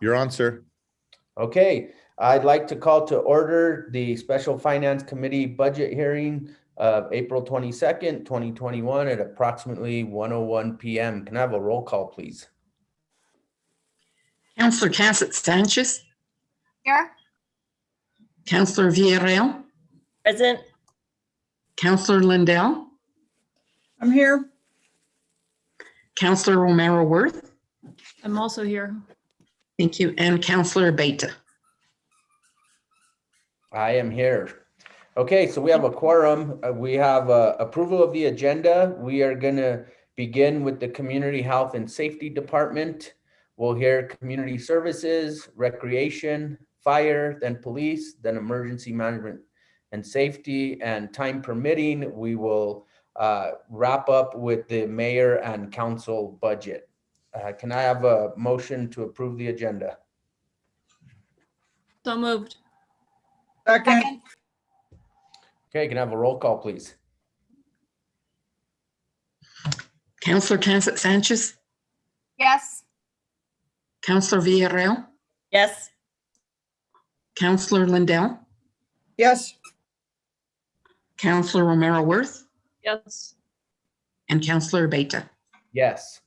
You're on, sir. Okay, I'd like to call to order the Special Finance Committee budget hearing of April 22nd, 2021 at approximately 1:01 p.m. Can I have a roll call, please? Councillor Cassett Sanchez. Here. Councillor Villarreal. Present. Councillor Lindell. I'm here. Councillor Romero Worth. I'm also here. Thank you. And Councillor Beta. I am here. Okay, so we have a quorum. We have approval of the agenda. We are going to begin with the Community Health and Safety Department. We'll hear Community Services, Recreation, Fire, then Police, then Emergency Management and Safety, and time permitting, we will wrap up with the Mayor and Council budget. Can I have a motion to approve the agenda? So moved. Second. Okay, can I have a roll call, please? Councillor Cassett Sanchez. Yes. Councillor Villarreal. Yes. Councillor Lindell. Yes. Councillor Romero Worth. Yes. And Councillor Beta. Yes.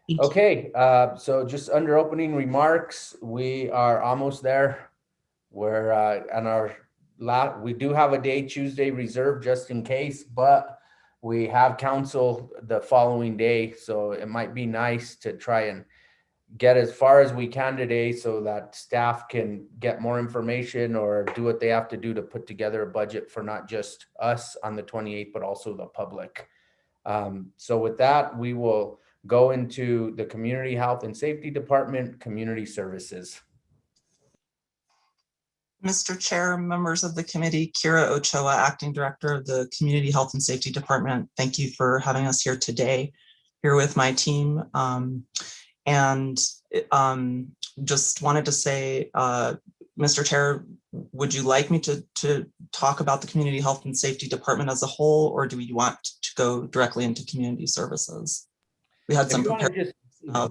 Thank you. Okay, so just under opening remarks, we are almost there. We're on we do have a day Tuesday reserved just in case, but we have council the following day, so it might be nice to try and get as far as we can today so that staff can get more information or do what they have to do to put together a budget for not just us on the 28th, but also the public. So with that, we will go into the Community Health and Safety Department, Community Services. Mr. Chair, members of the committee, Kira Ochoa, Acting Director of the Community Health and Safety Department. Thank you for having us here today, here with my team. Just wanted to say, Mr. Chair, would you like me to talk about the Community Health and Safety Department as a whole, or do we want to go directly into community services? We had some prepared.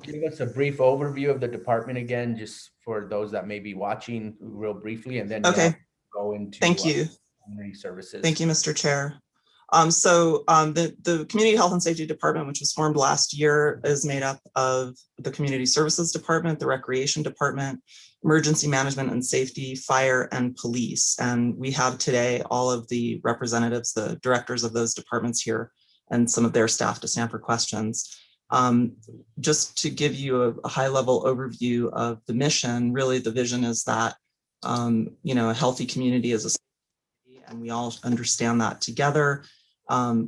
Give us a brief overview of the department again, just for those that may be watching real briefly, and then okay. Go into Thank you. Community services. Thank you, Mr. Chair. The Community Health and Safety Department, which was formed last year, is made up of the Community Services Department, the Recreation Department, Emergency Management and Safety, Fire, and Police. And we have today all of the representatives, the directors of those departments here, and some of their staff to stand for questions. Just to give you a high-level overview of the mission, really the vision is that a healthy community is a society, and we all understand that together.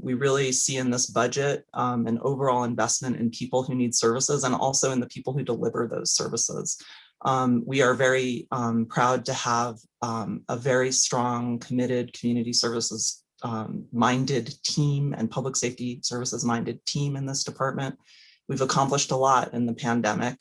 We really see in this budget an overall investment in people who need services and also in the people who deliver those services. We are very proud to have a very strong, committed community services minded team and public safety services minded team in this department. We've accomplished a lot in the pandemic,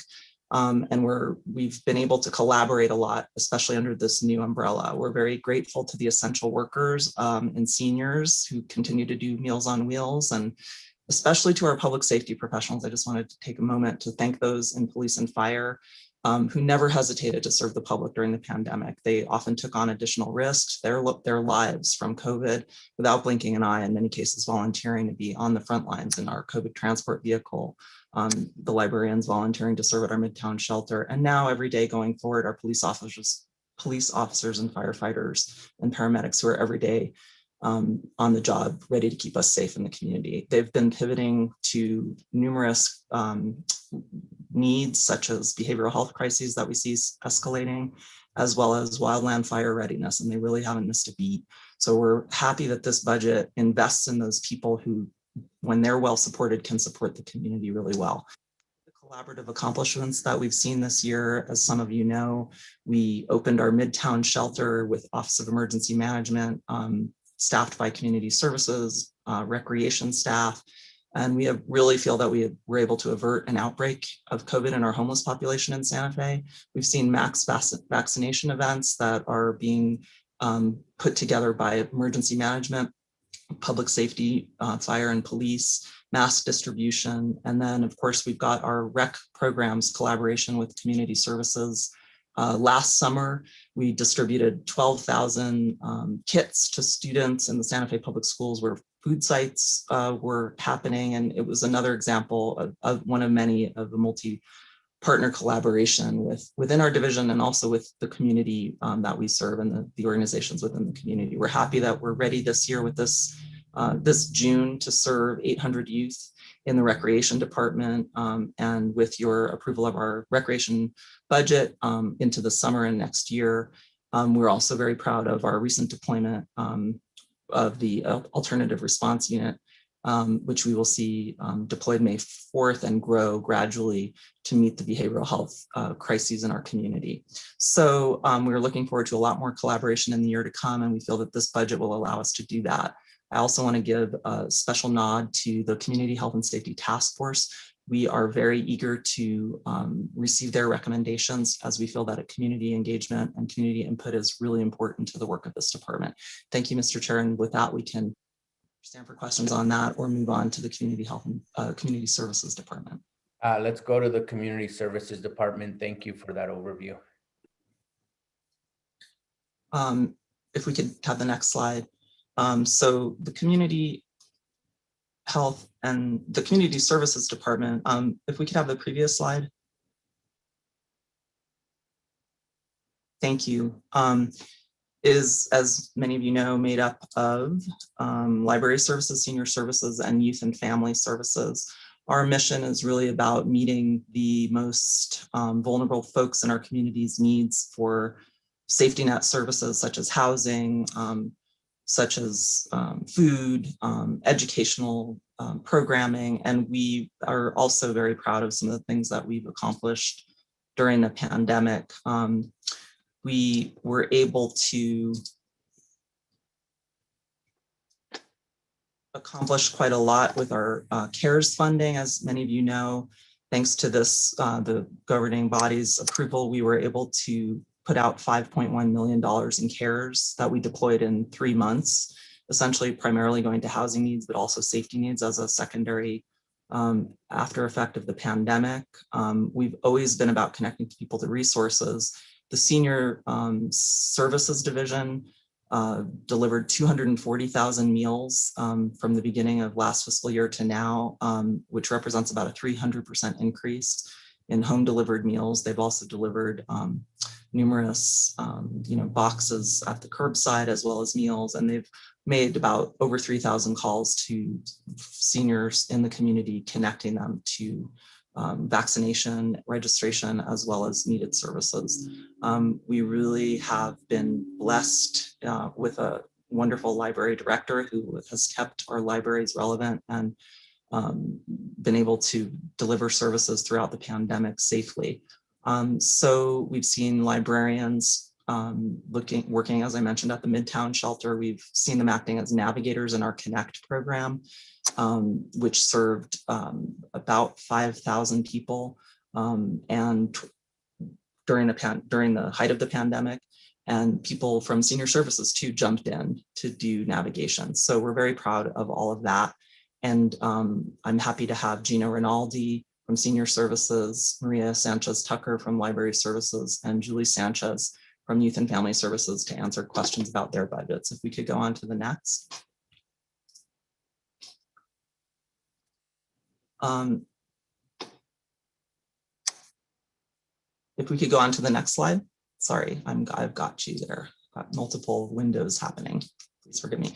and we've been able to collaborate a lot, especially under this new umbrella. We're very grateful to the essential workers and seniors who continue to do Meals on Wheels, and especially to our public safety professionals. I just wanted to take a moment to thank those in police and fire who never hesitated to serve the public during the pandemic. They often took on additional risks, their lives from COVID without blinking an eye, in many cases volunteering to be on the front lines in our COVID transport vehicle, the librarians volunteering to serve at our Midtown shelter, and now every day going forward, our police officers and firefighters and paramedics who are every day on the job, ready to keep us safe in the community. They've been pivoting to numerous needs, such as behavioral health crises that we see escalating, as well as wildland fire readiness, and they really haven't missed a beat. So we're happy that this budget invests in those people who, when they're well supported, can support the community really well. The collaborative accomplishments that we've seen this year, as some of you know, we opened our Midtown shelter with Office of Emergency Management, staffed by community services, recreation staff, and we really feel that we were able to avert an outbreak of COVID in our homeless population in Santa Fe. We've seen max vaccination events that are being put together by emergency management, public safety, fire and police, mask distribution. And then, of course, we've got our rec programs collaboration with community services. Last summer, we distributed 12,000 kits to students in the Santa Fe Public Schools where food sites were happening. And it was another example of one of many of the multi-partner collaboration within our division and also with the community that we serve and the organizations within the community. We're happy that we're ready this year with this June to serve 800 youth in the recreation department, and with your approval of our recreation budget into the summer and next year. We're also very proud of our recent deployment of the alternative response unit, which we will see deployed May 4th and grow gradually to meet the behavioral health crises in our community. So we're looking forward to a lot more collaboration in the year to come, and we feel that this budget will allow us to do that. I also want to give a special nod to the Community Health and Safety Task Force. We are very eager to receive their recommendations, as we feel that a community engagement and community input is really important to the work of this department. Thank you, Mr. Chair. And with that, we can stand for questions on that or move on to the Community Health and Community Services Department. Let's go to the Community Services Department. Thank you for that overview. If we could have the next slide. So the Community Health and the Community Services Department, if we could have the previous slide. Thank you. Is, as many of you know, made up of library services, senior services, and youth and family services. Our mission is really about meeting the most vulnerable folks in our community's needs for safety net services such as housing, such as food, educational programming. And we are also very proud of some of the things that we've accomplished during the pandemic. We were able to accomplish quite a lot with our CARES funding. As many of you know, thanks to this, the governing body's approval, we were able to put out $5.1 million in CARES that we deployed in 3 months, essentially primarily going to housing needs, but also safety needs as a secondary after effect of the pandemic. We've always been about connecting people to resources. The Senior Services Division delivered 240,000 meals from the beginning of last fiscal year to now, which represents about a 300% increase in home delivered meals. They've also delivered numerous boxes at the curbside as well as meals, and they've made about over 3,000 calls to seniors in the community, connecting them to vaccination, registration, as well as needed services. We really have been blessed with a wonderful library director who has kept our libraries relevant and been able to deliver services throughout the pandemic safely. So we've seen librarians working, as I mentioned, at the Midtown shelter. We've seen them acting as navigators in our Connect program, which served about 5,000 people and during the height of the pandemic, and people from senior services too jumped in to do navigation. So we're very proud of all of that. And I'm happy to have Gina Rinaldi from Senior Services, Maria Sanchez Tucker from Library Services, and Julie Sanchez from Youth and Family Services to answer questions about their budgets. If we could go on to the next. If we could go on to the next slide. Sorry, I've got you there. Got multiple windows happening. Please forgive me.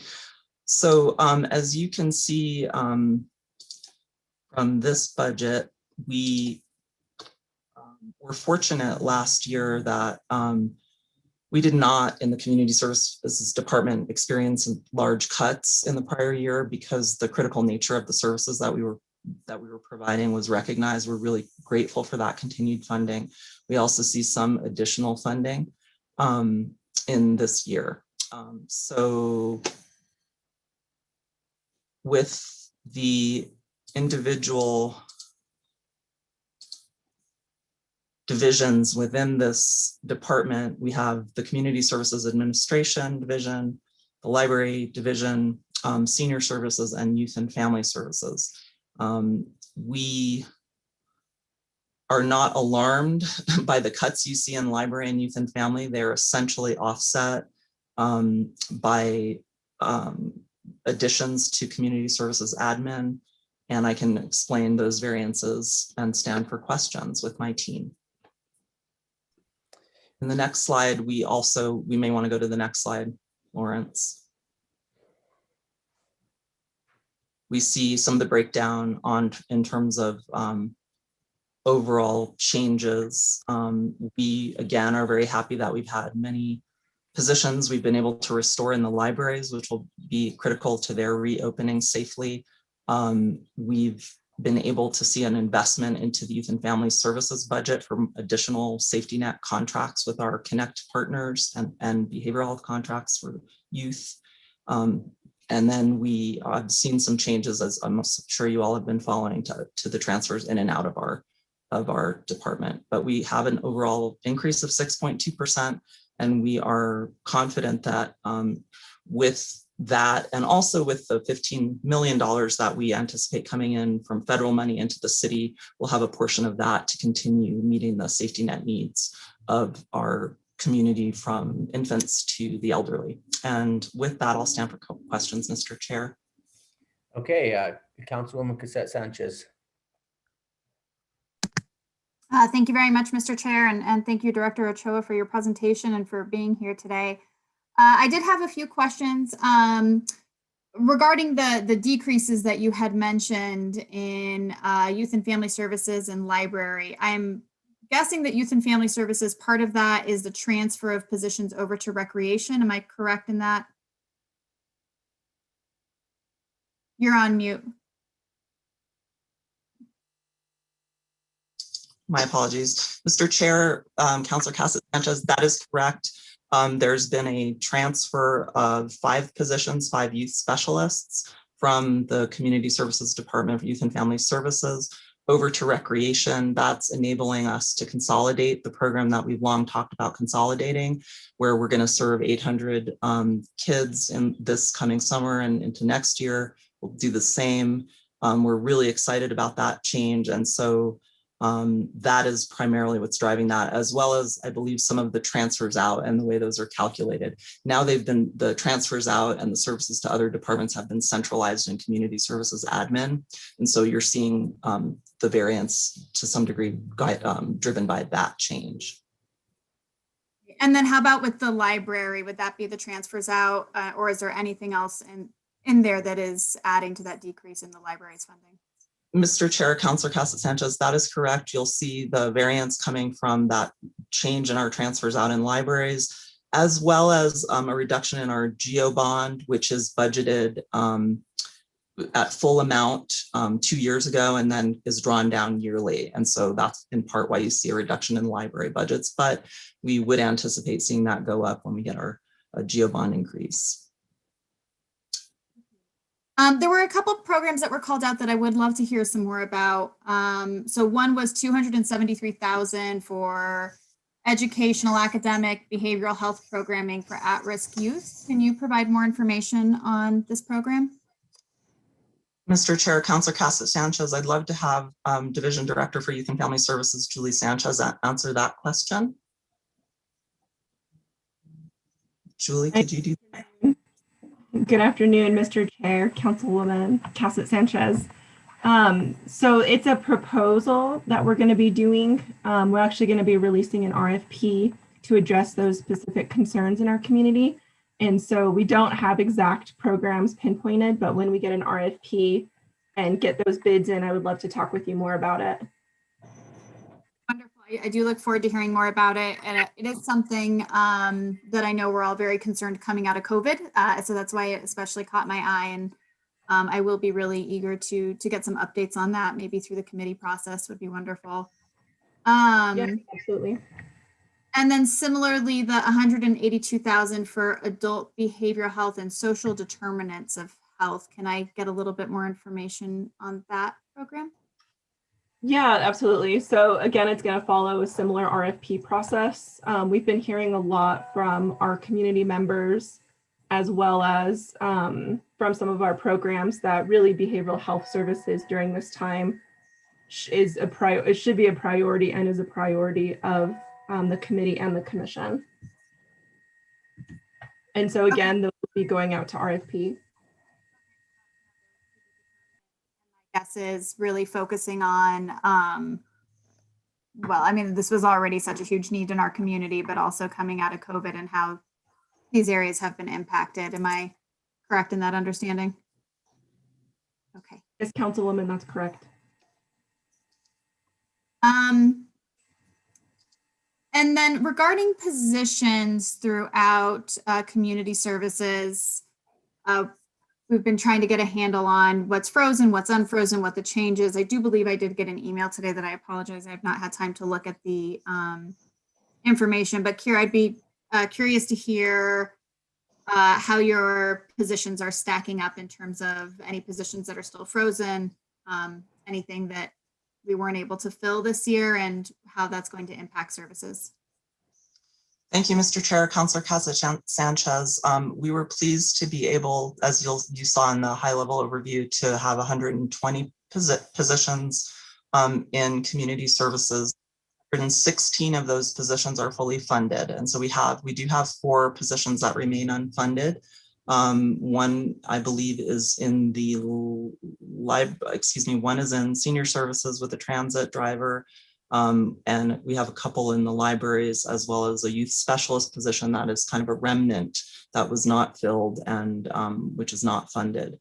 So as you can see from this budget, we were fortunate last year that we did not, in the Community Services Department, experience large cuts in the prior year because the critical nature of the services that we were providing was recognized. We're really grateful for that continued funding. We also see some additional funding in this year. So with the individual divisions within this department, we have the Community Services Administration Division, the Library Division, Senior Services, and Youth and Family Services. We are not alarmed by the cuts you see in library and youth and family. They're essentially offset by additions to community services admin, and I can explain those variances and stand for questions with my team. In the next slide, we may want to go to the next slide, Lawrence. We see some of the breakdown in terms of overall changes. We, again, are very happy that we've had many positions we've been able to restore in the libraries, which will be critical to their reopening safely. We've been able to see an investment into the youth and family services budget for additional safety net contracts with our Connect partners and behavioral health contracts for youth. And then we have seen some changes, as I'm sure you all have been following, to the transfers in and out of our department. But we have an overall increase of 6.2%, and we are confident that with that, and also with the $15 million that we anticipate coming in from federal money into the city, we'll have a portion of that to continue meeting the safety net needs of our community, from infants to the elderly. And with that, I'll stand for questions, Mr. Chair. Okay, Councilwoman Cassette Sanchez. Thank you very much, Mr. Chair, and thank you, Director Ochoa, for your presentation and for being here today. I did have a few questions regarding the decreases that you had mentioned in youth and family services and library. I'm guessing that youth and family services, part of that is the transfer of positions over to recreation. Am I correct in that? You're on mute. My apologies. Mr. Chair, Councilor Cassett Sanchez, that is correct. There's been a transfer of 5 positions, 5 youth specialists from the Community Services Department of Youth and Family Services over to recreation. That's enabling us to consolidate the program that we've long talked about consolidating, where we're going to serve 800 kids in this coming summer and into next year. We'll do the same. We're really excited about that change. And so that is primarily what's driving that, as well as, I believe, some of the transfers out and the way those are calculated. Now the transfers out and the services to other departments have been centralized in community services admin. And so you're seeing the variance to some degree driven by that change. And then how about with the library? Would that be the transfers out, or is there anything else in there that is adding to that decrease in the library's funding? Mr. Chair, Councilor Cassett Sanchez, that is correct. You'll see the variance coming from that change in our transfers out in libraries, as well as a reduction in our GEO bond, which is budgeted at full amount 2 years ago and then is drawn down yearly. And so that's in part why you see a reduction in library budgets, but we would anticipate seeing that go up when we get our GEO bond increase. There were a couple of programs that were called out that I would love to hear some more about. So one was $273,000 for educational, academic, behavioral health programming for at-risk youth. Can you provide more information on this program? Mr. Chair, Councilor Cassett Sanchez, I'd love to have Division Director for Youth and Family Services, Julie Sanchez, answer that question. Julie, could you do that? Good afternoon, Mr. Chair, Councilwoman Cassett Sanchez. So it's a proposal that we're going to be doing. We're actually going to be releasing an RFP to address those specific concerns in our community. And so we don't have exact programs pinpointed, but when we get an RFP and get those bids in, I would love to talk with you more about it. Wonderful. I do look forward to hearing more about it. And it is something that I know we're all very concerned coming out of COVID. So that's why it especially caught my eye. And I will be really eager to get some updates on that. Maybe through the committee process would be wonderful. Yeah, absolutely. And then similarly, the $182,000 for adult behavioral health and social determinants of health. Can I get a little bit more information on that program? Yeah, absolutely. So again, it's going to follow a similar RFP process. We've been hearing a lot from our community members, as well as the from some of our programs that really behavioral health services during this time it should be a priority and is a priority of the committee and the commission. And so again, they'll be going out to RFP. My guess is really focusing on, well, I mean, this was already such a huge need in our community, but also coming out of COVID and how these areas have been impacted. Am I correct in that understanding? Okay. Yes, Councilwoman, that's correct. And then regarding positions throughout community services, we've been trying to get a handle on what's frozen, what's unfrozen, what the changes. I do believe I did get an email today that I apologize. I've not had time to look at the information, but Kira, I'd be curious to hear how your positions are stacking up in terms of any positions that are still frozen, anything that we weren't able to fill this year, and how that's going to impact services. Thank you, Mr. Chair. Councilor Casa-Sanchez. We were pleased to be able, as you saw in the high-level overview, to have 120 positions in community services. 116 of those positions are fully funded, and so we do have 4 positions that remain unfunded. One, I believe, is in the one is in senior services with a transit driver. And we have a couple in the libraries, as well as a youth specialist position that is kind of a remnant that was not filled and which is not funded.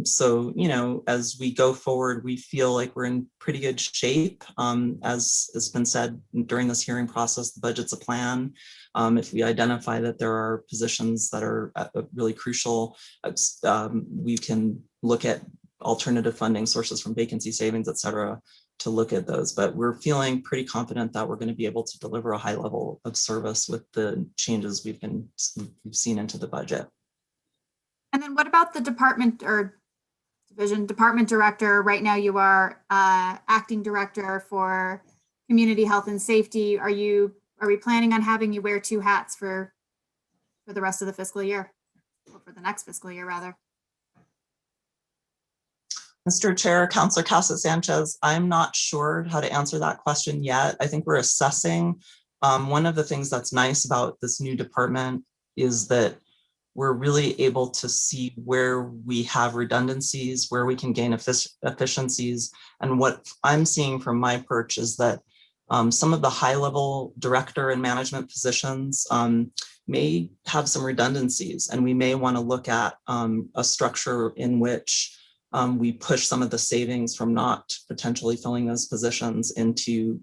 So, you know, as we go forward, we feel like we're in pretty good shape. As has been said during this hearing process, the budget's a plan. If we identify that there are positions that are really crucial, we can look at alternative funding sources from vacancy savings, et cetera, to look at those. But we're feeling pretty confident that we're going to be able to deliver a high level of service with the changes we've seen into the budget. And then what about the department or division department director? Right now you are acting director for community health and safety. Are we planning on having you wear 2 hats for the rest of the fiscal year, or for the next fiscal year rather? Mr. Chair, Councilor Casa-Sanchez, I'm not sure how to answer that question yet. I think we're assessing. One of the things that's nice about this new department is that we're really able to see where we have redundancies, where we can gain efficiencies. And what I'm seeing from my perch is that some of the high-level director and management positions may have some redundancies, and we may want to look at a structure in which we push some of the savings from not potentially filling those positions into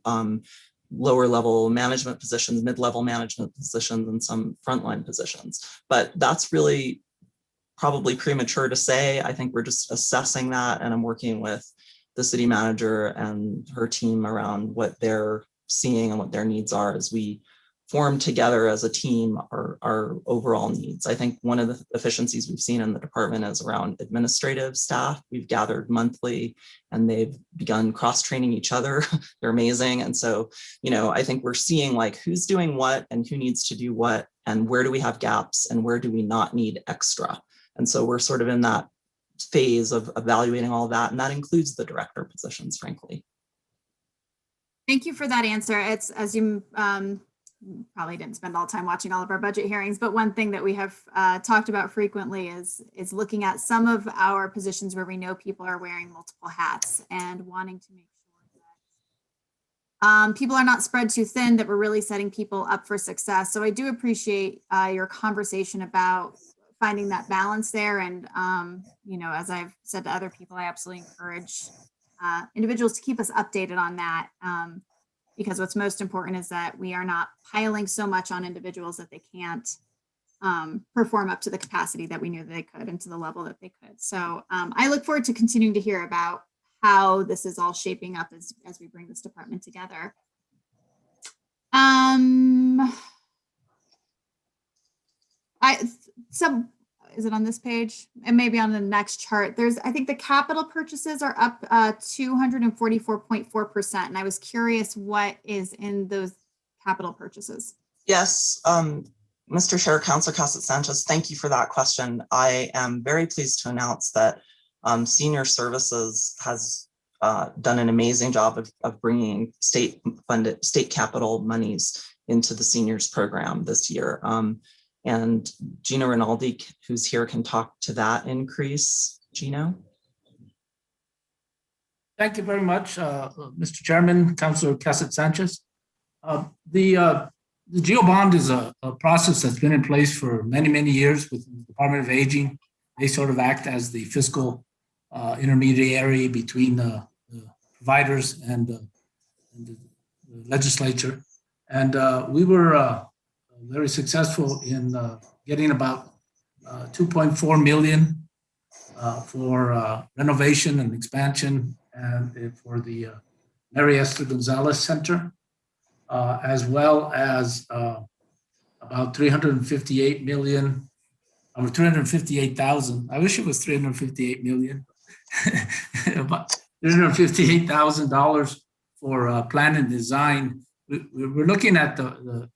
lower level management positions, mid-level management positions, and some frontline positions. But that's really probably premature to say. I think we're just assessing that, and I'm working with the city manager and her team around what they're seeing and what their needs are as we form together as a team our overall needs. I think one of the efficiencies we've seen in the department is around administrative staff. We've gathered monthly and they've begun cross-training each other. They're amazing. And so, you know, I think we're seeing like who's doing what and who needs to do what, and where do we have gaps and where do we not need extra. And so we're sort of in that phase of evaluating all of that. And that includes the director positions, frankly. Thank you for that answer. It's, as you probably didn't spend all the time watching all of our budget hearings, but one thing that we have talked about frequently is looking at some of our positions where we know people are wearing multiple hats and wanting to make sure that people are not spread too thin, that we're really setting people up for success. So I do appreciate your conversation about finding that balance there. And, you know, as I've said to other people, I absolutely encourage individuals to keep us updated on that. Because what's most important is that we are not piling so much on individuals that they can't perform up to the capacity that we knew they could and to the level that they could. So I look forward to continuing to hear about how this is all shaping up as we bring this department together. Is it on this page? And maybe on the next chart, I think the capital purchases are up 244.4%. And I was curious what is in those capital purchases. Yes, Mr. Chair, Councilor Cassett Sanchez, thank you for that question. I am very pleased to announce that Senior Services has done an amazing job of bringing state capital monies into the seniors program this year. And Gino Rinaldi, who's here, can talk to that increase. Gino? Thank you very much, Mr. Chairman, Councilor Cassett Sanchez. The GEO bond is a process that's been in place for many, many years with the Department of Aging. They sort of act as the fiscal intermediary between the providers and the legislature. And we were very successful in getting about 2.4 million for renovation and expansion and for the Mary Esther Gonzalez Center. As well as about 358 million, or 358,000. I wish it was 358 million, about $358,000 for plan and design. We're looking at the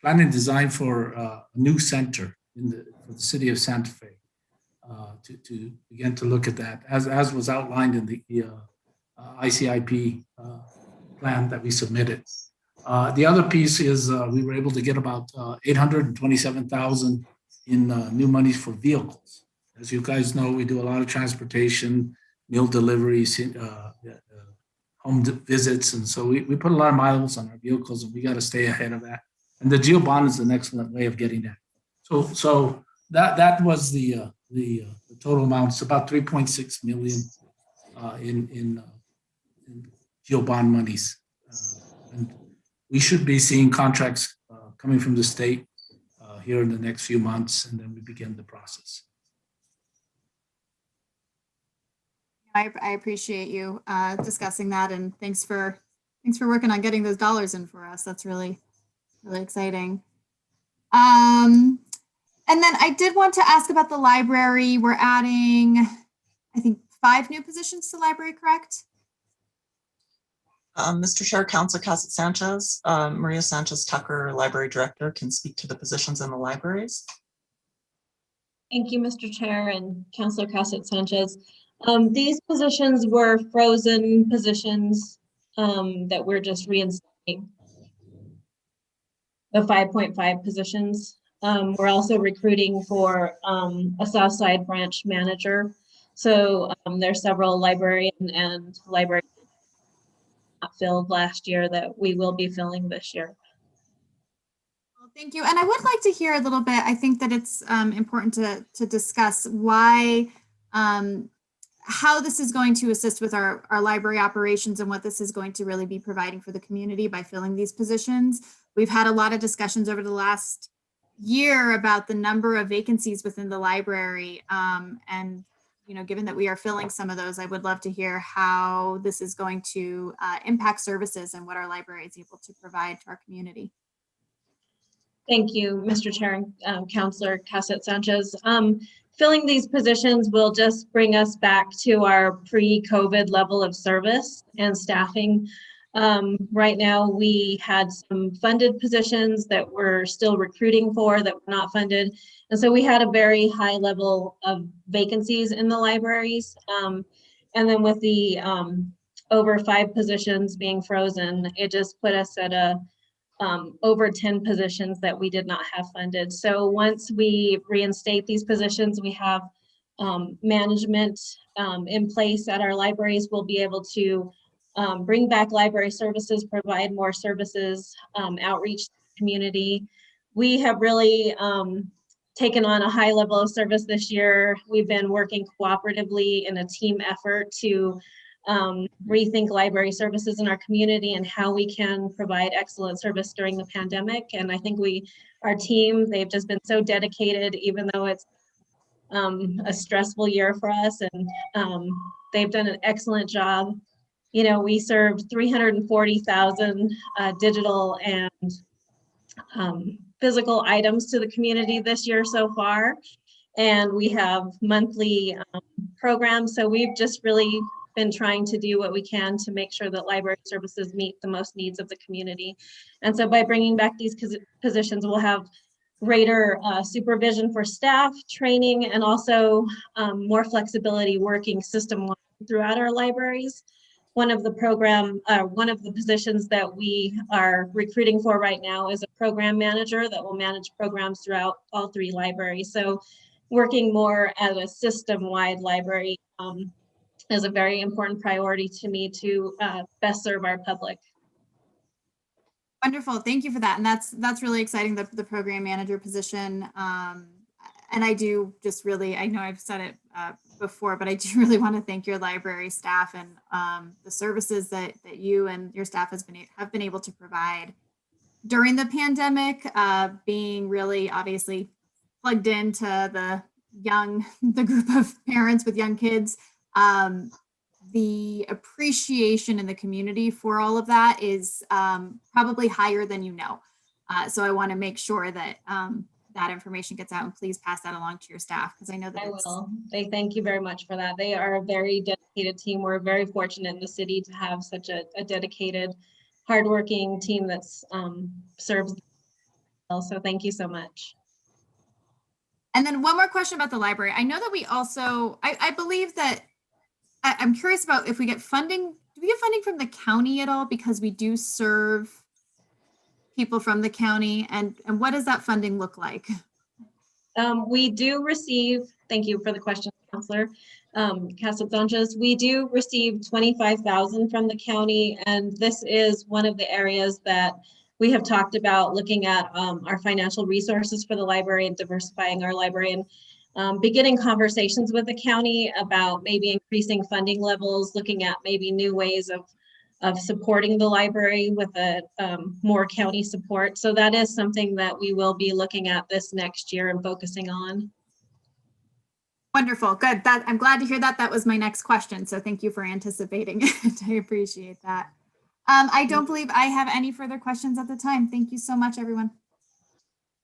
plan and design for a new center for the city of Santa Fe to begin to look at that, as was outlined in the ICIP plan that we submitted. The other piece is we were able to get about 827,000 in new monies for vehicles. As you guys know, we do a lot of transportation, meal deliveries, home visits, and so we put a lot of miles on our vehicles, and we got to stay ahead of that. And the GEO bond is an excellent way of getting that. So that was the total amount. It's about 3.6 million in GEO bond monies. And we should be seeing contracts coming from the state here in the next few months, and then we begin the process. I appreciate you discussing that, and thanks for working on getting those dollars in for us. That's really exciting. And then I did want to ask about the library. We're adding, I think, 5 new positions to the library, correct? Mr. Chair, Councilor Cassett Sanchez, Maria Sanchez Tucker, Library Director, can speak to the positions in the libraries. Thank you, Mr. Chair and Councilor Cassett Sanchez. These positions were frozen positions that we're just reinstating. The 5.5 positions. We're also recruiting for a Southside branch manager. So there's several librarian and library not filled last year that we will be filling this year. Well, thank you. And I would like to hear a little bit, I think that it's important to discuss why, how this is going to assist with our library operations and what this is going to really be providing for the community by filling these positions. We've had a lot of discussions over the last year about the number of vacancies within the library. And given that we are filling some of those, I would love to hear how this is going to impact services and what our library is able to provide to our community. Thank you, Mr. Chair and Councilor Cassett Sanchez. Filling these positions will just bring us back to our pre-COVID level of service and staffing. Right now, we had some funded positions that we're still recruiting for that were not funded. And so we had a very high level of vacancies in the libraries. And then with the over 5 positions being frozen, it just put us at a over 10 positions that we did not have funded. So once we reinstate these positions, we have management in place at our libraries. We'll be able to bring back library services, provide more services, outreach to the community. We have really taken on a high level of service this year. We've been working cooperatively in a team effort to rethink library services in our community and how we can provide excellent service during the pandemic. And I think our team, they've just been so dedicated, even though it's a stressful year for us, and they've done an excellent job. We served 340,000 digital and physical items to the community this year so far. And we have monthly programs. So we've just really been trying to do what we can to make sure that library services meet the most needs of the community. And so by bringing back these positions, we'll have greater supervision for staff, training, and also more flexibility working system-wide throughout our libraries. One of the positions that we are recruiting for right now is a program manager that will manage programs throughout all 3 libraries. So working more at a system-wide library is a very important priority to me to best serve our public. Wonderful. Thank you for that. And that's really exciting, the program manager position. And I do just really, I know I've said it before, but I do really want to thank your library staff and the services that you and your staff have been able to provide during the pandemic, being really obviously plugged into the group of parents with young kids. The appreciation in the community for all of that is probably higher than you know. So I want to make sure that that information gets out, and please pass that along to your staff, because I know that I will. They thank you very much for that. They are a very dedicated team. We're very fortunate in the city to have such a dedicated, hardworking team that's serves well. So thank you so much. And then one more question about the library. I know that we also, I believe that, I'm curious about if we get funding. Do we get funding from the county at all? Because we do serve people from the county, and what does that funding look like? We do receive, thank you for the question, Counselor Casas-Sanchez. We do receive $25,000 from the county, and this is one of the areas that we have talked about, looking at our financial resources for the library and diversifying our library, and beginning conversations with the county about maybe increasing funding levels, looking at maybe new ways of supporting the library with a more county support. So that is something that we will be looking at this next year and focusing on. Wonderful, good. I'm glad to hear that. That was my next question. So thank you for anticipating it. I appreciate that. I don't believe I have any further questions at the time. Thank you so much, everyone.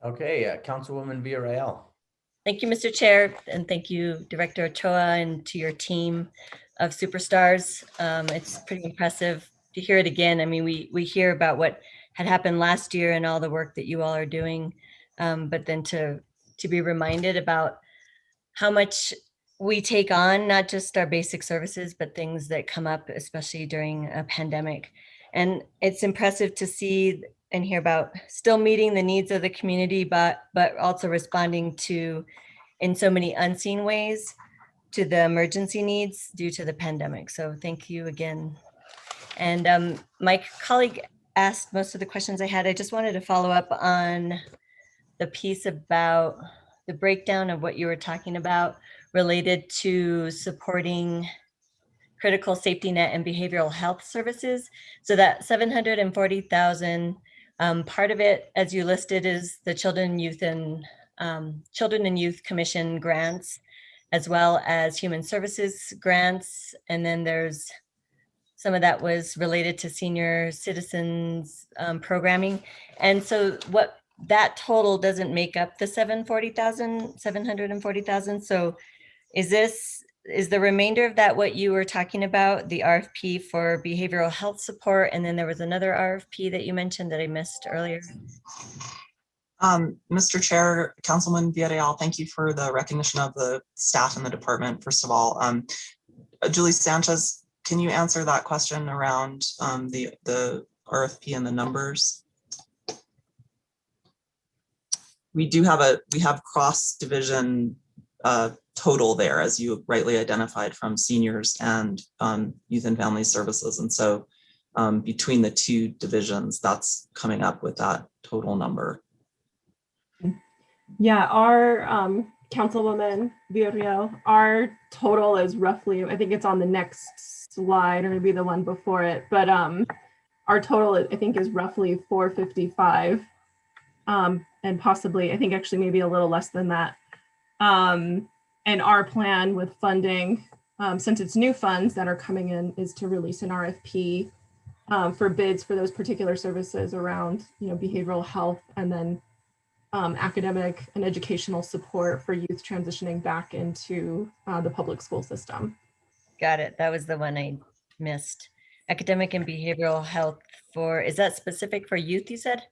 Okay, Councilwoman Villarreal. Thank you, Mr. Chair, and thank you, Director Ochoa, and to your team of superstars. It's pretty impressive to hear it again. I mean, we hear about what had happened last year and all the work that you all are doing, but then to be reminded about how much we take on, not just our basic services, but things that come up, especially during a pandemic. And it's impressive to see and hear about still meeting the needs of the community, but also responding to, in so many unseen ways, to the emergency needs due to the pandemic. So thank you again. And my colleague asked most of the questions I had. I just wanted to follow up on the piece about the breakdown of what you were talking about related to supporting critical safety net and behavioral health services. So that 740,000, part of it, as you listed, is the Children and Youth Commission grants, as well as Human Services grants. And then there's some of that was related to senior citizens programming. And so what that total doesn't make up the 740,000. So is the remainder of that what you were talking about, the RFP for behavioral health support? And then there was another RFP that you mentioned that I missed earlier. Mr. Chair, Councilman Villarreal, thank you for the recognition of the staff in the department, first of all. Julie Sanchez, can you answer that question around the RFP and the numbers? We have cross-division total there, as you rightly identified, from seniors and youth and family services. And so between the two divisions, that's coming up with that total number. Yeah, our Councilwoman Villarreal, our total is roughly, I think it's on the next slide or maybe the one before it, but our total I think is roughly 455, and possibly, I think actually maybe a little less than that. And our plan with funding, since it's new funds that are coming in, is to release an RFP for bids for those particular services around, behavioral health, and then academic and educational support for youth transitioning back into the public school system. Got it. That was the one I missed. Academic and behavioral health is that specific for youth, you said?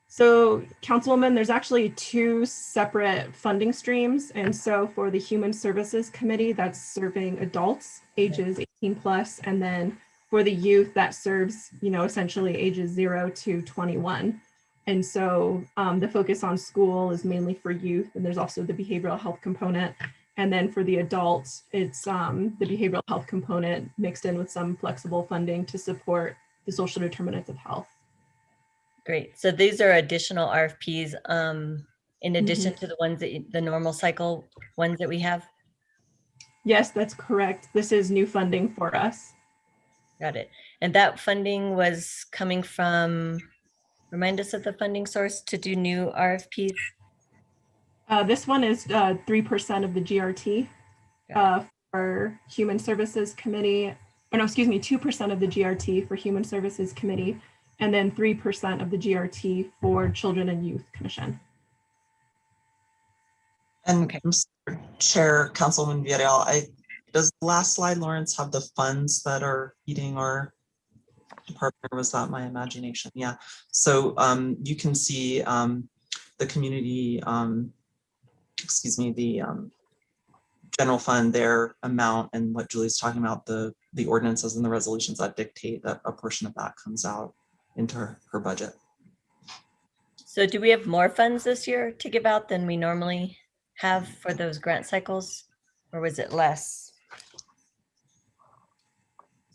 So, Councilwoman, there's actually two separate funding streams. And so for the Human Services Committee, that's serving adults ages 18 plus. And then for the youth, that serves, essentially ages 0 to 21. And so the focus on school is mainly for youth. And there's also the behavioral health component. And then for the adults, it's the behavioral health component mixed in with some flexible funding to support the social determinants of health. Great. So these are additional RFPs in addition to the ones the normal cycle ones that we have? Yes, that's correct. This is new funding for us. Got it. And that funding was coming from, remind us of the funding source to do new RFPs? This one is 3% of the GRT for Human Services Committee. Or no, excuse me, 2% of the GRT for Human Services Committee, and then 3% of the GRT for Children and Youth Commission. And Okay. Mr. Chair, Councilwoman Villarreal, does the last slide, Lawrence, have the funds that are feeding our department, or was that my imagination? Yeah. So you can see the community, the general fund, their amount, and what Julie's talking about, the ordinances and the resolutions that dictate that a portion of that comes out into her budget. So do we have more funds this year to give out than we normally have for those grant cycles, or was it less?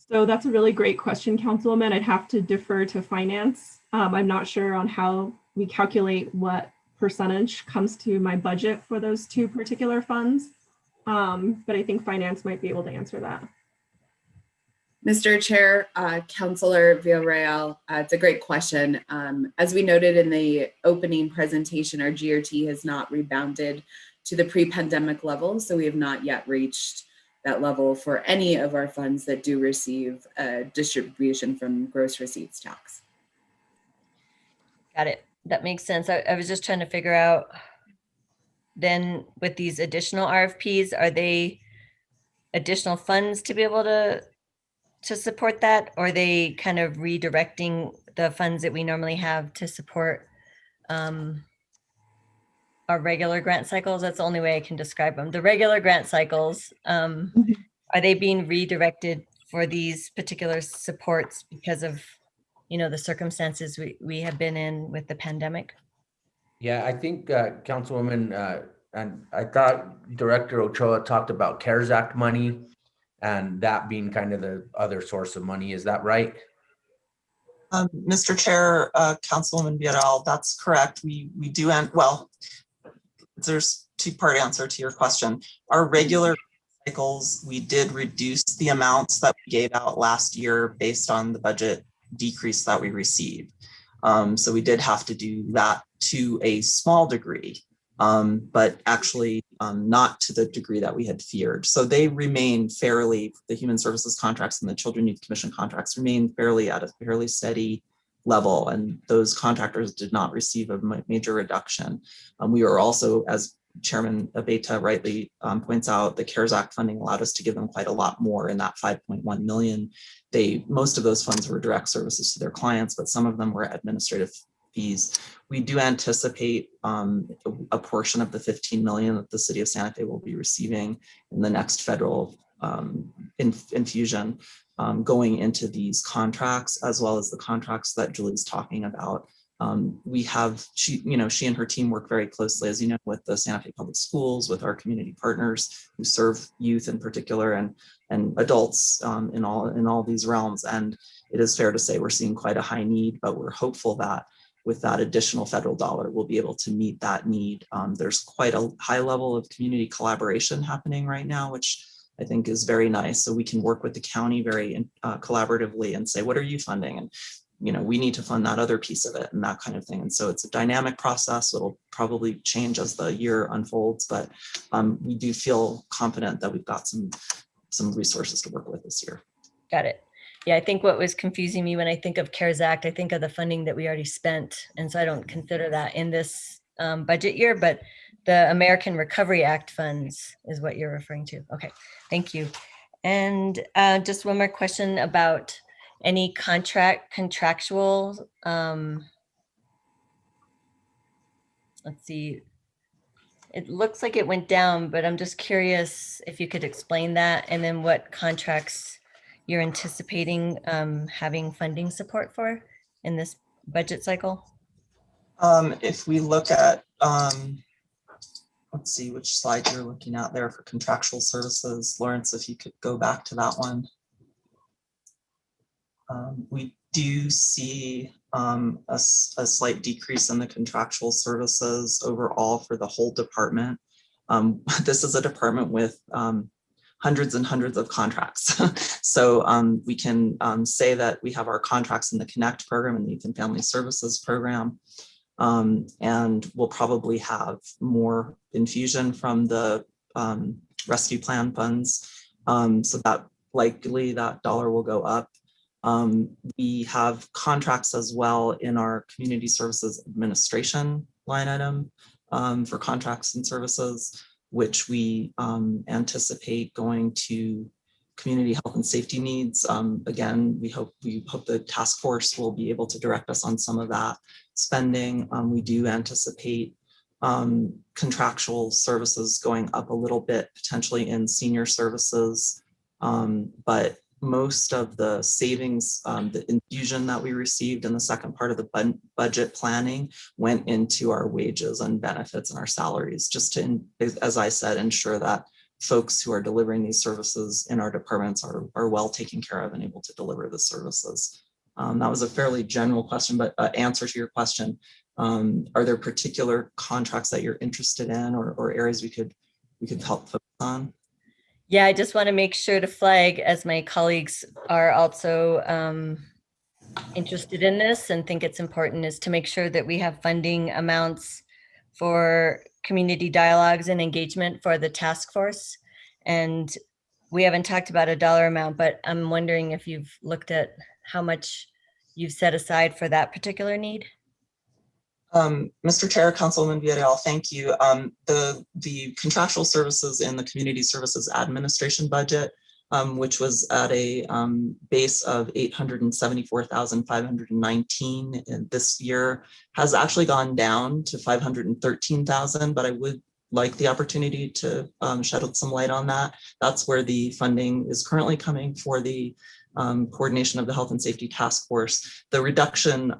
So that's a really great question, Councilwoman. I'd have to defer to finance. I'm not sure on how we calculate what percentage comes to my budget for those two particular funds. But I think finance might be able to answer that. Mr. Chair, Councilor Villarreal, it's a great question. As we noted in the opening presentation, our GRT has not rebounded to the pre-pandemic level, so we have not yet reached that level for any of our funds that do receive a distribution from gross receipts tax. Got it. That makes sense. I was just trying to figure out then with these additional RFPs, are they additional funds to be able to support that, or are they kind of redirecting the funds that we normally have to support our regular grant cycles? That's the only way I can describe them. The regular grant cycles, are they being redirected for these particular supports because of, the circumstances we have been in with the pandemic? Yeah, I think Councilwoman, and I thought Director Ochoa talked about CARES Act money and that being kind of the other source of money. Is that right? Mr. Chair, Councilwoman Villarreal, that's correct. We do, and well, there's two-part answer to your question. Our regular cycles, we did reduce the amounts that we gave out last year based on the budget decrease that we received. So we did have to do that to a small degree, but actually not to the degree that we had feared. So they remain fairly, the human services contracts and the Children Youth Commission contracts remain fairly at a fairly steady level, and those contractors did not receive a major reduction. We are also, as Chairman Abeta rightly points out, the CARES Act funding allowed us to give them quite a lot more in that 5.1 million. Most of those funds were direct services to their clients, but some of them were administrative fees. We do anticipate a portion of the 15 million that the city of Santa Fe will be receiving in the next federal infusion going into these contracts, as well as the contracts that Julie's talking about. We have, she and her team work very closely, as you know, with the Santa Fe Public Schools, with our community partners who serve youth in particular and adults in all these realms. And it is fair to say we're seeing quite a high need, but we're hopeful that with that additional federal dollar, we'll be able to meet that need. There's quite a high level of community collaboration happening right now, which I think is very nice. So we can work with the county very collaboratively and say, what are you funding? And we need to fund that other piece of it and that kind of thing. And so it's a dynamic process. It'll probably change as the year unfolds, but we do feel confident that we've got some resources to work with this year. Got it. Yeah, I think what was confusing me when I think of CARES Act, I think of the funding that we already spent. And so I don't consider that in this budget year, but the American Recovery Act funds is what you're referring to. Okay, thank you. And just one more question about any contractual, let's see. It looks like it went down, but I'm just curious if you could explain that, and then what contracts you're anticipating having funding support for in this budget cycle. If we look at, let's see which slide you're looking at there for contractual services. Lawrence, if you could go back to that one. We do see a slight decrease in the contractual services overall for the whole department. This is a department with hundreds and hundreds of contracts. So we can say that we have our contracts in the Connect program and the Youth and Family Services program. And we'll probably have more infusion from the rescue plan funds. So that likely that dollar will go up. We have contracts as well in our community services administration line item for contracts and services, which we anticipate going to community health and safety needs. Again, we hope the task force will be able to direct us on some of that spending. We do anticipate contractual services going up a little bit, potentially in senior services, but most of the savings, the infusion that we received in the second part of the budget planning went into our wages and benefits and our salaries, just to, as I said, ensure that folks who are delivering these services in our departments are well taken care of and able to deliver the services. That was a fairly general question, but answer to your question, are there particular contracts that you're interested in or areas we could help focus on? Yeah, I just want to make sure to flag, as my colleagues are also interested in this and think it's important, is to make sure that we have funding amounts for community dialogues and engagement for the task force. And we haven't talked about a dollar amount, but I'm wondering if you've looked at how much you've set aside for that particular need. Mr. Chair, Councilwoman Villarreal, thank you. The contractual services in the Community Services Administration budget, which was at a base of $874,519 this year, has actually gone down to $513,000, but I would like the opportunity to shed some light on that. That's where the funding is currently coming for the coordination of the Health and Safety Task Force. The reduction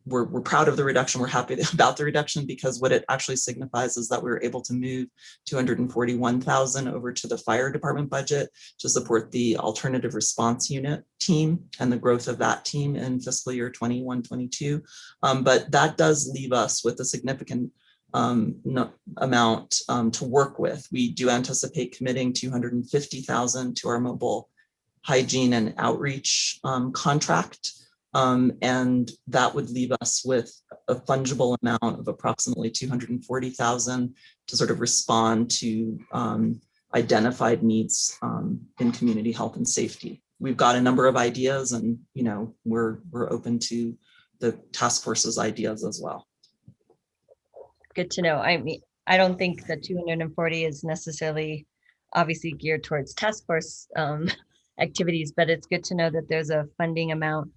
we're proud of the reduction. We're happy about the reduction because what it actually signifies is that we were able to move $241,000 over to the fire department budget to support the alternative response unit team and the growth of that team in fiscal year 21-22. But that does leave us with a significant amount to work with. We do anticipate committing $250,000 to our mobile hygiene and outreach contract. And that would leave us with a fungible amount of approximately $240,000 to sort of respond to identified needs in community health and safety. We've got a number of ideas and, you know, we're open to the task force's ideas as well. Good to know. I mean, I don't think that 240 is necessarily obviously geared towards task force activities, but it's good to know that there's a funding amount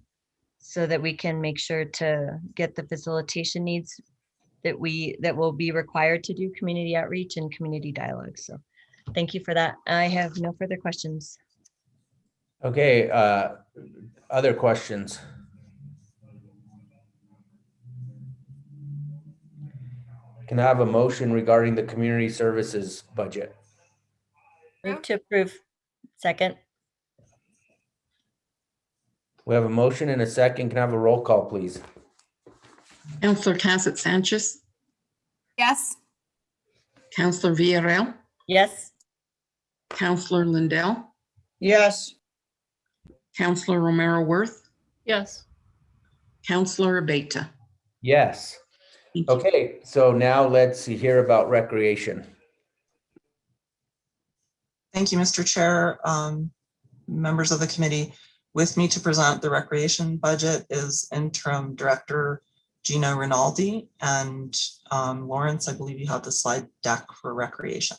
so that we can make sure to get the facilitation needs that will be required to do community outreach and community dialogue. So thank you for that. I have no further questions. Okay, other questions? Can I have a motion regarding the community services budget? Move to approve. Second. We have a motion and a second. Can I have a roll call, please? Councillor Cassett Sanchez, Yes. Councillor Villarreal, Yes. Councillor Lindell, Yes. Councillor Romero Worth, Yes. Councillor Abeta. Yes. Thank you. Okay, so now let's hear about recreation. Thank you, Mr. Chair, members of the committee. With me to present the recreation budget is Interim Director Gina Rinaldi, and Lawrence, I believe you have the slide deck for recreation.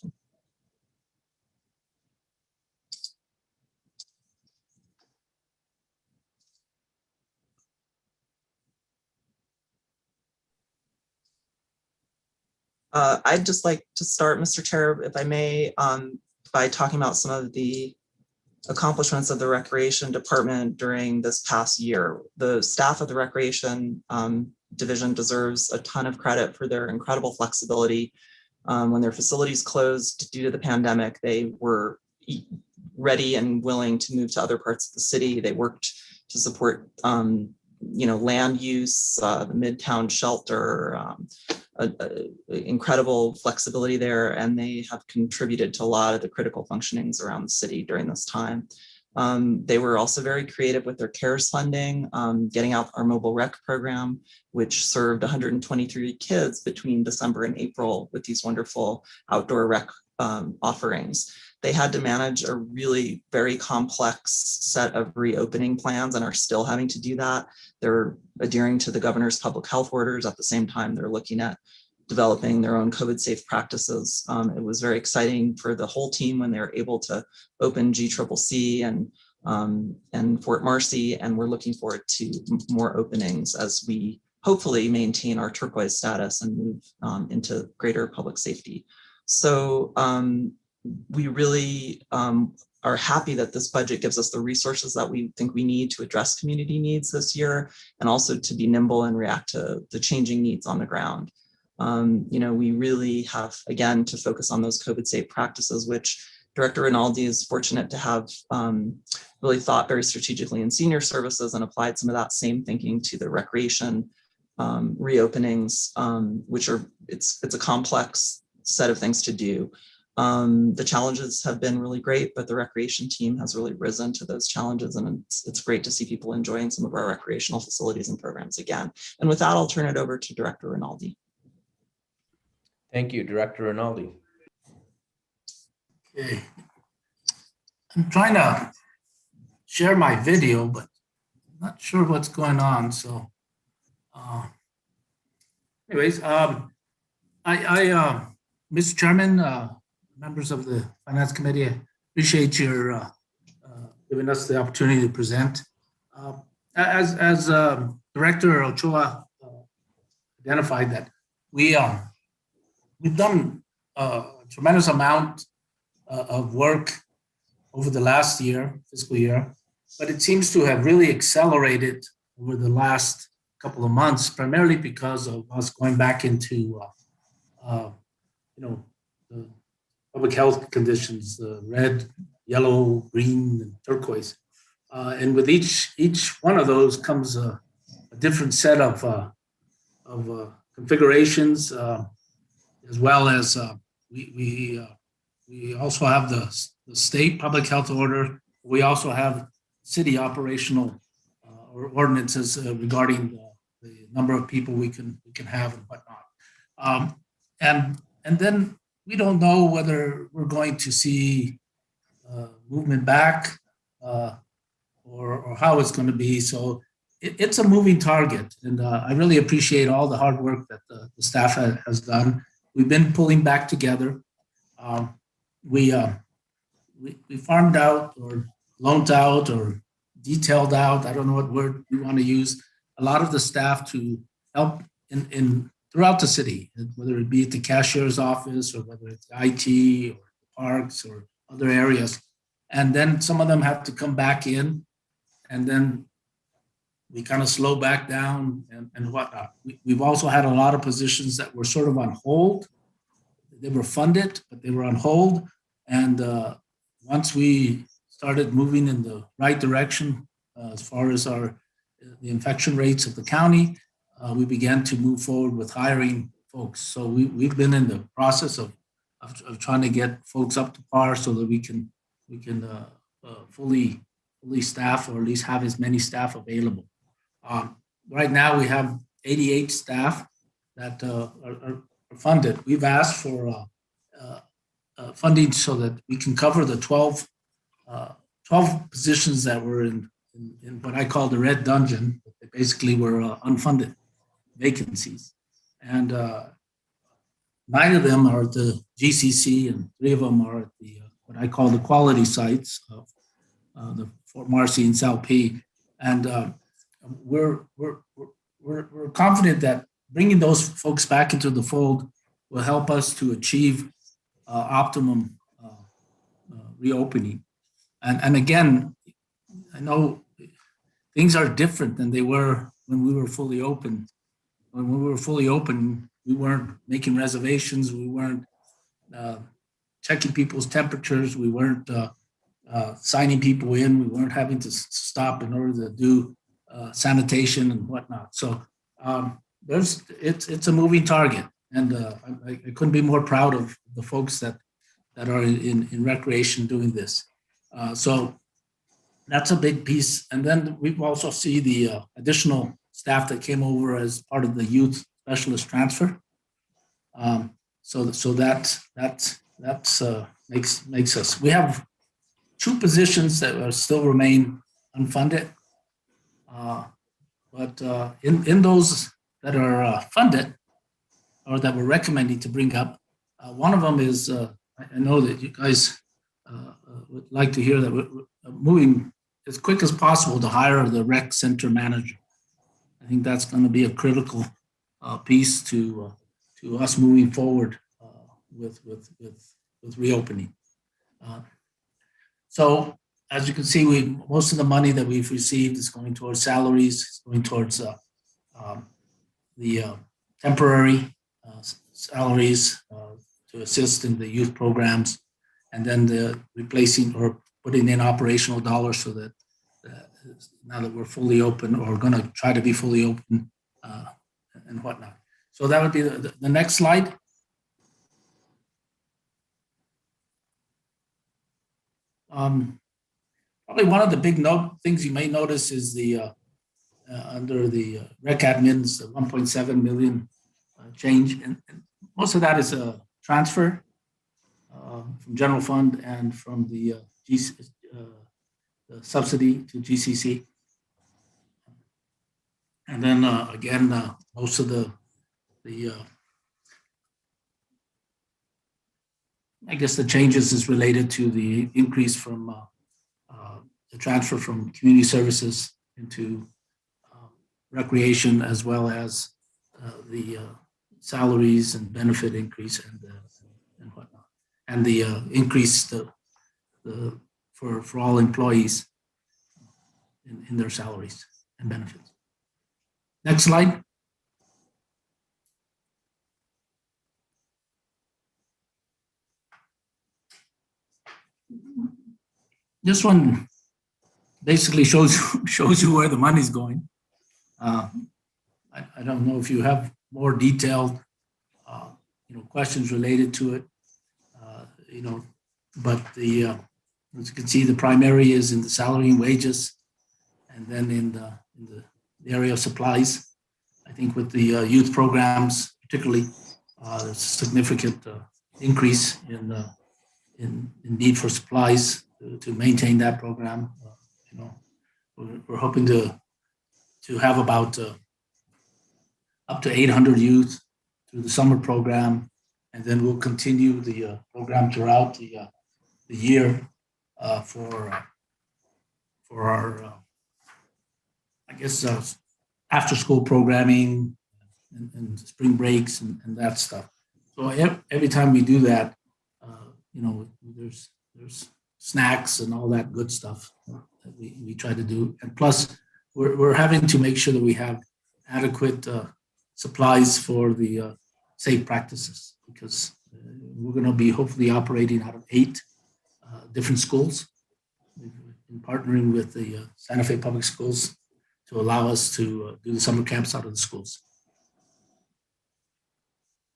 I'd just like to start, Mr. Chair, if I may, by talking about some of the accomplishments of the Recreation Department during this past year. The staff of the Recreation Division deserves a ton of credit for their incredible flexibility. When their facilities closed due to the pandemic, they were ready and willing to move to other parts of the city. They worked to support land use, the Midtown shelter, incredible flexibility there, and they have contributed to a lot of the critical functionings around the city during this time. They were also very creative with their CARES funding, getting out our mobile rec program, which served 123 kids between December and April with these wonderful outdoor rec offerings. They had to manage a really very complex set of reopening plans and are still having to do that. They're adhering to the governor's public health orders. At the same time, they're looking at developing their own COVID safe practices. It was very exciting for the whole team when they were able to open GCCC and Fort Marcy, and we're looking forward to more openings as we hopefully maintain our turquoise status and move into greater public safety. So we really are happy that this budget gives us the resources that we think we need to address community needs this year, and also to be nimble and react to the changing needs on the ground. We really have, again, to focus on those COVID safe practices, which Director Rinaldi is fortunate to have really thought very strategically in senior services and applied some of that same thinking to the recreation reopenings, which are, it's a complex set of things to do. The challenges have been really great, but the recreation team has really risen to those challenges, and it's great to see people enjoying some of our recreational facilities and programs again. And with that, I'll turn it over to Director Rinaldi. Thank you, Director Rinaldi. Okay. I'm trying to share my video, but I'm not sure what's going on. So anyways, Mr. Chairman, members of the Finance Committee, I appreciate your giving us the opportunity to present. As Director Ochoa identified, that we've done a tremendous amount of work over the last year, fiscal year, but it seems to have really accelerated over the last couple of months, primarily because of us going back into the public health conditions, red, yellow, green, and turquoise. And with each one of those comes a different set of configurations, as well as we also have the state public health order. We also have city operational or ordinances regarding the number of people we can have and whatnot. And then we don't know whether we're going to see movement back or how it's going to be. So it's a moving target, and I really appreciate all the hard work that the staff has done. We've been pulling back together. We farmed out or loaned out or detailed out, I don't know what word we want to use, a lot of the staff to help in throughout the city, whether it be at the cashier's office or whether it's IT or parks or other areas. And then some of them have to come back in, and then we kind of slow back down and whatnot. We've also had a lot of positions that were sort of on hold. They were funded, but they were on hold. And once we started moving in the right direction as far as the infection rates of the county, we began to move forward with hiring folks. So we've been in the process of trying to get folks up to par so that we can fully staff, or at least have as many staff available. Right now we have 88 staff that are funded. We've asked for funding so that we can cover the 12 positions that were in what I call the red dungeon. They basically were unfunded vacancies. And 9 of them are at the GCC, and 3 of them are at the what I call the quality sites of the Fort Marcy and South P. And we're confident that bringing those folks back into the fold will help us to achieve optimum reopening. And again, I know things are different than they were when we were fully open. When we were fully open, we weren't making reservations. We weren't checking people's temperatures. We weren't signing people in. We weren't having to stop in order to do sanitation and whatnot. So it's a moving target, and I couldn't be more proud of the folks that are in recreation doing this. So that's a big piece. And then we also see the additional staff that came over as part of the youth specialist transfer. So that makes us. We have 2 positions that are still remain unfunded, but in those that are funded or that we're recommending to bring up, one of them is I know that you guys would like to hear that we're moving as quick as possible to hire the rec center manager. I think that's going to be a critical piece to us moving forward with reopening. So as you can see, most of the money that we've received is going towards salaries, going towards the temporary salaries to assist in the youth programs, and then the replacing or putting in operational dollars so that now that we're fully open or going to try to be fully open and whatnot. So that would be the next slide. Probably one of the big things you may notice is the under the rec admins, the 1.7 million change, and most of that is a transfer from general fund and from the subsidy to GCC. And then again, most of the I guess the changes is related to the increase from the transfer from community services into recreation, as well as the salaries and benefit increase and whatnot, and the increase for all employees in their salaries and benefits. Next slide. This one basically shows you where the money's going. I don't know if you have more detailed, questions related to it, but as you can see, the primary is in the salary and wages, and then in the area of supplies. I think with the youth programs, particularly, there's a significant increase in need for supplies to maintain that program. We're hoping to have about up to 800 youth through the summer program, and then we'll continue the program throughout the year for our I guess after school programming and spring breaks and that stuff. So every time we do that, there's snacks and all that good stuff that we try to do. And plus, we're having to make sure that we have adequate supplies for the safe practices, because we're going to be hopefully operating out of 8 different schools. We've been partnering with the Santa Fe Public Schools to allow us to do the summer camps out of the schools.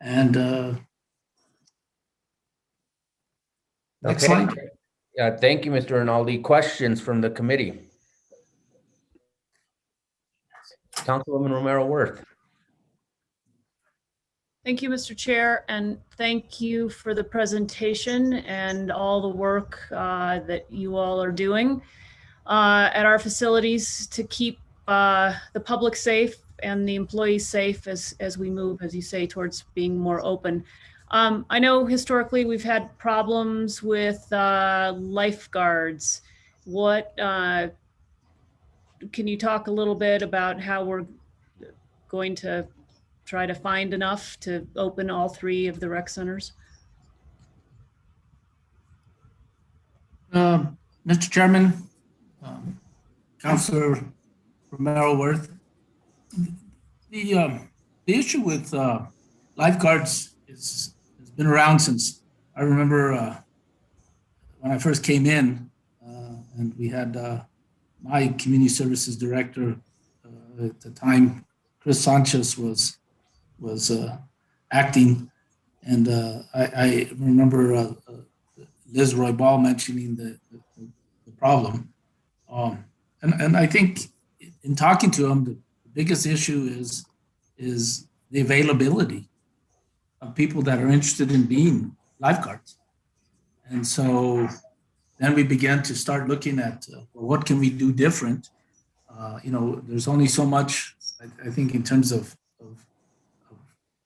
And next slide. Yeah, thank you, Mr. Rinaldi. Questions from the committee? Councilwoman Romero Worth. Thank you, Mr. Chair, and thank you for the presentation and all the work that you all are doing at our facilities to keep the public safe and the employees safe as we move, as you say, towards being more open. I know historically we've had problems with lifeguards. What can you talk a little bit about how we're going to try to find enough to open all 3 of the rec centers? Mr. Chairman, Councilor Romero Worth, the issue with lifeguards has been around since I remember when I first came in, and we had my community services director at the time, Chris Sanchez, was acting, and I remember Liz Roybal mentioning the problem, and I think in talking to him, the biggest issue is the availability of people that are interested in being lifeguards, and so then we began to start looking at well, what can we do different. There's only so much I think in terms of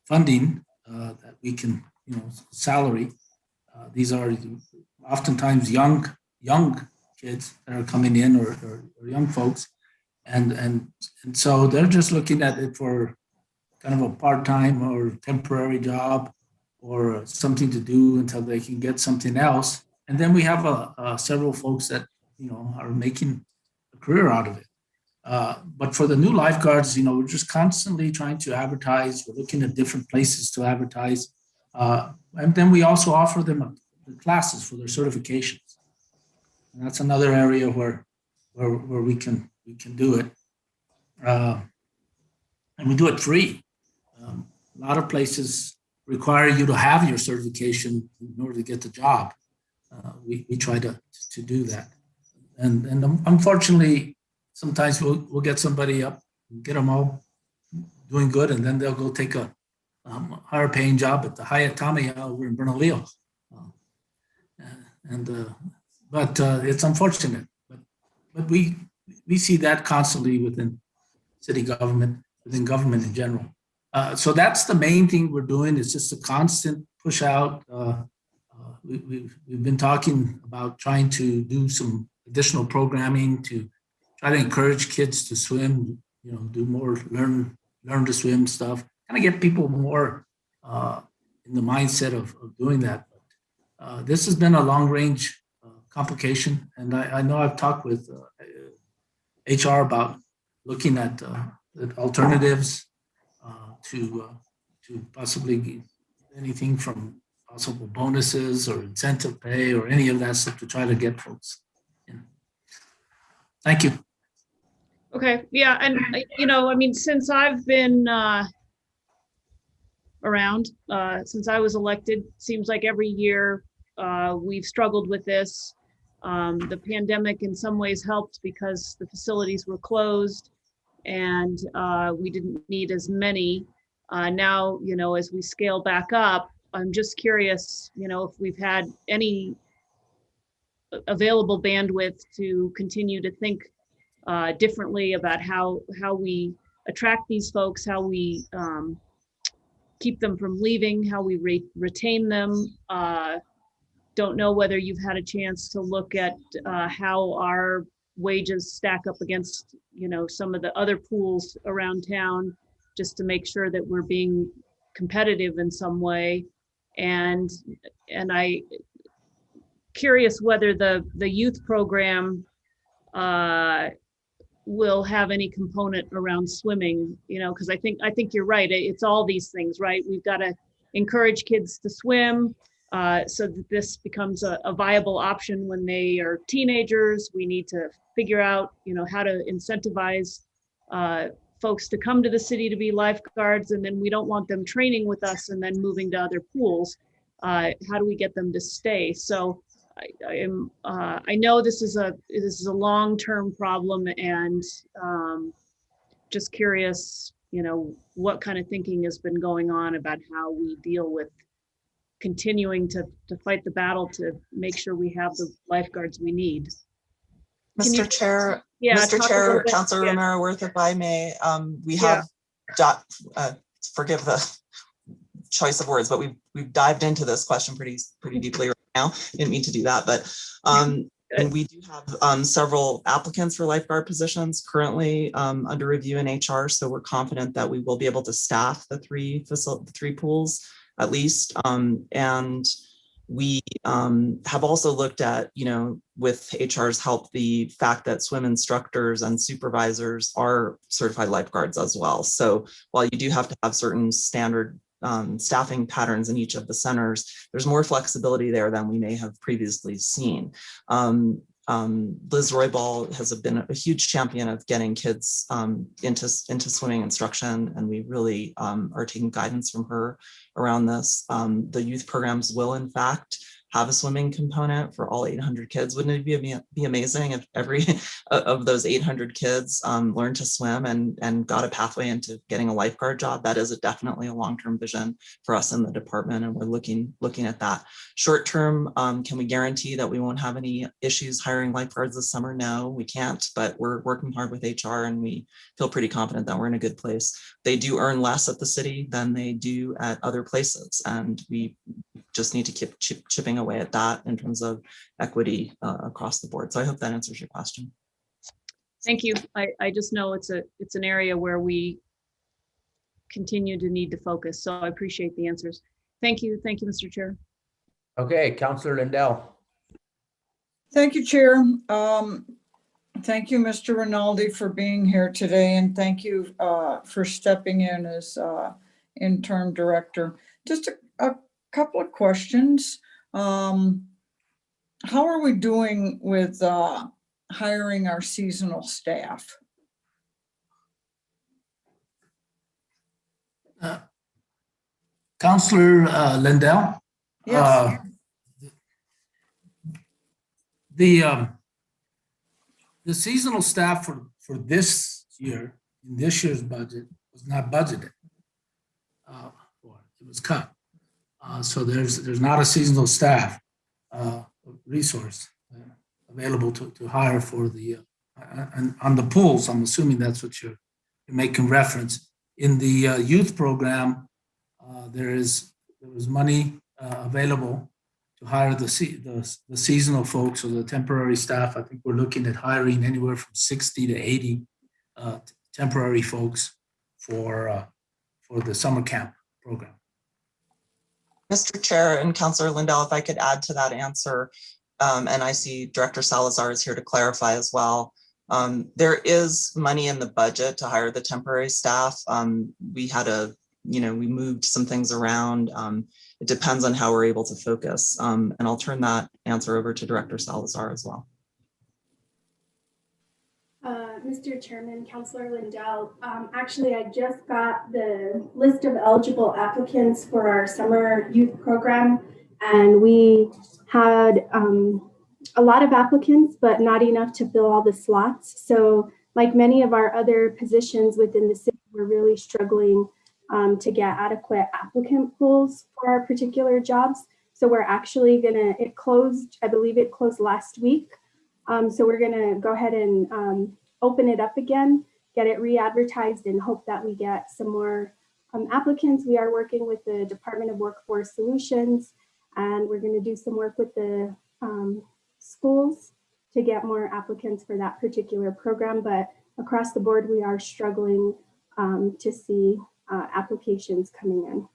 funding that we can, salary. These are oftentimes young kids that are coming in, or young folks, and so they're just looking at it for kind of a part-time or temporary job or something to do until they can get something else. And then we have several folks that are making a career out of it. But for the new lifeguards, we're just constantly trying to advertise. We're looking at different places to advertise, and then we also offer them the classes for their certifications. And that's another area where we can do it, and we do it free. A lot of places require you to have your certification in order to get the job. We try to do that, and unfortunately, sometimes we'll get somebody up, get them all doing good, and then they'll go take a higher paying job at the Hyatt Tamiya over in Bernalillo. But it's unfortunate. But we see that constantly within city government, within government in general. So that's the main thing we're doing. It's just a constant push out. We've been talking about trying to do some additional programming to try to encourage kids to swim, do more learn to swim stuff, kind of get people more in the mindset of doing that. But this has been a long range complication, and I know I've talked with HR about looking at alternatives to possibly anything from possible bonuses or incentive pay or any of that stuff to try to get folks in. Thank you. Okay, yeah, and since I've been around, since I was elected, seems like every year we've struggled with this. The pandemic in some ways helped because the facilities were closed and we didn't need as many. Now, as we scale back up, I'm just curious, if we've had any available bandwidth to continue to think differently about how we attract these folks, how we keep them from leaving, how we retain them. Don't know whether you've had a chance to look at how our wages stack up against, some of the other pools around town, just to make sure that we're being competitive in some way. And I curious whether the youth program will have any component around swimming, because I think you're right. It's all these things, right? We've got to encourage kids to swim so that this becomes a viable option when they are teenagers. We need to figure out, how to incentivize folks to come to the city to be lifeguards, and then we don't want them training with us and then moving to other pools. How do we get them to stay? So I know this is a long-term problem, and just curious, what kind of thinking has been going on about how we deal with continuing to fight the battle to make sure we have the lifeguards we need. Mr. Chair, Yeah, Mr. talk a Chair, little bit- Councilor yeah. Romero Worth, if I may, we Yeah. have, forgive the choice of words, but we've dived into this question pretty deeply right now. Didn't mean to do that, but And we do have several applicants for lifeguard positions currently under review in HR. So we're confident that we will be able to staff the three pools at least. And we have also looked at, with HR's help, the fact that swim instructors and supervisors are certified lifeguards as well. So while you do have to have certain standard staffing patterns in each of the centers, there's more flexibility there than we may have previously seen. Liz Roybal has been a huge champion of getting kids into swimming instruction, and we really are taking guidance from her around this. The youth programs will, in fact, have a swimming component for all 800 kids. Wouldn't it be amazing if every of those 800 kids learned to swim and got a pathway into getting a lifeguard job? That is definitely a long-term vision for us in the department, and we're looking at that. Short term, can we guarantee that we won't have any issues hiring lifeguards this summer? No, we can't, but we're working hard with HR, and we feel pretty confident that we're in a good place. They do earn less at the city than they do at other places, and we just need to keep chipping away at that in terms of equity across the board. So I hope that answers your question. Thank you. I just know it's an area where we continue to need to focus. So I appreciate the answers. Thank you. Thank you, Mr. Chair. Okay, Councillor Lindell. Thank you, Chair. Thank you, Mr. Rinaldi, for being here today, and thank you for stepping in as interim director. Just a couple of questions. How are we doing with hiring our seasonal staff? Councillor Lindell? Yes. The seasonal staff for this year, in this year's budget, was not budgeted. It was cut. So there's not a seasonal staff resource available to hire for the on the pools. I'm assuming that's what you're making reference. In the youth program, there was money available to hire the seasonal folks or the temporary staff. I think we're looking at hiring anywhere from 60 to 80 temporary folks for the summer camp program. Mr. Chair and Councillor Lindell, if I could add to that answer, and I see Director Salazar is here to clarify as well. There is money in the budget to hire the temporary staff. We had we moved some things around. It depends on how we're able to focus. And I'll turn that answer over to Director Salazar as well. Mr. Chairman, Councillor Lindell, actually, I just got the list of eligible applicants for our summer youth program, and we had a lot of applicants, but not enough to fill all the slots. So like many of our other positions within the city, we're really struggling to get adequate applicant pools for our particular jobs. So we're actually it closed, I believe it closed last week. So we're gonna go ahead and open it up again, get it re-advertised, and hope that we get some more applicants. We are working with the Department of Workforce Solutions, and we're gonna do some work with the schools to get more applicants for that particular program. But across the board, we are struggling to see applications coming in.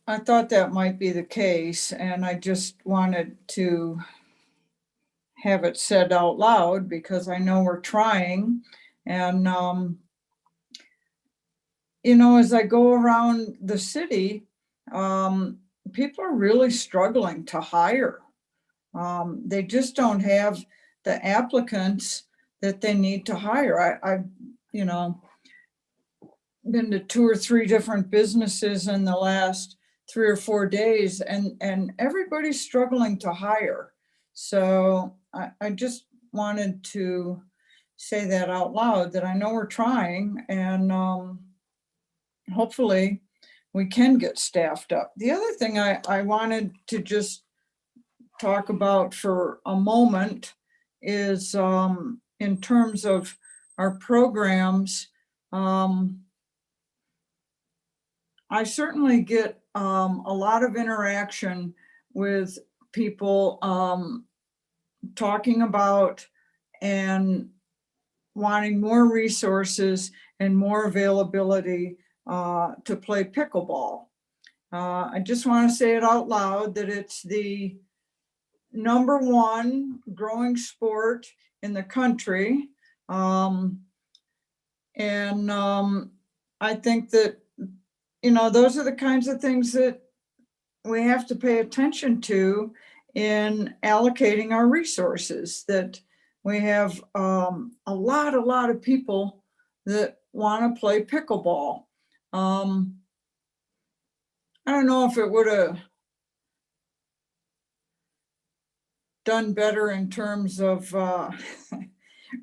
I thought that might be the case, and I just wanted to have it said out loud because I know we're trying. And as I go around the city, people are really struggling to hire. They just don't have the applicants that they need to hire. I've been to 2 or 3 different businesses in the last 3 or 4 days, and everybody's struggling to hire. So I just wanted to say that out loud, that I know we're trying, and hopefully we can get staffed up. The other thing I wanted to just talk about for a moment is in terms of our programs. I certainly get a lot of interaction with people talking about and wanting more resources and more availability to play pickleball. I just want to say it out loud that it's the #1 growing sport in the country. I think that, those are the kinds of things that we have to pay attention to in allocating our resources, that we have a lot of people that want to play pickleball. I don't know if it would have done better in terms of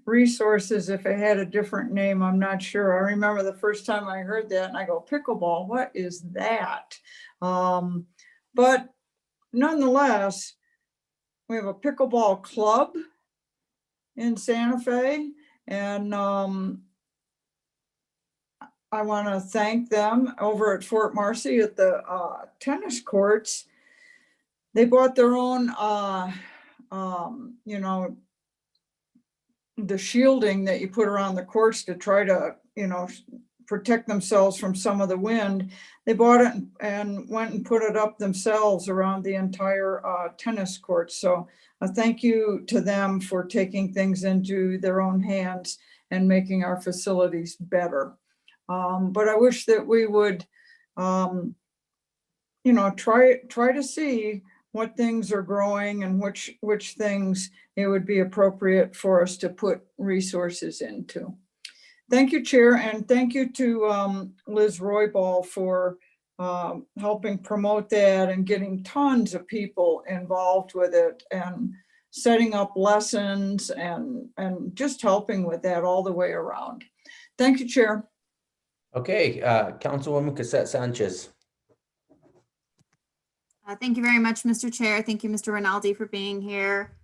resources if it had a different name. I'm not sure. I remember the first time I heard that and I go, pickleball, what is that? But nonetheless, we have a pickleball club in Santa Fe, and I want to thank them over at Fort Marcy at the tennis courts. They bought their own, the shielding that you put around the courts to try to, protect themselves from some of the wind. They bought it and went and put it up themselves around the entire tennis court. So a thank you to them for taking things into their own hands and making our facilities better. But I wish that we would, try to see what things are growing and which things it would be appropriate for us to put resources into. Thank you, Chair, and thank you to Liz Roybal for helping promote that and getting tons of people involved with it and setting up lessons and just helping with that all the way around. Thank you, Chair. Okay, Councilwoman Cassette Sanchez. Thank you very much, Mr. Chair. Thank you, Mr. Rinaldi, for being here.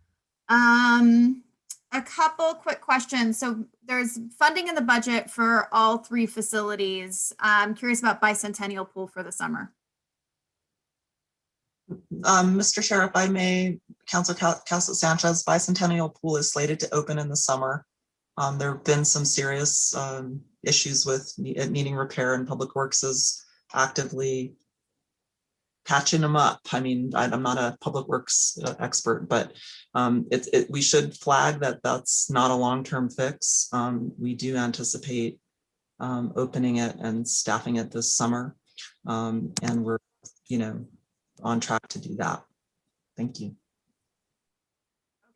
A couple quick questions. So there's funding in the budget for all 3 facilities. I'm curious about Bicentennial Pool for the summer. Mr. Chair, if I may, Councilor Cassett Sanchez, Bicentennial Pool is slated to open in the summer. There have been some serious issues with it needing repair, and Public Works is actively patching them up. I mean, I'm not a Public Works expert, but we should flag that that's not a long-term fix. We do anticipate opening it and staffing it this summer, and we're, on track to do that. Thank you.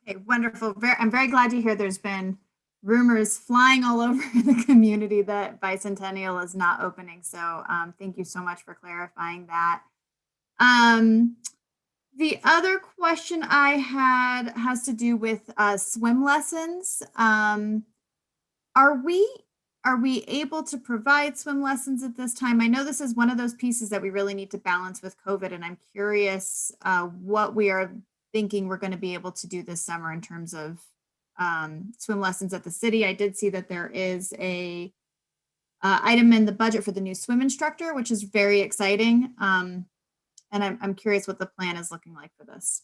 Okay, wonderful. I'm very glad to hear there's been rumors flying all over the community that Bicentennial is not opening. So thank you so much for clarifying that. The other question I had has to do with swim lessons. Are we able to provide swim lessons at this time? I know this is one of those pieces that we really need to balance with COVID, and I'm curious what we are thinking we're going to be able to do this summer in terms of swim lessons at the city. I did see that there is a item in the budget for the new swim instructor, which is very exciting. And I'm curious what the plan is looking like for this.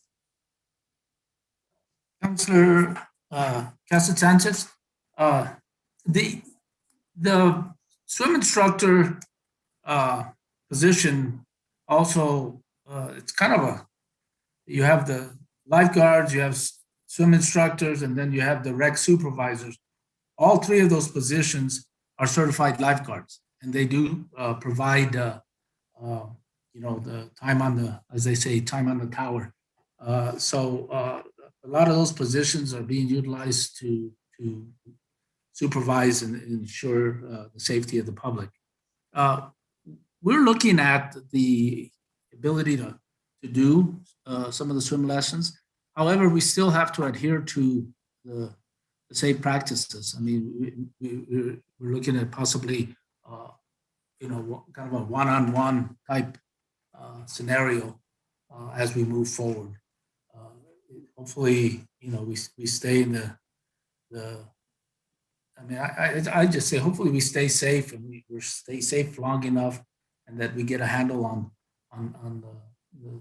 Councilor Cassett Sanchez, the swim instructor position also, it's kind of you have the lifeguards, you have swim instructors, and then you have the rec supervisors. All 3 of those positions are certified lifeguards, and they do provide the time on the, as they say, time on the tower. So a lot of those positions are being utilized to supervise and ensure the safety of the public. We're looking at the ability to do some of the swim lessons. However, we still have to adhere to the safe practices. I mean, we're looking at possibly, kind of a one-on-one type scenario as we move forward. Hopefully, we stay in I just say hopefully we stay safe and we stay safe long enough, and that we get a handle on the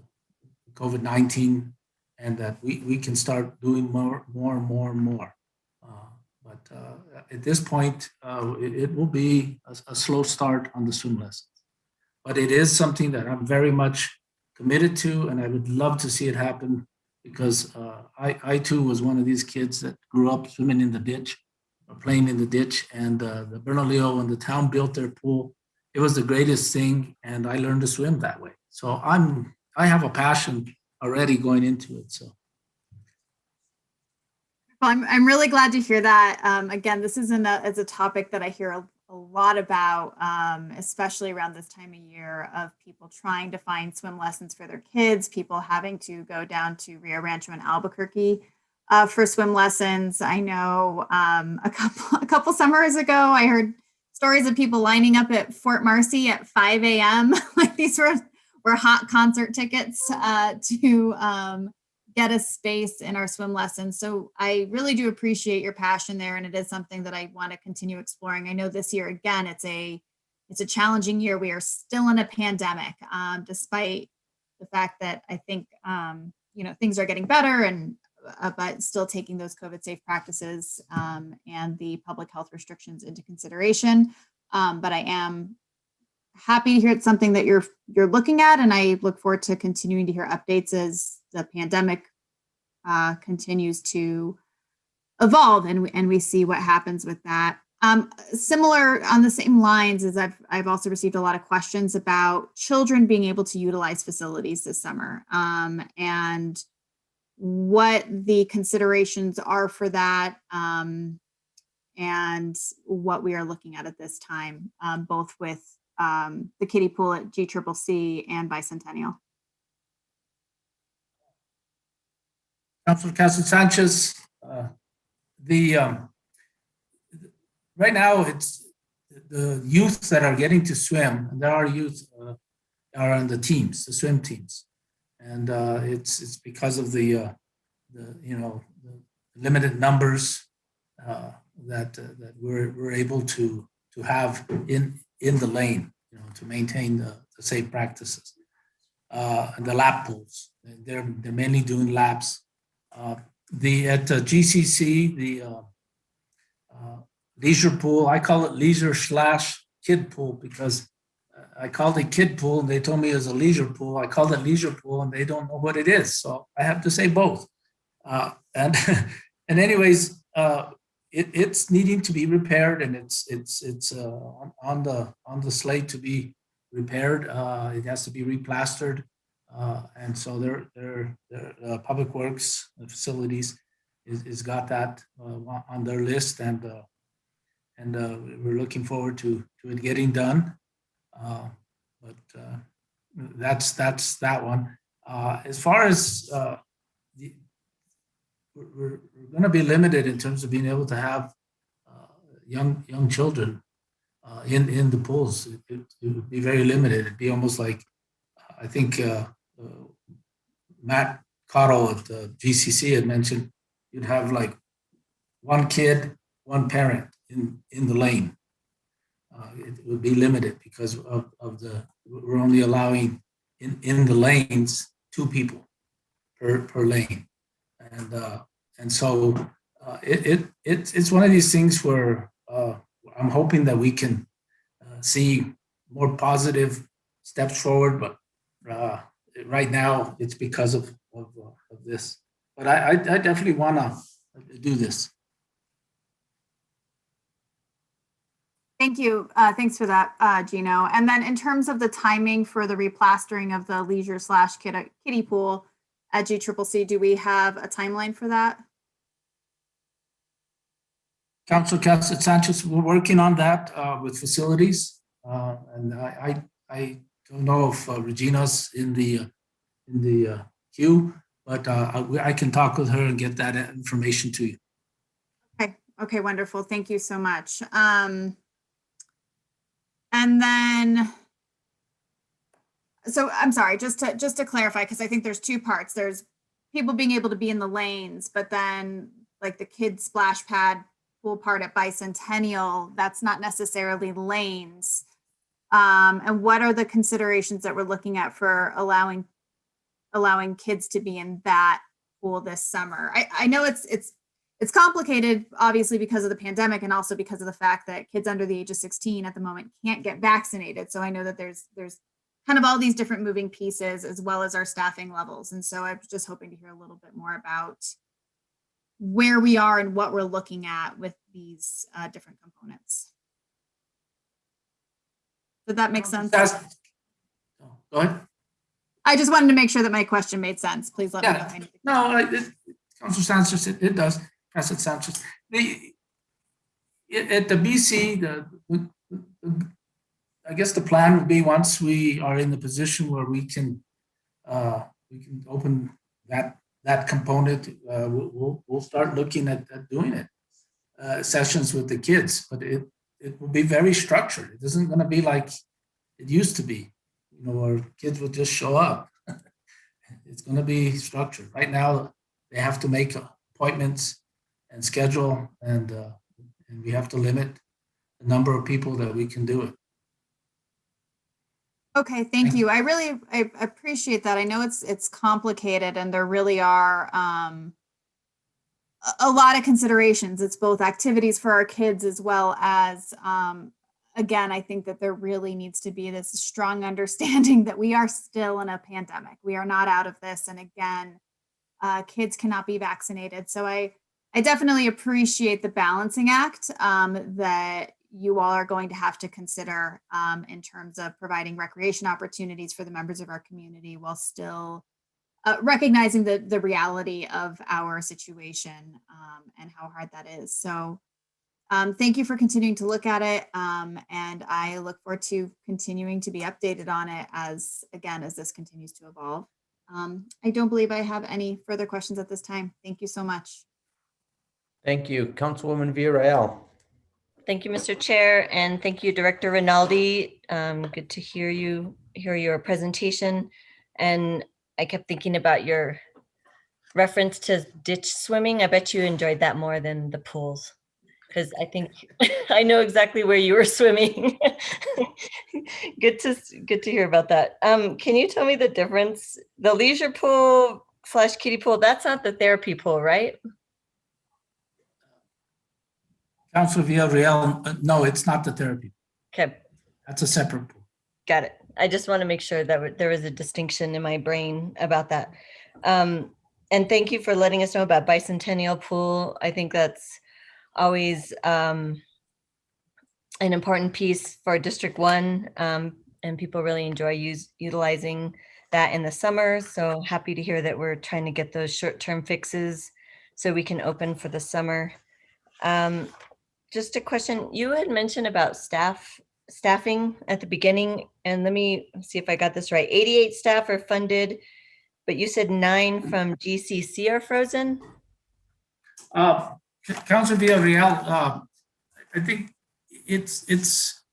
COVID-19 and that we can start doing more and more. But at this point, it will be a slow start on the swim lessons. But it is something that I'm very much committed to, and I would love to see it happen because I too was one of these kids that grew up swimming in the ditch or playing in the ditch, and the Bernalillo and the town built their pool. It was the greatest thing, and I learned to swim that way. So I have a passion already going into it. So. Well, I'm really glad to hear that. Again, this is it's a topic that I hear a lot about, especially around this time of year, of people trying to find swim lessons for their kids, people having to go down to Rio Rancho and Albuquerque for swim lessons. I know a couple summers ago, I heard stories of people lining up at Fort Marcy at 5 a.m. Like these were hot concert tickets to get a space in our swim lessons. So I really do appreciate your passion there. And it is something that I want to continue exploring. I know this year, again, it's a challenging year. We are still in a pandemic, despite the fact that I think, things are getting better and, but still taking those COVID safe practices and the public health restrictions into consideration. But I am happy to hear it's something that you're looking at, and I look forward to continuing to hear updates as the pandemic continues to evolve and we see what happens with that. Similar on the same lines as I've also received a lot of questions about children being able to utilize facilities this summer and what the considerations are for that and what we are looking at this time, both with the kiddie pool at GCCC and Bicentennial. Councilor Casas-Sanchez, right now it's the youth that are getting to swim, and there are youth are on the teams, the swim teams, and it's because of the limited numbers that we're able to have in the lane, to maintain the safe practices. And the lap pools, they're mainly doing laps. At GCC, the leisure pool, I call it leisure/kid pool because I called it kid pool and they told me it was a leisure pool. I called it leisure pool and they don't know what it is. So I have to say both. And anyways, it's needing to be repaired, and it's on the slate to be repaired. It has to be replastered. And so their public works facilities is got that on their list, and we're looking forward to it getting done. But that's that one. As far as we're going to be limited in terms of being able to have young children in the pools. It would be very limited. It'd be almost like, I think Matt Cottle at the GCC had mentioned, you'd have like one kid, one parent in the lane. It would be limited because we're only allowing in the lanes 2 people per lane. And so it's one of these things where I'm hoping that we can see more positive steps forward, but right now it's because of this. But I definitely want to do this. Thank you. Thanks for that, Gino. And then in terms of the timing for the replastering of the leisure/kiddie pool at GCCC, do we have a timeline for that? Councilor Casas-Sanchez, we're working on that with facilities, and I don't know if Regina's in the queue, but I can talk with her and get that information to you. Okay, wonderful. Thank you so much. And then, so I'm sorry, just to clarify, because I think there's 2 parts. There's people being able to be in the lanes, but then like the kids splash pad pool part at Bicentennial, that's not necessarily lanes. And what are the considerations that we're looking at for allowing kids to be in that pool this summer. I know it's complicated, obviously, because of the pandemic and also because of the fact that kids under the age of 16 at the moment can't get vaccinated. So I know that there's kind of all these different moving pieces as well as our staffing levels. And so I was just hoping to hear a little bit more about where we are and what we're looking at with these different components. Did that make sense? Go ahead. I just wanted to make sure that my question made sense. Please let me know. Yeah, no, Councilor Sanchez, it does. Councilor Sanchez. At the BC, I guess the plan would be once we are in the position where we can open that component, we'll start looking at doing it, sessions with the kids, but it will be very structured. It isn't going to be like it used to be, where kids will just show up. It's going to be structured. Right now, they have to make appointments and schedule, and we have to limit the number of people that we can do it. Okay, thank you. I appreciate that. I know it's complicated, and there really are a lot of considerations. It's both activities for our kids as well as again, I think that there really needs to be this strong understanding that we are still in a pandemic. We are not out of this. And again, kids cannot be vaccinated. So I definitely appreciate the balancing act that you all are going to have to consider in terms of providing recreation opportunities for the members of our community while still recognizing the reality of our situation and how hard that is. So thank you for continuing to look at it. And I look forward to continuing to be updated on it as this continues to evolve. I don't believe I have any further questions at this time. Thank you so much. Thank you. Councilwoman Villarreal. Thank you, Mr. Chair, and thank you, Director Rinaldi. Good to hear your presentation. And I kept thinking about your reference to ditch swimming. I bet you enjoyed that more than the pools, because I think I know exactly where you were swimming. Good to hear about that. Can you tell me the difference? The leisure pool / kiddie pool, that's not the therapy pool, right? Councilor Villarreal, no, it's not the therapy. Okay. That's a separate pool. Got it. I just want to make sure that there was a distinction in my brain about that. And thank you for letting us know about Bicentennial Pool. I think that's always an important piece for District 1, and people really enjoy utilizing that in the summer. So happy to hear that we're trying to get those short-term fixes so we can open for the summer. Just a question, you had mentioned about staffing at the beginning, and let me see if I got this right. 88 staff are funded, but you said 9 from GCC are frozen? Councilor Villarreal, I think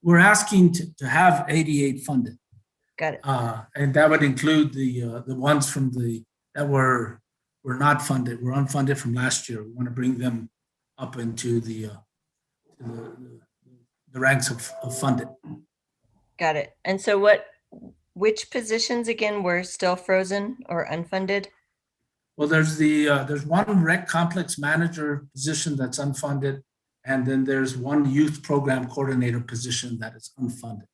we're asking to have 88 funded. Got it. And that would include the ones that were not funded, were unfunded from last year. We want to bring them up into the ranks of funded. Got it. And so which positions again were still frozen or unfunded? Well, there's one rec complex manager position that's unfunded, and then there's one youth program coordinator position that is unfunded.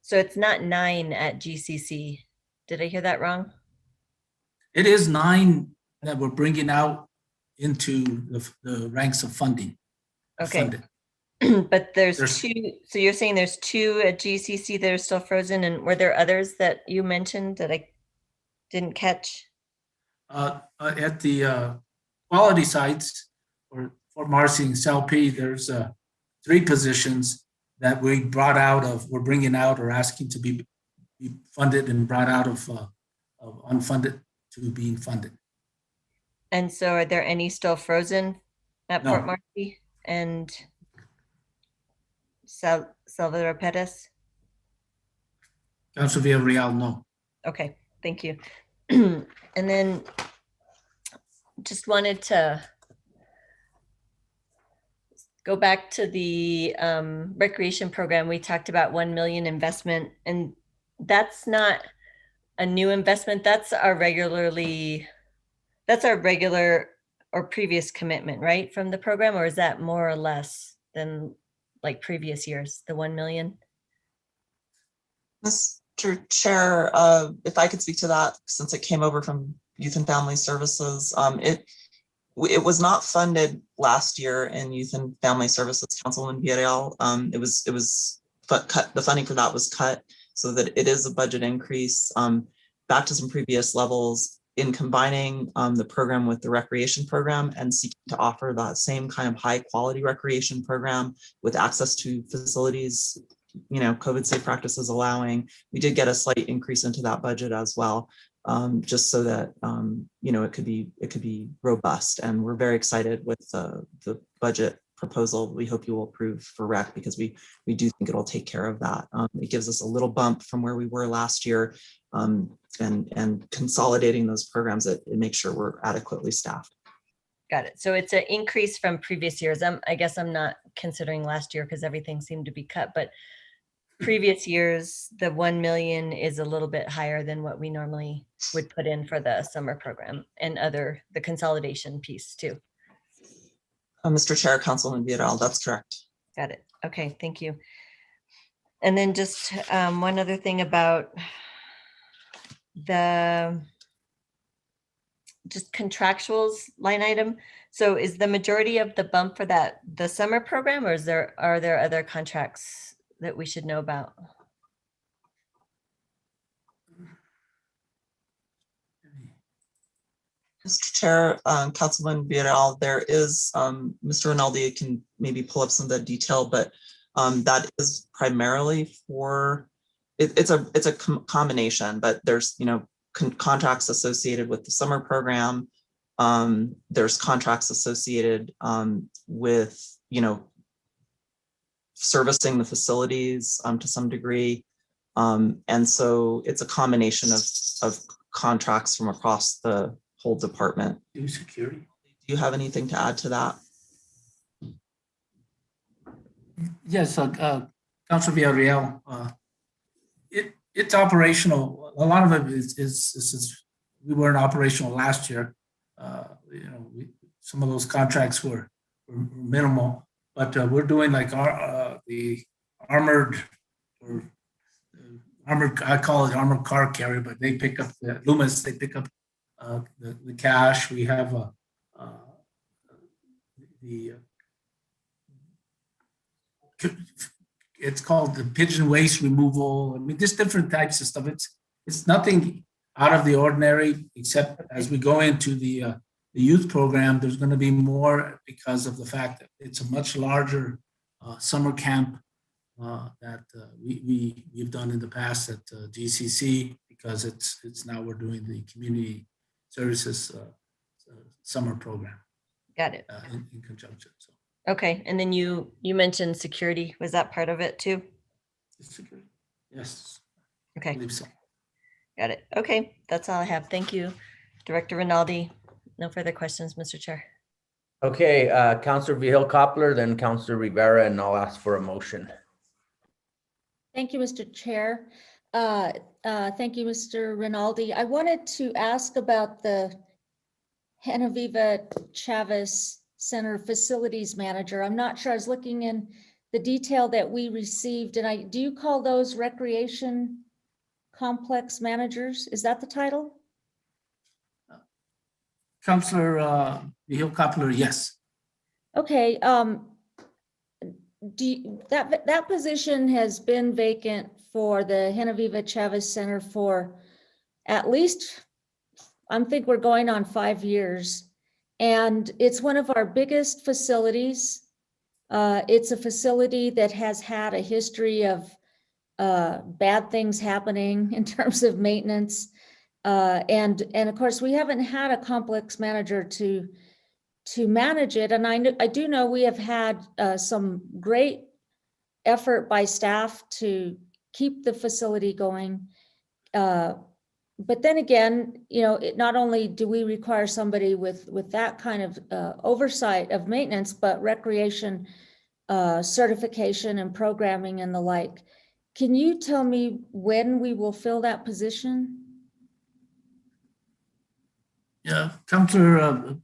So it's not 9 at GCC. Did I hear that wrong? It is 9 that we're bringing out into the ranks of funding. Okay. But there's 2. So you're saying there's 2 at GCC that are still frozen, and were there others that you mentioned that I didn't catch? At the quality sites for Fort Marcy and CLP, there's 3 positions that we're bringing out or asking to be funded and brought out of unfunded to being funded. And so are there any still frozen at No. Fort Marcy and Salvador Pettis? Councilor Villarreal, no. Okay, thank you. And then just wanted to go back to the recreation program. We talked about 1 million investment, and that's not a new investment? That's our regular or previous commitment, right, from the program, or is that more or less than like previous years, the 1 million? Mr. Chair, if I could speak to that, since it came over from Youth and Family Services, it was not funded last year in Youth and Family Services, Councilman Villarreal. The funding for that was cut, so that it is a budget increase back to some previous levels in combining the program with the recreation program and seeking to offer that same kind of high quality recreation program with access to facilities, COVID safe practices allowing. We did get a slight increase into that budget as well, just so that it could be robust. And we're very excited with the budget proposal we hope you will approve for rec, because we do think it'll take care of that. It gives us a little bump from where we were last year, and consolidating those programs, it makes sure we're adequately staffed. Got it. So it's an increase from previous years. I guess I'm not considering last year because everything seemed to be cut, but previous years, the 1 million is a little bit higher than what we normally would put in for the summer program and the consolidation piece too. Mr. Chair, Councilman Villarreal, that's correct. Got it. Okay, thank you. And then just one other thing about the just contractuals line item. So is the majority of the bump for that the summer program, or are there other contracts that we should know about? Mr. Chair, Councilman Villarreal, there is, Mr. Rinaldi can maybe pull up some of the detail, but that is primarily for, it's a combination, but there's, contracts associated with the summer program. There's contracts associated with, servicing the facilities to some degree. And so it's a combination of contracts from across the whole department. Do security. Do you have anything to add to that? Yes, Councilor Villarreal, it's operational. A lot of it is we weren't operational last year. Some of those contracts were minimal, but we're doing like the armored, I call it armored car carrier, but they pick up the Loomis, they pick up the cash. We have it's called the pigeon waste removal. I mean, just different types of stuff. It's nothing out of the ordinary, except as we go into the youth program, there's going to be more because of the fact that it's a much larger summer camp that we've done in the past at GCC, because it's now we're doing the community services summer program. Got it. In conjunction. So. Okay, and then you mentioned security. Was that part of it too? Security. Yes. Okay. I believe so. Got it. Okay, that's all I have. Thank you, Director Rinaldi. No further questions, Mr. Chair. Okay, Councilor Vihil Coppler, then Councilor Rivera, and I'll ask for a motion. Thank you, Mr. Chair. Thank you, Mr. Rinaldi. I wanted to ask about the Genevieve Chavez Center Facilities Manager. I'm not sure. I was looking in the detail that we received, and do you call those recreation complex managers? Is that the title? Councilor Vihil Coppler, yes. Okay. That position has been vacant for the Genevieve Chavez Center for at least, I think we're going on 5 years. And it's one of our biggest facilities. It's a facility that has had a history of bad things happening in terms of maintenance. And of course, we haven't had a complex manager to manage it. And I do know we have had some great effort by staff to keep the facility going. But then again, not only do we require somebody with that kind of oversight of maintenance, but recreation certification and programming and the like. Can you tell me when we will fill that position? Yeah, Councilor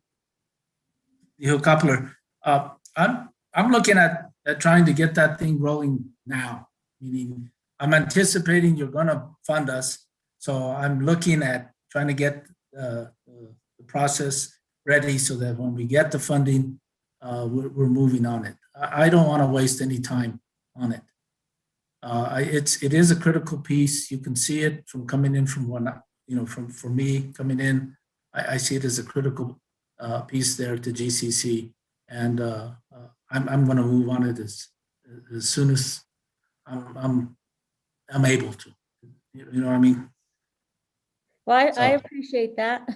Coupler, I'm looking at trying to get that thing rolling now. Meaning, I'm anticipating you're going to fund us, so I'm looking at trying to get the process ready so that when we get the funding, we're moving on it. I don't want to waste any time on it. It is a critical piece. You can see it from coming in from for me coming in. I see it as a critical piece there to GCC, and I'm going to move on it as soon as I'm able to. You know what I mean? Well, I So- appreciate that.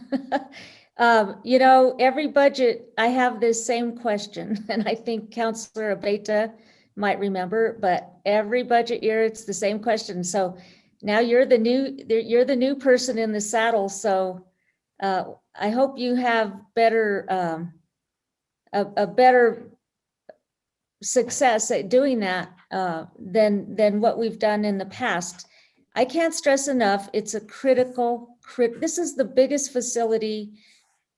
Every budget, I have this same question, and I think Councilor Abeta might remember, but every budget year, it's the same question. So now you're the new person in the saddle. So I hope you have better, a better success at doing that than what we've done in the past. I can't stress enough, it's a this is the biggest facility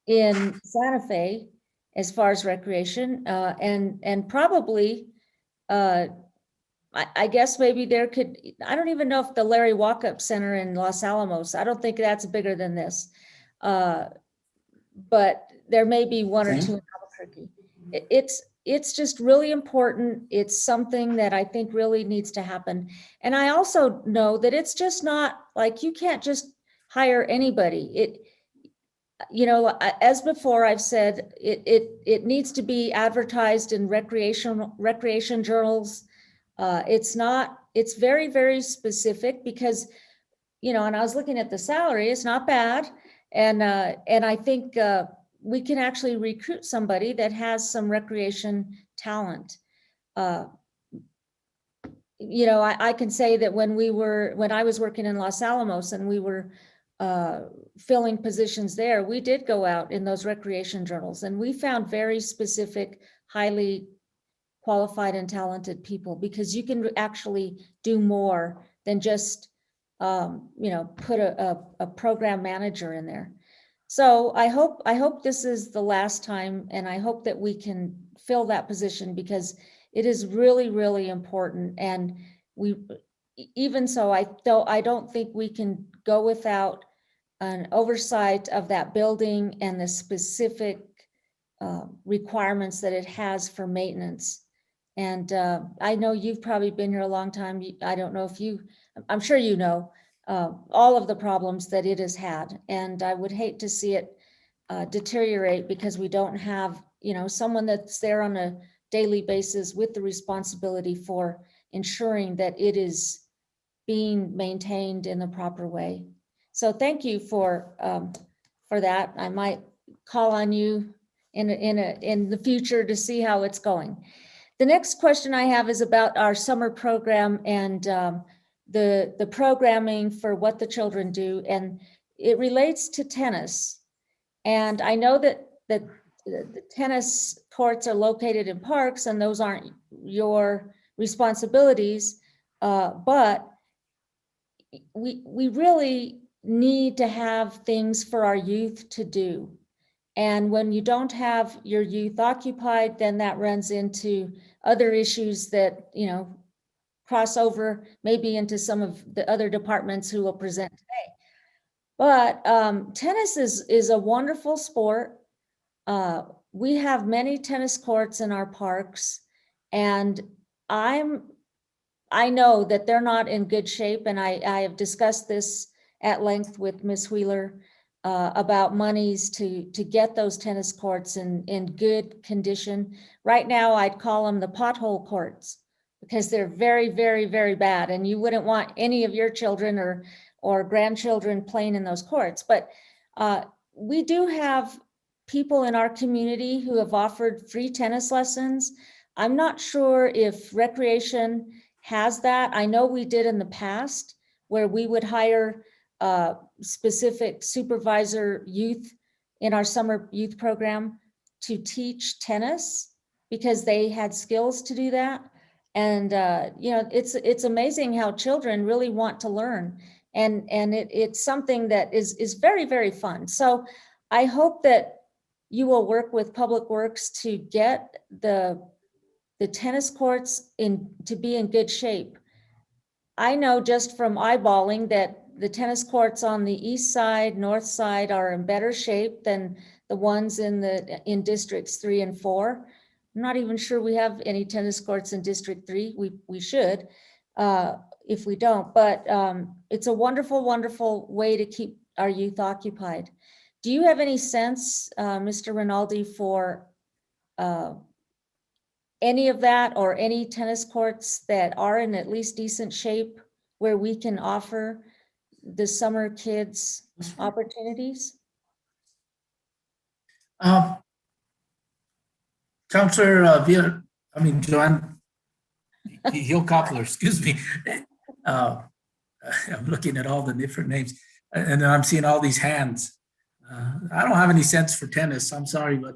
in Santa Fe as far as recreation, and probably, I guess maybe I don't even know if the Larry Walkup Center in Los Alamos, I don't think that's bigger than this. But there may be one or two in Albuquerque. It's just really important. It's something that I think really needs to happen. And I also know that it's just not like you can't just hire anybody. As before I've said, it needs to be advertised in recreation journals. It's very, very specific because, and I was looking at the salary, it's not bad. And I think we can actually recruit somebody that has some recreation talent. I can say that when I was working in Los Alamos and we were filling positions there, we did go out in those recreation journals and we found very specific, highly qualified and talented people, because you can actually do more than just put a program manager in there. So I hope this is the last time, and I hope that we can fill that position because it is really, really important. And even so, I don't think we can go without an oversight of that building and the specific requirements that it has for maintenance. And I know you've probably been here a long time. I don't know if I'm sure you know all of the problems that it has had. And I would hate to see it deteriorate because we don't have, someone that's there on a daily basis with the responsibility for ensuring that it is being maintained in the proper way. So thank you for that. I might call on you in the future to see how it's going. The next question I have is about our summer program and the programming for what the children do, and it relates to tennis. And I know that the tennis courts are located in parks and those aren't your responsibilities, but we really need to have things for our youth to do. And when you don't have your youth occupied, then that runs into other issues that, cross over maybe into some of the other departments who will present today. But tennis is a wonderful sport. We have many tennis courts in our parks, and I know that they're not in good shape, and I have discussed this at length with Ms. Wheeler about monies to get those tennis courts in good condition. Right now, I'd call them the pothole courts because they're very, very, very bad, and you wouldn't want any of your children or grandchildren playing in those courts. But we do have people in our community who have offered free tennis lessons. I'm not sure if recreation has that. I know we did in the past where we would hire specific supervisor youth in our summer youth program to teach tennis because they had skills to do that. And it's amazing how children really want to learn, and it's something that is very, very fun. So I hope that you will work with Public Works to get the tennis courts to be in good shape. I know just from eyeballing that the tennis courts on the east side, north side are in better shape than the ones in districts 3 and 4. I'm not even sure we have any tennis courts in District 3. We should, if we don't, but it's a wonderful, wonderful way to keep our youth occupied. Do you have any sense, Mr. Rinaldi, for any of that, or any tennis courts that are in at least decent shape where we can offer the summer kids opportunities? Councillor Joanne Hill Koppler, excuse me. I'm looking at all the different names, and then I'm seeing all these hands. I don't have any sense for tennis, I'm sorry, but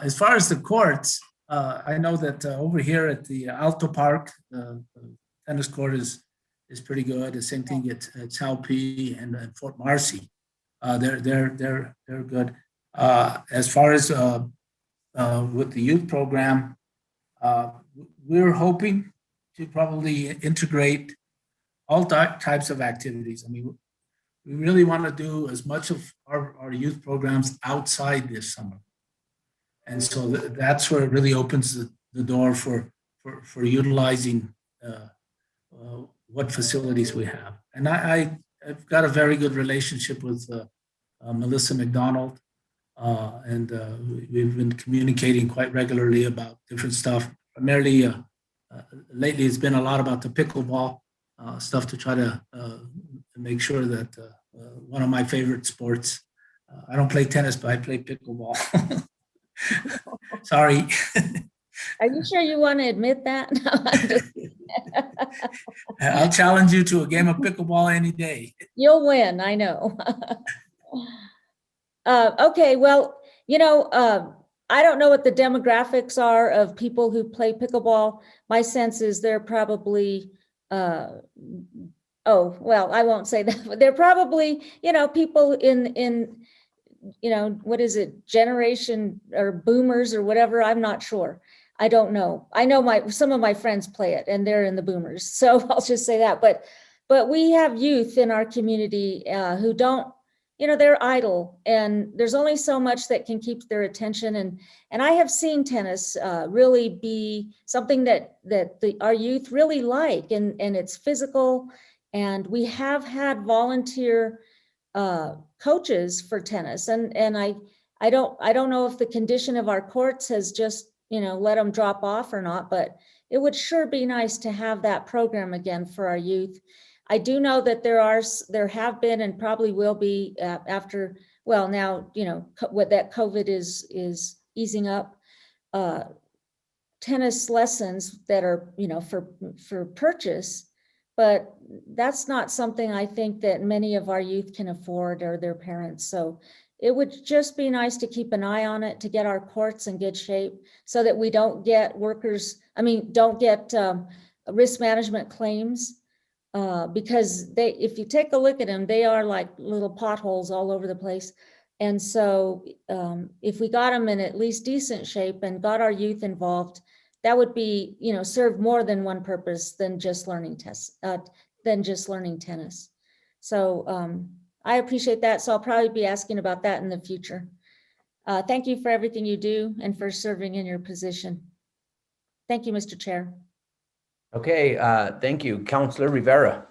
as far as the courts, I know that over here at the Alto Park, the tennis court is pretty good. The same thing at South P and Fort Marcy. They're good. As far as with the youth program, we're hoping to probably integrate all types of activities. I mean, we really want to do as much of our youth programs outside this summer. And so that's where it really opens the door for utilizing what facilities we have. And I've got a very good relationship with Melissa McDonald, and we've been communicating quite regularly about different stuff. Primarily, lately it's been a lot about the pickleball stuff to try to make sure that one of my favorite sports, I don't play tennis, but I play pickleball. Sorry. Are you sure you want to admit that? I'll challenge you to a game of pickleball any day. You'll win, I know. Okay, well, I don't know what the demographics are of people who play pickleball. My sense is they're probably, oh, well, I won't say that, but they're probably, people in what is it, generation or boomers or whatever, I'm not sure. I don't know. I know some of my friends play it and they're in the boomers. So I'll just say that, but we have youth in our community who don't, they're idle, and there's only so much that can keep their attention. And I have seen tennis really be something that our youth really like, and it's physical. And we have had volunteer coaches for tennis, and I don't know if the condition of our courts has just let them drop off or not, but it would sure be nice to have that program again for our youth. I do know that there have been and probably will be after, well, now, what that COVID is easing up, tennis lessons that are, for purchase, but that's not something I think that many of our youth can afford, or their parents. So it would just be nice to keep an eye on it, to get our courts in good shape so that we don't get don't get risk management claims. Because if you take a look at them, they are like little potholes all over the place. And so if we got them in at least decent shape and got our youth involved, that would be, serve more than one purpose than just learning tennis. So I appreciate that. So I'll probably be asking about that in the future. Thank you for everything you do and for serving in your position. Thank you, Mr. Chair. Okay, thank you. Councillor Rivera.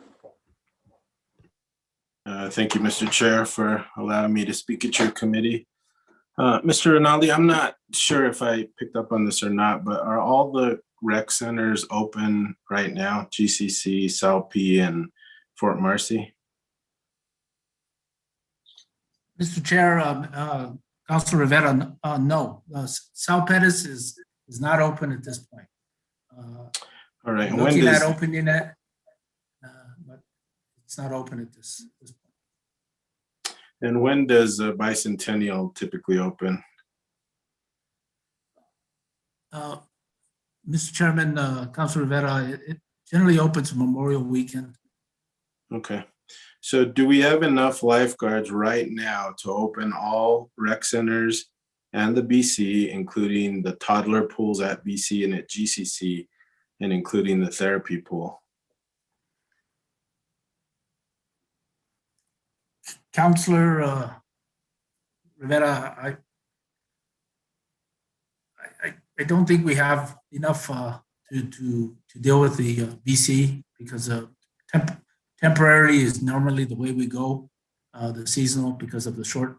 Thank you, Mr. Chair, for allowing me to speak at your committee. Mr. Rinaldi, I'm not sure if I picked up on this or not, but are all the rec centers open right now? GCC, South P, and Fort Marcy? Mr. Chair, Councilor Rivera, no. South Pettis is not open at this point. All right. And looking at opening it, but it's not open at this point. And when does Bicentennial typically open? Mr. Chairman, Councilor Rivera, it generally opens Memorial Weekend. Okay. So do we have enough lifeguards right now to open all rec centers and the BC, including the toddler pools at BC and at GCC, and including the therapy pool? Counselor Rivera, I don't think we have enough to deal with the BC because temporary is normally the way we go, the seasonal because of the short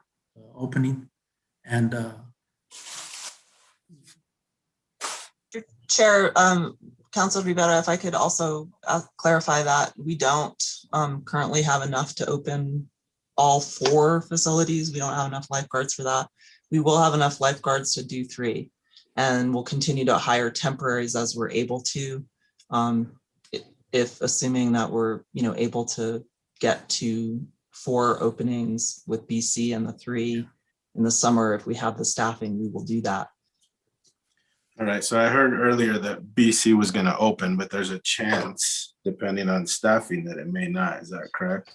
opening. And Chair, Councilor Rivera, if I could also clarify that we don't currently have enough to open all 4 facilities. We don't have enough lifeguards for that. We will have enough lifeguards to do 3, and we'll continue to hire temporaries as we're able to, if assuming that we're able to get to 4 openings with BC and the 3 in the summer. If we have the staffing, we will do that. All right, so I heard earlier that BC was going to open, but there's a chance, depending on staffing, that it may not. Is that correct?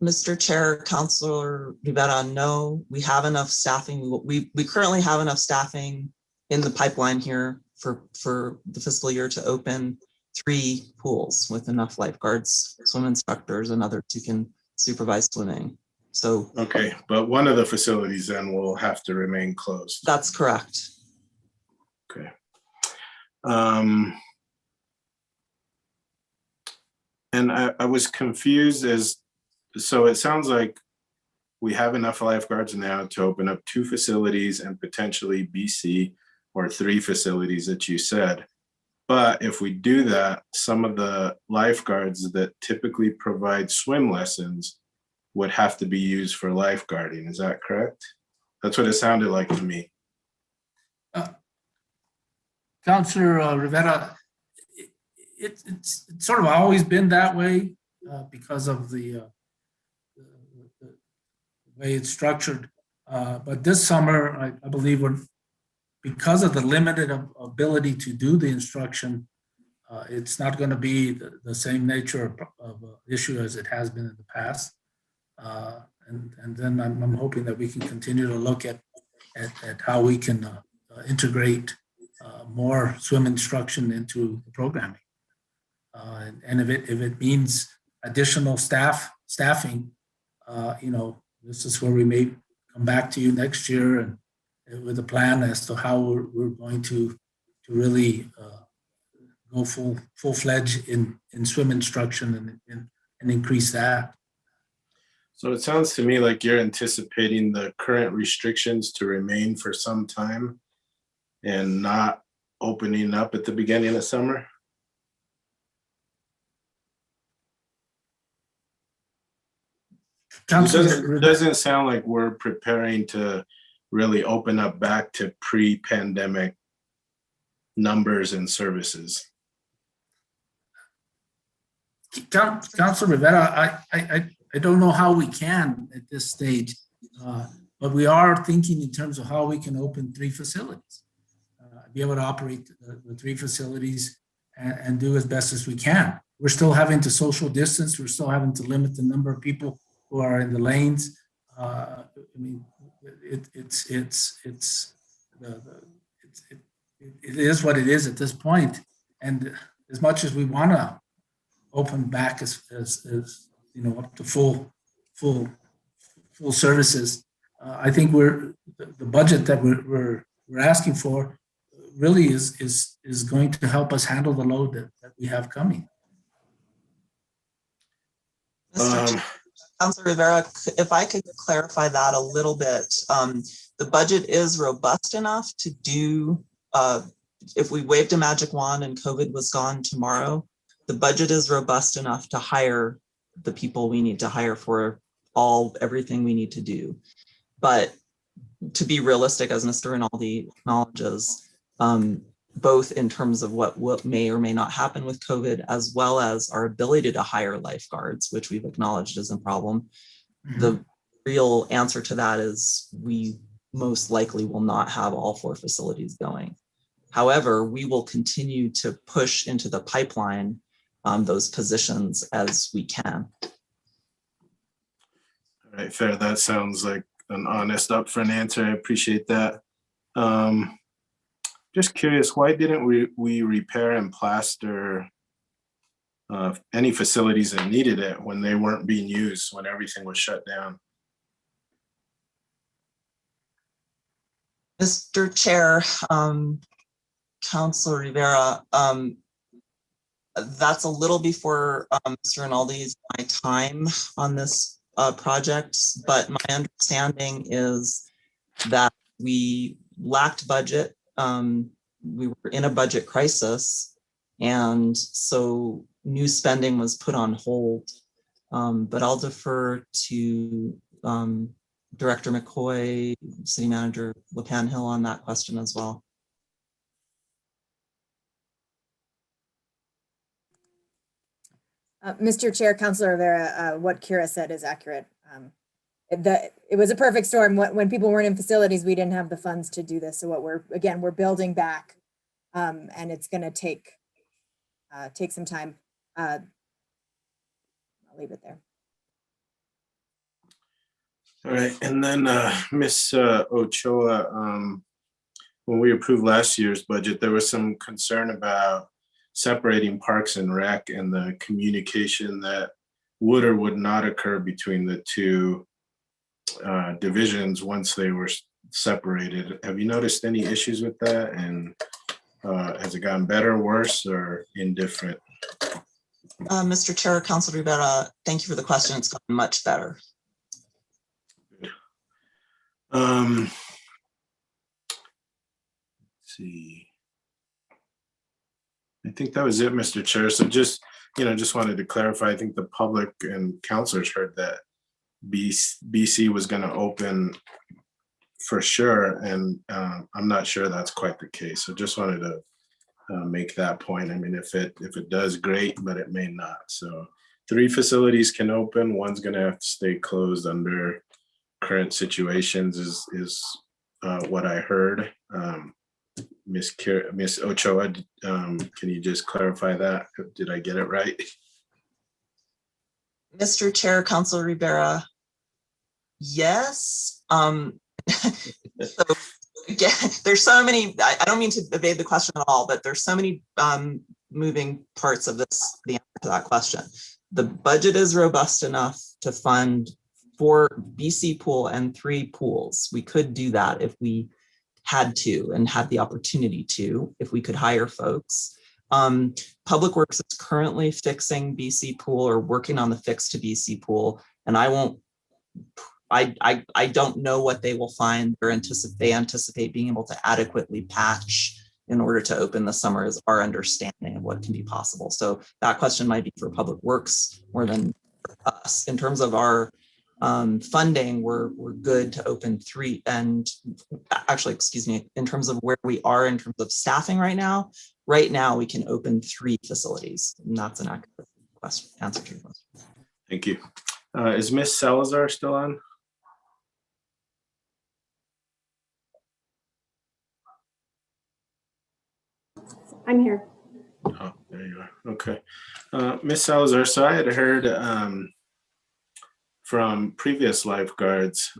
Mr. Chair, Councilor Rivera, no, we have enough staffing. We currently have enough staffing in the pipeline here for the fiscal year to open 3 pools with enough lifeguards, swim instructors, and others who can supervise swimming. So okay, but one of the facilities then will have to remain closed. That's correct. Okay. And I was confused so it sounds like we have enough lifeguards now to open up 2 facilities and potentially BC, or 3 facilities that you said. But if we do that, some of the lifeguards that typically provide swim lessons would have to be used for lifeguarding. Is that correct? That's what it sounded like to me. Councilor Rivera, it's sort of always been that way because of the way it's structured. But this summer, I believe because of the limited ability to do the instruction, it's not going to be the same nature of issue as it has been in the past. And then I'm hoping that we can continue to look at how we can integrate more swim instruction into the programming. And if it means additional staffing, this is where we may come back to you next year and with a plan as to how we're going to really go full-fledged in swim instruction and increase that. So it sounds to me like you're anticipating the current restrictions to remain for some time and not opening up at the beginning of summer? It doesn't sound like we're preparing to really open up back to pre-pandemic numbers and services. Councilor Rivera, I don't know how we can at this stage, but we are thinking in terms of how we can open 3 facilities, be able to operate the 3 facilities and do as best as we can. We're still having to social distance. We're still having to limit the number of people who are in the lanes. I mean, it is what it is at this point. And as much as we want to open back as up to full services, I think the budget that we're asking for really is going to help us handle the load that we have coming. Councilor Rivera, if I could clarify that a little bit, the budget is robust enough to do, if we waved a magic wand and COVID was gone tomorrow, the budget is robust enough to hire the people we need to hire for everything we need to do. But to be realistic, as Mr. Rinaldi acknowledges, both in terms of what may or may not happen with COVID, as well as our ability to hire lifeguards, which we've acknowledged is a problem. Mm-hmm. The real answer to that is we most likely will not have all 4 facilities going. However, we will continue to push into the pipeline those positions as we can. right, fair. That sounds like an honest, upfront answer. I appreciate that. Just curious, why didn't we repair and plaster any facilities that needed it when they weren't being used, when everything was shut down? Mr. Chair, Councilor Rivera, that's a little before Mr. Rinaldi's my time on this project, but my understanding is that we lacked budget. We were in a budget crisis, and so new spending was put on hold. But I'll defer to Director McCoy, City Manager LaPan Hill on that question as well. Mr. Chair, Councilor Rivera, what Kira said is accurate. It was a perfect storm. When people weren't in facilities, we didn't have the funds to do this. So what we're building back, and it's going to take some time. I'll leave it there. All right, and then Ms. Ochoa, when we approved last year's budget, there was some concern about separating Parks and Rec and the communication that would or would not occur between the two divisions once they were separated. Have you noticed any issues with that? And has it gotten better, worse, or indifferent? Mr. Chair, Councilor Rivera, thank you for the question. It's gotten much better. Let's see. I think that was it, Mr. Chair. So just wanted to clarify, I think the public and councilors heard that BC was going to open for sure. And I'm not sure that's quite the case. So just wanted to make that point. I mean, if it does, great, but it may not. So 3 facilities can open. One's going to have to stay closed under current situations is what I heard. Ms. Ochoa, can you just clarify that? Did I get it right? Mr. Chair, Councilor Rivera, yes. So again, there's so many, I don't mean to evade the question at all, but there's so many moving parts of this, the answer to that question. The budget is robust enough to fund 4 BC pool and 3 pools. We could do that if we had to and had the opportunity to, if we could hire folks. Public Works is currently fixing BC pool or working on the fix to BC pool, and I don't know what they will find. They anticipate being able to adequately patch in order to open the summer is our understanding of what can be possible. So that question might be for Public Works more than us. In terms of our funding, we're good to open 3, and actually, excuse me, in terms of where we are in terms of staffing right now we can open 3 facilities, and that's an accurate question, answer to your question. Thank you. Is Ms. Salazar still on? I'm here. Oh, there you are. Okay. Ms. Salazar, so I had heard from previous lifeguards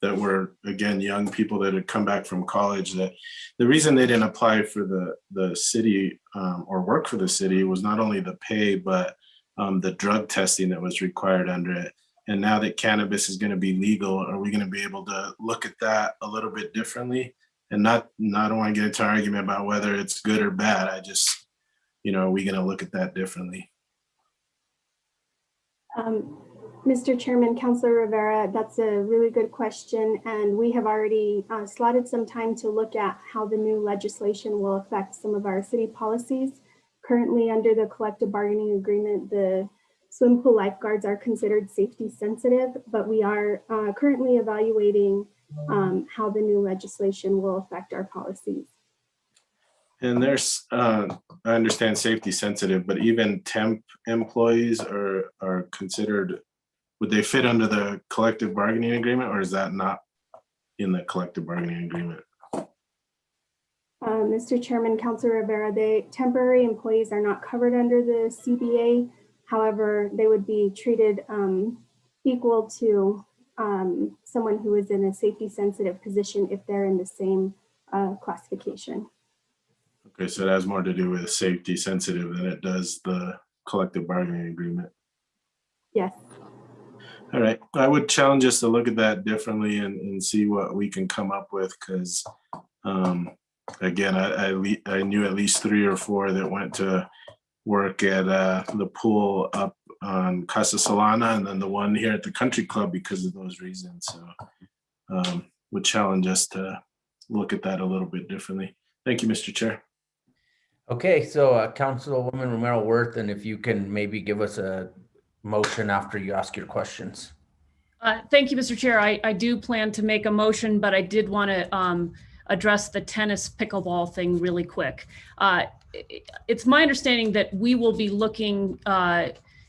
that were, again, young people that had come back from college, that the reason they didn't apply for the city or work for the city was not only the pay, but the drug testing that was required under it. And now that cannabis is going to be legal, are we going to be able to look at that a little bit differently? And I don't want to get into an argument about whether it's good or bad. I just, are we going to look at that differently? Mr. Chairman, Councilor Rivera, that's a really good question. And we have already slotted some time to look at how the new legislation will affect some of our city policies. Currently, under the collective bargaining agreement, the swim pool lifeguards are considered safety sensitive, but we are currently evaluating how the new legislation will affect our policies. And there's, I understand safety sensitive, but even temp employees are considered, would they fit under the collective bargaining agreement, or is that not in the collective bargaining agreement? Mr. Chairman, Councilor Rivera, the temporary employees are not covered under the CBA. However, they would be treated equal to someone who is in a safety sensitive position if they're in the same classification. Okay, so that has more to do with safety sensitive than it does the collective bargaining agreement. Yes. All right, I would challenge us to look at that differently and see what we can come up with, because again, I knew at least 3 or 4 that went to work at the pool up on Casa Solana, and then the one here at the country club because of those reasons. So would challenge us to look at that a little bit differently. Thank you, Mr. Chair. Okay, so Councilwoman Romero Worth, and if you can maybe give us a motion after you ask your questions. Thank you, Mr. Chair. I do plan to make a motion, but I did want to address the tennis pickleball thing really quick. It's my understanding that we will be looking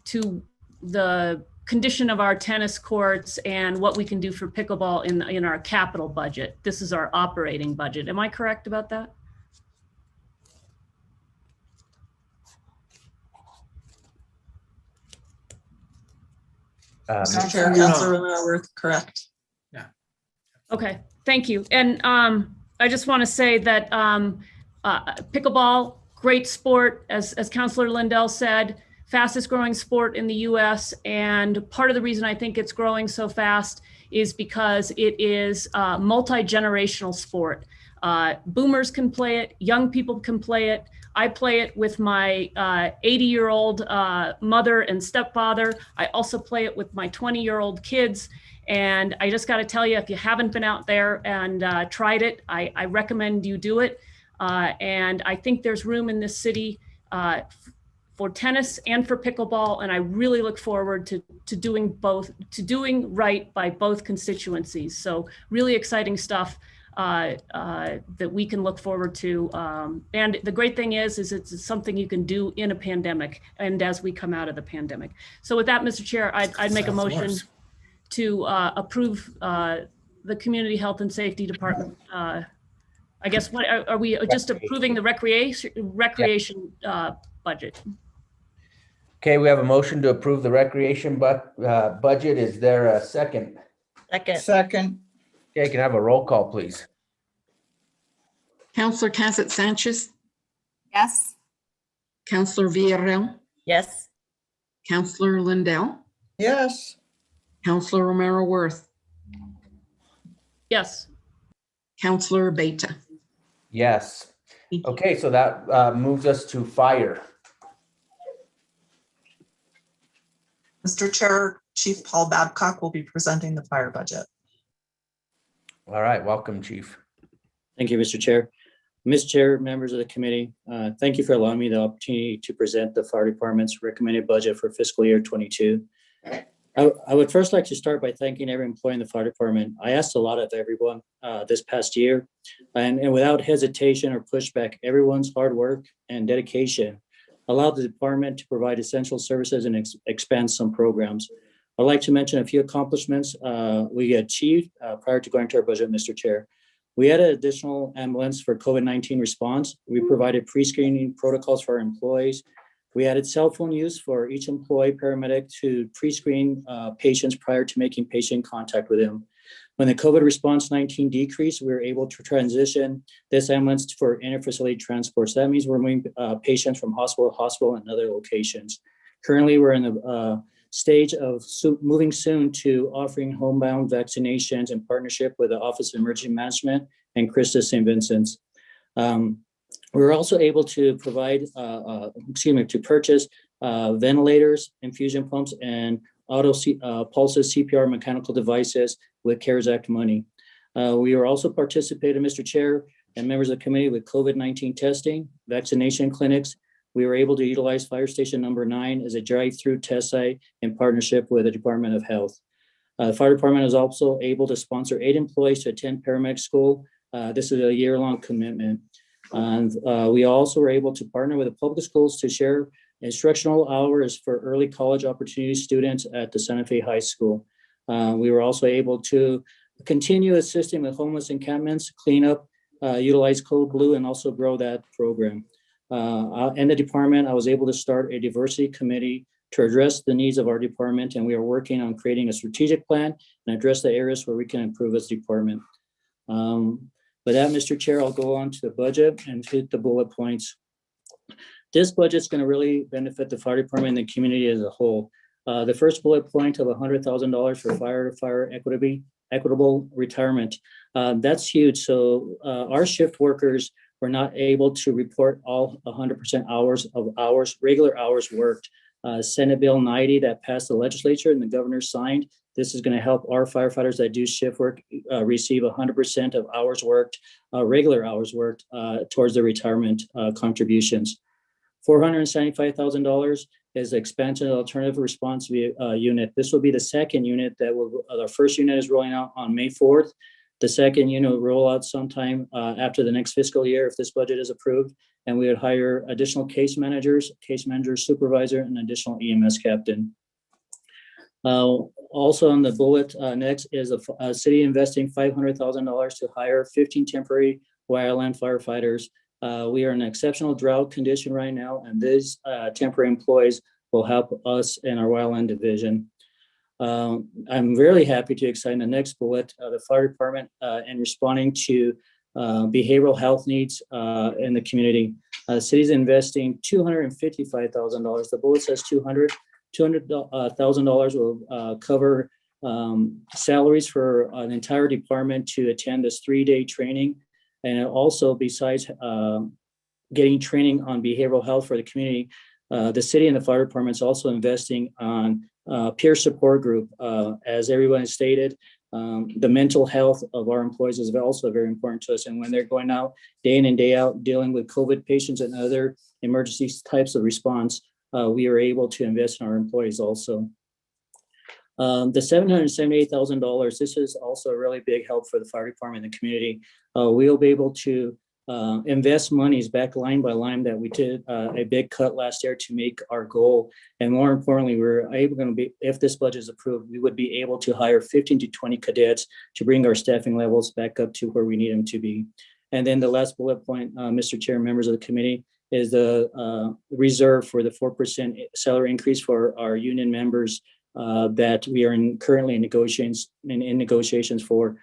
to the condition of our tennis courts and what we can do for pickleball in our capital budget. This is our operating budget. Am I correct about that? Mr. Chair, Councilor Romero Worth, correct. Yeah. Okay, thank you. And I just want to say that pickleball, great sport, as Councilor Lindell said, fastest growing sport in the US. And part of the reason I think it's growing so fast is because it is a multi-generational sport. Boomers can play it, young people can play it. I play it with my 80-year-old mother and stepfather. I also play it with my 20-year-old kids. And I just got to tell you, if you haven't been out there and tried it, I recommend you do it. And I think there's room in this city for tennis and for pickleball. And I really look forward to doing both, to doing right by both constituencies. So really exciting stuff that we can look forward to. And the great thing is it's something you can do in a pandemic and as we come out of the pandemic. So with that, Mr. Chair, I'd make a motion to approve the Community Health and Safety Department. I guess, what are we just approving the recreation budget? Okay, we have a motion to approve the recreation budget. Is there a second? Second. Okay, can I have a roll call, please? Councilor Cassett Sanchez, Yes. Councilor Villarreal, Yes. Councilor Lindell, Yes. Councilor Romero Worth, Yes. Councilor Beta. Yes. Okay, so that moves us to fire. Mr. Chair, Chief Paul Babcock will be presenting the fire budget. All right, welcome, Chief. Thank you, Mr. Chair. Ms. Chair, members of the committee, thank you for allowing me the opportunity to present the fire department's recommended budget for fiscal year 22. I would first like to start by thanking every employee in the fire department. I asked a lot of everyone this past year, and without hesitation or pushback, everyone's hard work and dedication allowed the department to provide essential services and expand some programs. I'd like to mention a few accomplishments we achieved prior to going to our budget, Mr. Chair. We added additional ambulance for COVID-19 response. We provided pre-screening protocols for our employees. We added cell phone use for each employee paramedic to pre-screen patients prior to making patient contact with them. When the COVID response 19 decreased, we were able to transition this ambulance for interfacility transport. So that means we're moving patients from hospital to hospital and other locations. Currently, we're in the stage of moving soon to offering homebound vaccinations in partnership with the Office of Emergency Management and Christus St. Vincent's. We were also able to provide, to purchase ventilators, infusion pumps, and pulses CPR mechanical devices with CARES Act money. We are also participating, Mr. Chair, and members of the committee with COVID-19 testing, vaccination clinics. We were able to utilize Fire Station number 9 as a drive-through test site in partnership with the Department of Health. The fire department is also able to sponsor 8 employees to attend paramedic school. This is a year-long commitment. And we also were able to partner with the public schools to share instructional hours for early college opportunity students at the Santa Fe High School. We were also able to continue assisting with homeless encampments, clean up, utilize Code Blue, and also grow that program. In the department, I was able to start a diversity committee to address the needs of our department, and we are working on creating a strategic plan and address the areas where we can improve as a department. With that, Mr. Chair, I'll go on to the budget and hit the bullet points. This budget is going to really benefit the fire department and the community as a whole. The first bullet point of $100,000 for fire equitable retirement. That's huge. So our shift workers were not able to report all 100% regular hours worked. Senate Bill 90 that passed the legislature and the governor signed. This is going to help our firefighters that do shift work receive 100% of hours worked, regular hours worked towards their retirement contributions. $475,000 is the expansion of the alternative response unit. This will be the second unit that will, our first unit is rolling out on May 4th. The second unit will roll out sometime after the next fiscal year if this budget is approved. And we would hire additional case manager, supervisor, and additional EMS captain. Also on the bullet next is a city investing $500,000 to hire 15 temporary wildland firefighters. We are in an exceptional drought condition right now, and these temporary employees will help us in our wildland division. I'm really happy to excite the next bullet, the fire department in responding to behavioral health needs in the community. The city's investing $255,000. The bullet says $200,000 will cover salaries for an entire department to attend this 3-day training. And also, besides getting training on behavioral health for the community, the city and the fire department is also investing on peer support group. As everyone has stated, the mental health of our employees is also very important to us. And when they're going out day in and day out dealing with COVID patients and other emergency types of response, we are able to invest in our employees also. The $778,000, this is also a really big help for the fire department and the community. We'll be able to invest monies back line by line that we did a big cut last year to make our goal. And more importantly, we're able to be, if this budget is approved, we would be able to hire 15 to 20 cadets to bring our staffing levels back up to where we need them to be. And then the last bullet point, Mr. Chair, members of the committee, is the reserve for the 4% salary increase for our union members that we are currently in negotiations for.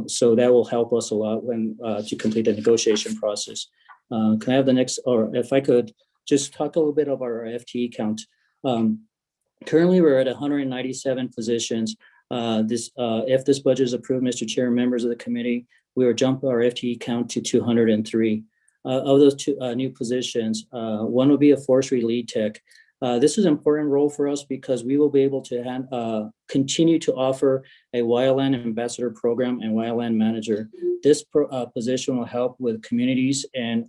So that will help us a lot when to complete the negotiation process. Can I have the next, or if I could just talk a little bit about our FTE count. Currently, we're at 197 positions. If this budget is approved, Mr. Chair, members of the committee, we will jump our FTE count to 203. Of those two new positions, one will be a forestry lead tech. This is an important role for us because we will be able to continue to offer a wildland ambassador program and wildland manager. This position will help with communities and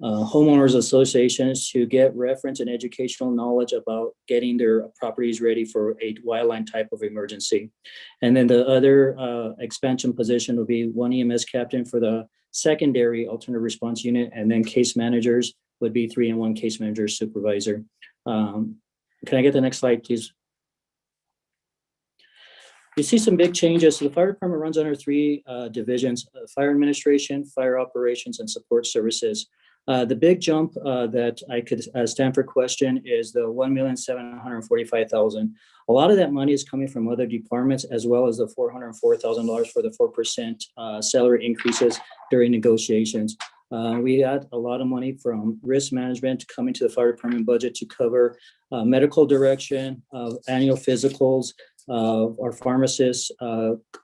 homeowners associations to get reference and educational knowledge about getting their properties ready for a wildland type of emergency. And then the other expansion position will be one EMS captain for the secondary alternative response unit, and then case managers would be 3 and 1 case manager supervisor. Can I get the next slide, please? You see some big changes. So the fire department runs under 3 divisions: fire administration, fire operations, and support services. The big jump that I could stand for question is the $1,745,000. A lot of that money is coming from other departments, as well as the $404,000 for the 4% salary increases during negotiations. We had a lot of money from risk management coming to the fire department budget to cover medical direction, annual physicals, our pharmacist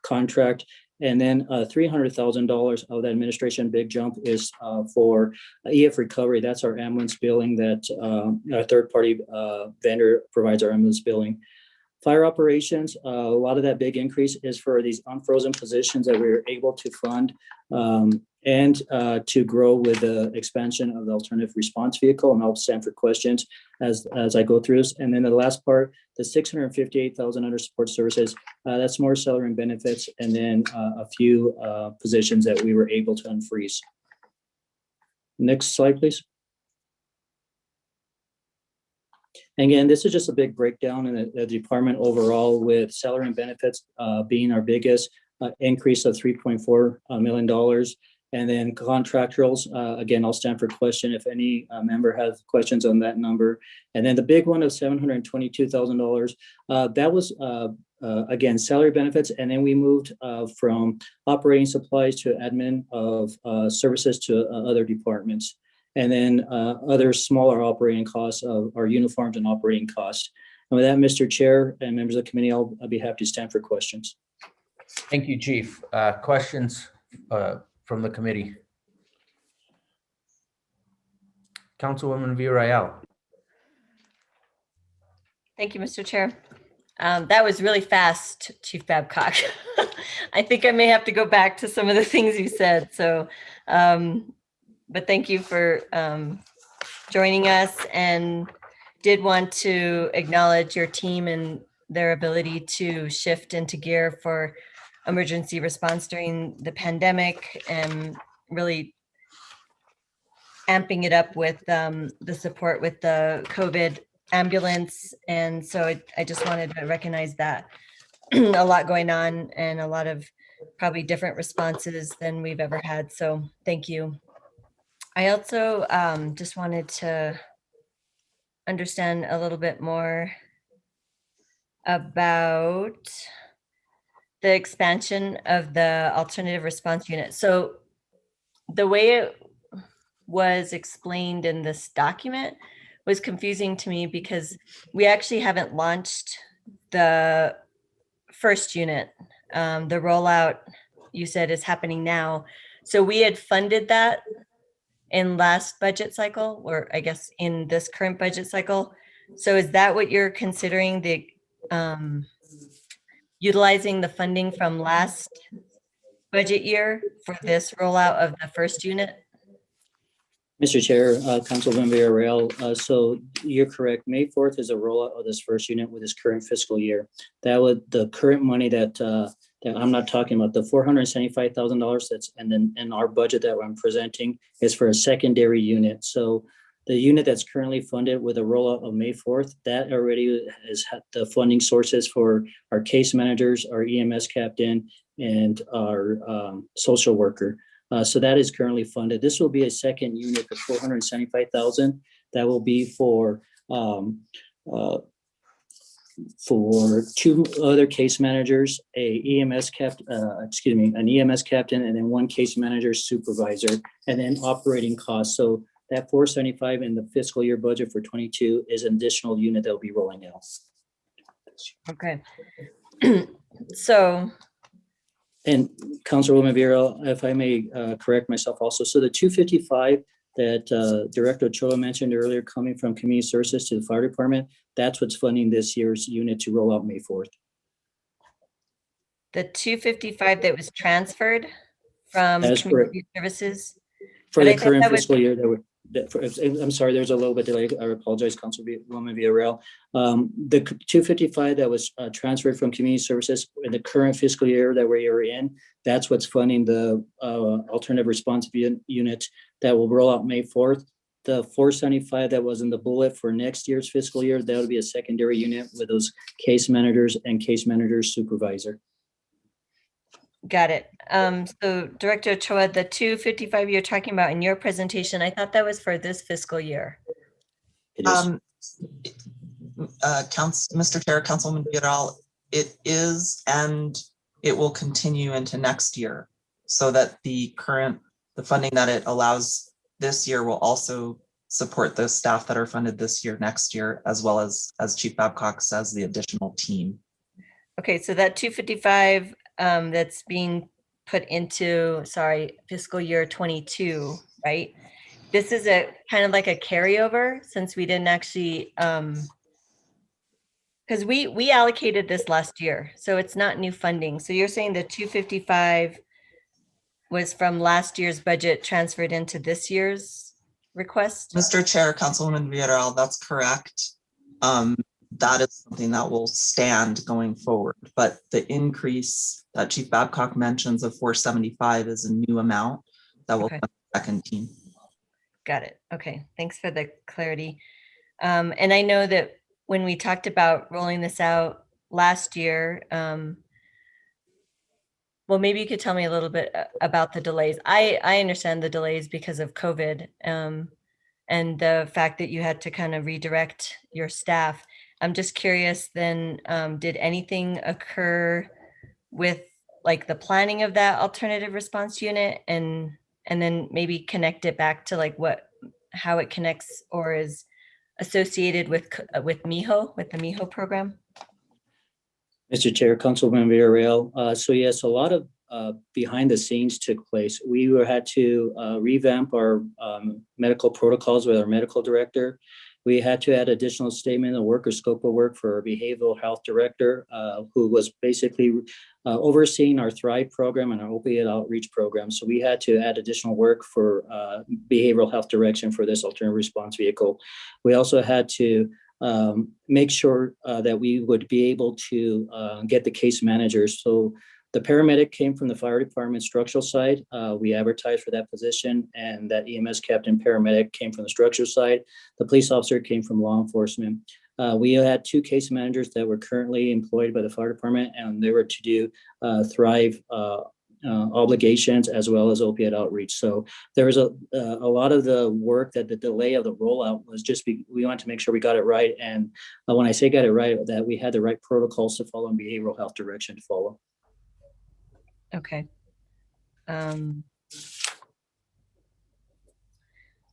contract, and then $300,000 of the administration big jump is for EF recovery. That's our ambulance billing that our third-party vendor provides our ambulance billing. Fire operations, a lot of that big increase is for these unfrozen positions that we were able to fund and to grow with the expansion of the alternative response vehicle. And I'll stand for questions as I go through this. And then the last part, the $658,000 under support services, that's more salary and benefits, and then a few positions that we were able to unfreeze. Next slide, please. Again, this is just a big breakdown in the department overall, with salary and benefits being our biggest increase of $3.4 million. And then contractuals, again, I'll stand for question if any member has questions on that number. And then the big one of $722,000, that was, again, salary benefits. And then we moved from operating supplies to admin of services to other departments. And then other smaller operating costs of our uniforms and operating costs. And with that, Mr. Chair and members of the committee, I'll be happy to stand for questions. Thank you, Chief. Questions from the committee? Councilwoman Villarreal. Thank you, Mr. Chair. That was really fast, Chief Babcock. I think I may have to go back to some of the things you said. So, but thank you for joining us, and did want to acknowledge your team and their ability to shift into gear for emergency response during the pandemic, and really amping it up with the support with the COVID ambulance. And so I just wanted to recognize that a lot going on and a lot of probably different responses than we've ever had. So thank you. I also just wanted to understand a little bit more about the expansion of the alternative response unit. So the way it was explained in this document was confusing to me, because we actually haven't launched the first unit. The rollout, you said, is happening now. So we had funded that in last budget cycle, or I guess in this current budget cycle. So is that what you're considering, the utilizing the funding from last budget year for this rollout of the first unit? Mr. Chair, Councilman Villarreal, so you're correct. May 4th is a rollout of this first unit with this current fiscal year. That would, the current money that I'm not talking about, the $475,000 that's, and then in our budget that I'm presenting is for a secondary unit. So the unit that's currently funded with a rollout of May 4th, that already has had the funding sources for our case managers, our EMS captain, and our social worker. So that is currently funded. This will be a second unit for $475,000. That will be for two other case managers, an EMS captain, and then one case manager supervisor, and then operating costs. So that $475 in the fiscal year budget for 22 is an additional unit that will be rolling out. Okay. So. And Councilwoman Villarreal, if I may correct myself also. So the 255 that Director Ochoa mentioned earlier, coming from community services to the fire department, that's what's funding this year's unit to roll out May 4th. The 255 that was transferred from community services? For the current fiscal year, I'm sorry, there's a little bit delay. I apologize, Councilwoman Villarreal. The 255 that was transferred from community services in the current fiscal year that we are in, that's what's funding the alternative response unit that will roll out May 4th. The 475 that was in the bullet for next year's fiscal year, that would be a secondary unit with those case managers and case managers supervisor. Got it. So Director Ochoa, the 255 you're talking about in your presentation, I thought that was for this fiscal year. It is. Mr. Chair, Councilwoman Villarreal, it is, and it will continue into next year, so that the funding that it allows this year will also support the staff that are funded this year, next year, as well as Chief Babcock says, the additional team. Okay, so that 255 that's being put into, fiscal year 22, right? This is a kind of like a carryover, since we didn't actually, because we allocated this last year, so it's not new funding. So you're saying the 255 was from last year's budget transferred into this year's request? Mr. Chair, Councilwoman Villarreal, that's correct. That is something that will stand going forward, but the increase that Chief Babcock mentions of 475 is a new amount that will fund the second team. Got it. Okay, thanks for the clarity. And I know that when we talked about rolling this out last year, Well, maybe you could tell me a little bit about the delays. I understand the delays because of COVID, and the fact that you had to kind of redirect your staff. I'm just curious then, did anything occur with like the planning of that alternative response unit, and then maybe connect it back to like how it connects or is associated with MIHO, with the MIHO program? Mr. Chair, Councilman Villarreal. So yes, a lot of behind the scenes took place. We had to revamp our medical protocols with our medical director. We had to add additional statement of work or scope of work for our behavioral health director, who was basically overseeing our Thrive program and our opiate outreach program. So we had to add additional work for behavioral health direction for this alternative response vehicle. We also had to make sure that we would be able to get the case managers. So the paramedic came from the fire department structural side. We advertised for that position, and that EMS captain paramedic came from the structural side. The police officer came from law enforcement. We had 2 case managers that were currently employed by the fire department, and they were to do Thrive obligations as well as opiate outreach. So there was a lot of the work that the delay of the rollout was just we wanted to make sure we got it right. And when I say got it right, that we had the right protocols to follow and behavioral health direction to follow. Okay.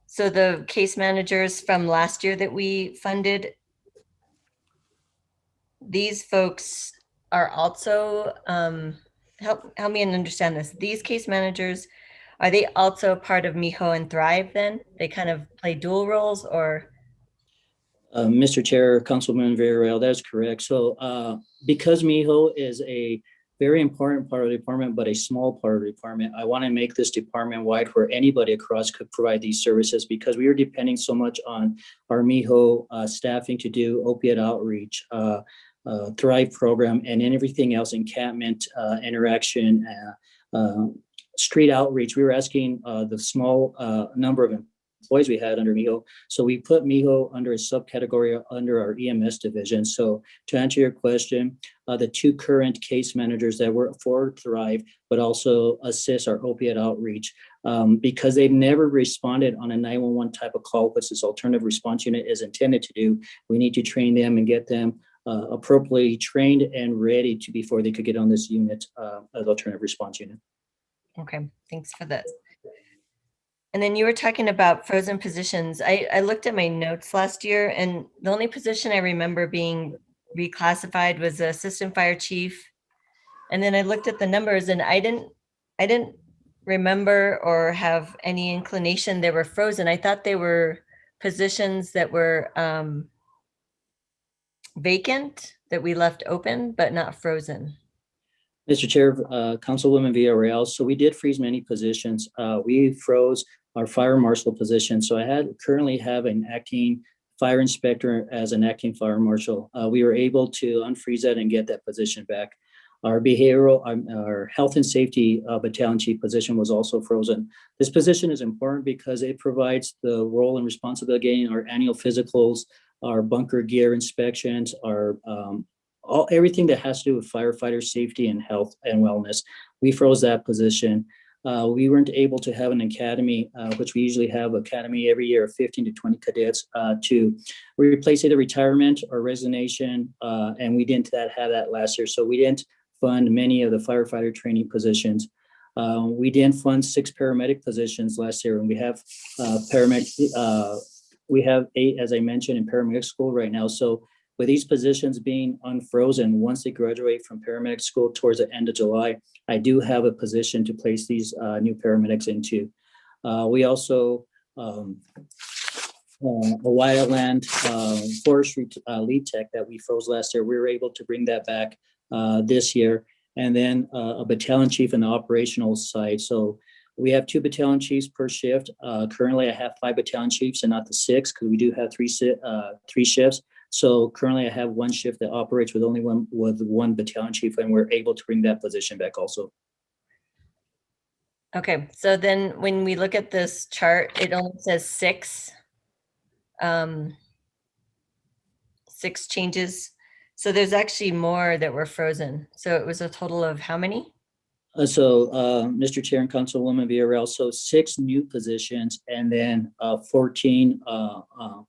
So the case managers from last year that we funded, these folks are also, help me understand this. These case managers, are they also part of MIHO and Thrive then? They kind of play dual roles, or? Mr. Chair, Councilman Villarreal, that's correct. So because MIHO is a very important part of the department, but a small part of the department, I want to make this department wide where anybody across could provide these services, because we are depending so much on our MIHO staffing to do opiate outreach, Thrive program, and everything else, encampment, interaction, street outreach. We were asking the small number of employees we had under MIHO. So we put MIHO under a subcategory under our EMS division. So to answer your question, the 2 current case managers that were for Thrive, but also assist our opiate outreach, because they've never responded on a 911 type of call, which this alternative response unit is intended to do. We need to train them and get them appropriately trained and ready to before they could get on this unit as alternative response unit. Okay, thanks for that. And then you were talking about frozen positions. I looked at my notes last year, and the only position I remember being reclassified was the assistant fire chief. And then I looked at the numbers, and I didn't remember or have any inclination they were frozen. I thought they were positions that were vacant, that we left open, but not frozen. Mr. Chair, Councilwoman Villarreal, so we did freeze many positions. We froze our fire marshal position. So I currently have an acting fire inspector as an acting fire marshal. We were able to unfreeze that and get that position back. Our our health and safety battalion chief position was also frozen. This position is important because it provides the role and responsibility in our annual physicals, our bunker gear inspections, our everything that has to do with firefighter safety and health and wellness. We froze that position. We weren't able to have an academy, which we usually have academy every year of 15 to 20 cadets to replace either retirement or resignation. And we didn't have that last year. So we didn't fund many of the firefighter training positions. We didn't fund 6 paramedic positions last year. And we have we have 8, as I mentioned, in paramedic school right now. So with these positions being unfrozen, once they graduate from paramedic school towards the end of July, I do have a position to place these new paramedics into. We also, a wildland forestry lead tech that we froze last year, we were able to bring that back this year. And then a battalion chief in the operational side. So we have 2 battalion chiefs per shift. Currently, I have 5 battalion chiefs and not the 6, because we do have 3 shifts. So currently I have 1 shift that operates with only one battalion chief, and we're able to bring that position back also. Okay, so then when we look at this chart, it only says 6 changes. So there's actually more that were frozen. So it was a total of how many? Mr. Chair and Councilwoman Villarreal, so 6 new positions and then 14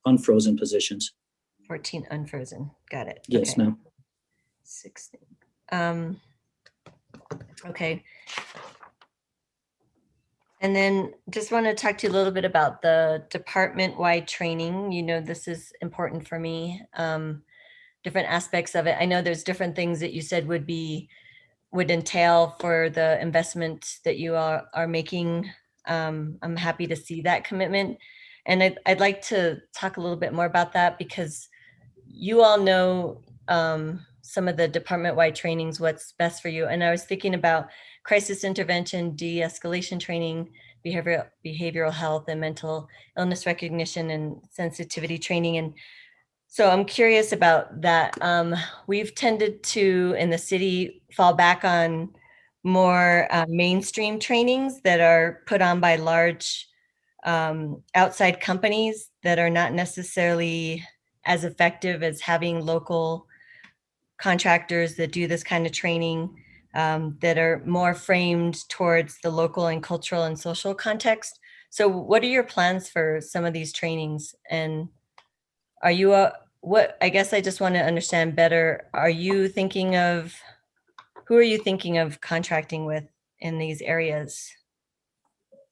unfrozen positions. 14 unfrozen. Got it. Yes, Okay. ma'am. 16. Okay. And then just want to talk to you a little bit about the department-wide training. You know, this is important for me. Different aspects of it. I know there's different things that you said would entail for the investment that you are making. I'm happy to see that commitment. And I'd like to talk a little bit more about that because you all know some of the department-wide trainings, what's best for you. And I was thinking about crisis intervention, de-escalation training, behavioral health and mental illness recognition and sensitivity training. And so I'm curious about that. We've tended to, in the city, fall back on more mainstream trainings that are put on by large outside companies that are not necessarily as effective as having local contractors that do this kind of training, that are more framed towards the local and cultural and social context. So what are your plans for some of these trainings? And are you, I guess I just want to understand better, who are you thinking of contracting with in these areas?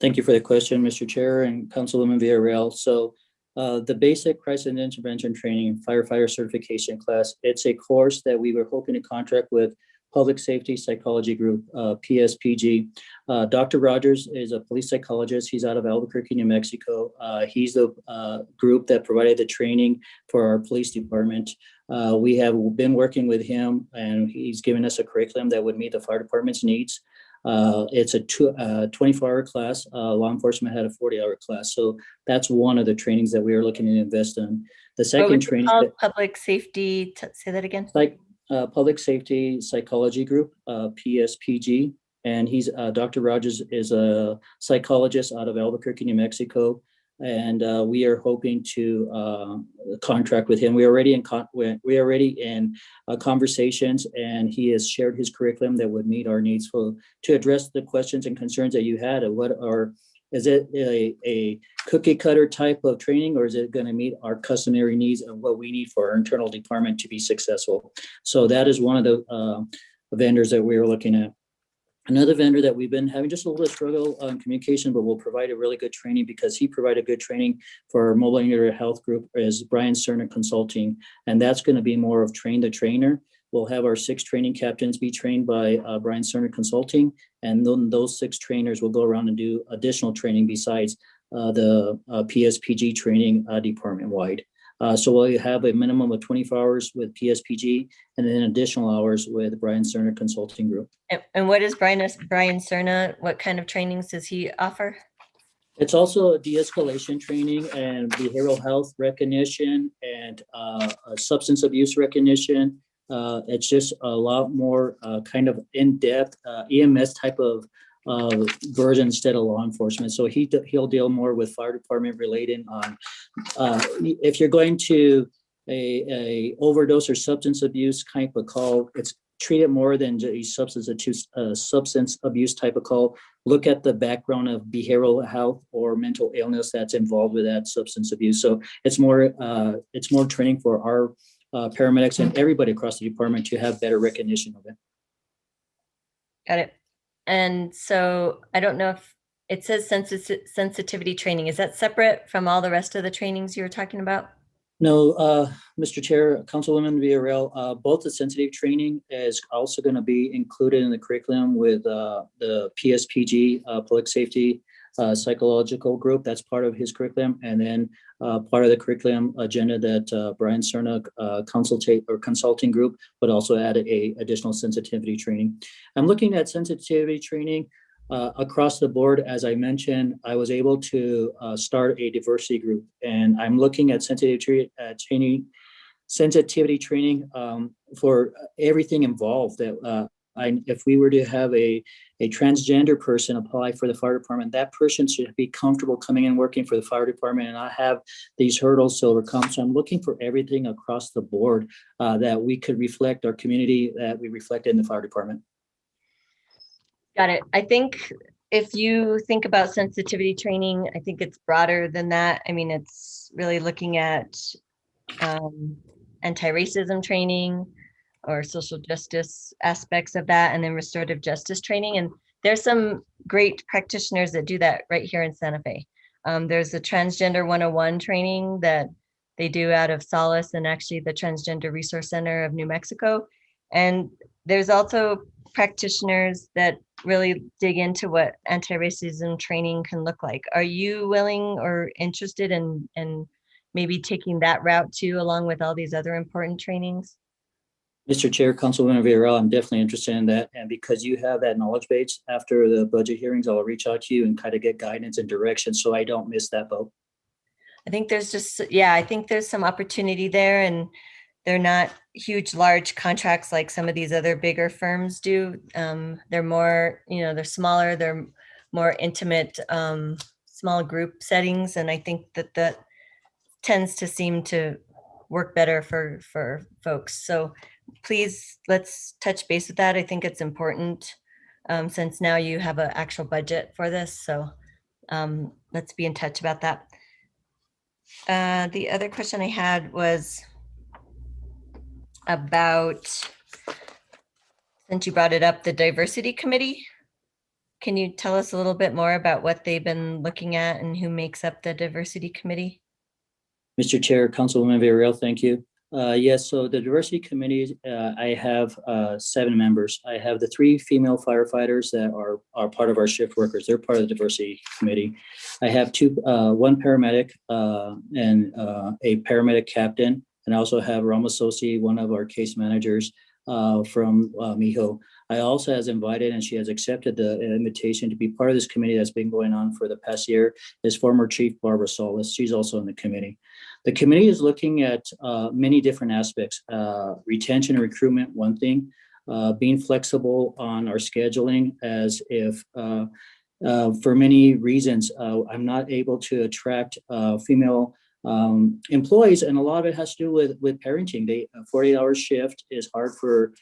Thank you for the question, Mr. Chair and Councilwoman Villarreal. So the basic crisis intervention training firefighter certification class, it's a course that we were hoping to contract with Public Safety Psychology Group, PSPG. Dr. Rogers is a police psychologist. He's out of Albuquerque, New Mexico. He's the group that provided the training for our police department. We have been working with him and he's given us a curriculum that would meet the fire department's needs. It's a 24-hour class. Law enforcement had a 40-hour class. So that's one of the trainings that we are looking to invest in. The second training, public safety, say that again. Like Public Safety Psychology Group, PSPG, and he's Dr. Rogers is a psychologist out of Albuquerque, New Mexico, and we are hoping to contract with him. We're already in conversations, and he has shared his curriculum that would meet our needs to address the questions and concerns that you had. Is it a cookie cutter type of training, or is it going to meet our customary needs and what we need for our internal department to be successful? So that is one of the vendors that we are looking at. Another vendor that we've been having just a little struggle on communication, but will provide a really good training because he provided good training for our mobile unit health group is Brian Cerna Consulting. And that's going to be more of train the trainer. We'll have our 6 training captains be trained by Brian Cerna Consulting. And then those 6 trainers will go around and do additional training besides the PSPG training department-wide. So we'll have a minimum of 24 hours with PSPG and then additional hours with Brian Cerna Consulting Group. And what is Brian Cerna? What kind of trainings does he offer? It's also a de-escalation training and behavioral health recognition and substance abuse recognition. It's just a lot more kind of in-depth EMS type of version instead of law enforcement. So he'll deal more with fire department related on if you're going to a overdose or substance abuse type of call, it's treat it more than a substance abuse type of call. Look at the background of behavioral health or mental illness that's involved with that substance abuse. So it's more training for our paramedics and everybody across the department to have better recognition of it. Got it. And so I don't know if it says sensitivity training. Is that separate from all the rest of the trainings you were talking about? No, Mr. Chair, Councilwoman Villarreal, both the sensitive training is also going to be included in the curriculum with the PSPG, Public Safety Psychological Group. That's part of his curriculum. And then part of the curriculum agenda that Brian Cerna Consulting Group would also add a additional sensitivity training. I'm looking at sensitivity training across the board. As I mentioned, I was able to start a diversity group, and I'm looking at sensitivity training for everything involved. That if we were to have a transgender person apply for the fire department, that person should be comfortable coming and working for the fire department and not have these hurdles to overcome. So I'm looking for everything across the board that we could reflect our community, that we reflect in the fire department. Got it. I think if you think about sensitivity training, I think it's broader than that. I mean, it's really looking at anti-racism training or social justice aspects of that, and then restorative justice training. And there's some great practitioners that do that right here in Santa Fe. There's the Transgender 101 training that they do out of Solace and actually the Transgender Resource Center of New Mexico. And there's also practitioners that really dig into what anti-racism training can look like. Are you willing or interested in maybe taking that route too, along with all these other important trainings? Mr. Chair, Councilwoman Villarreal, I'm definitely interested in that. And because you have that knowledge base after the budget hearings, I'll reach out to you and kind of get guidance and direction so I don't miss that boat. I think there's just, yeah, I think there's some opportunity there, and they're not huge, large contracts like some of these other bigger firms do. They're more, they're smaller, they're more intimate, small group settings. And I think that tends to seem to work better for folks. So please, let's touch base with that. I think it's important since now you have an actual budget for this. So let's be in touch about that. The other question I had was about, since you brought it up, the diversity committee. Can you tell us a little bit more about what they've been looking at and who makes up the diversity committee? Mr. Chair, Councilwoman Villarreal, thank you. Yes, so the diversity committee, I have 7 members. I have the 3 female firefighters that are part of our shift workers. They're part of the diversity committee. I have 1 paramedic and a paramedic captain. And I also have Rama Sosi, one of our case managers from Mijo. I also has invited, and she has accepted the invitation to be part of this committee that's been going on for the past year, is former Chief Barbara Solis. She's also in the committee. The committee is looking at many different aspects. Retention and recruitment, one thing. Being flexible on our scheduling, as if for many reasons, I'm not able to attract female employees, and a lot of it has to do with parenting. A 48-hour shift is hard for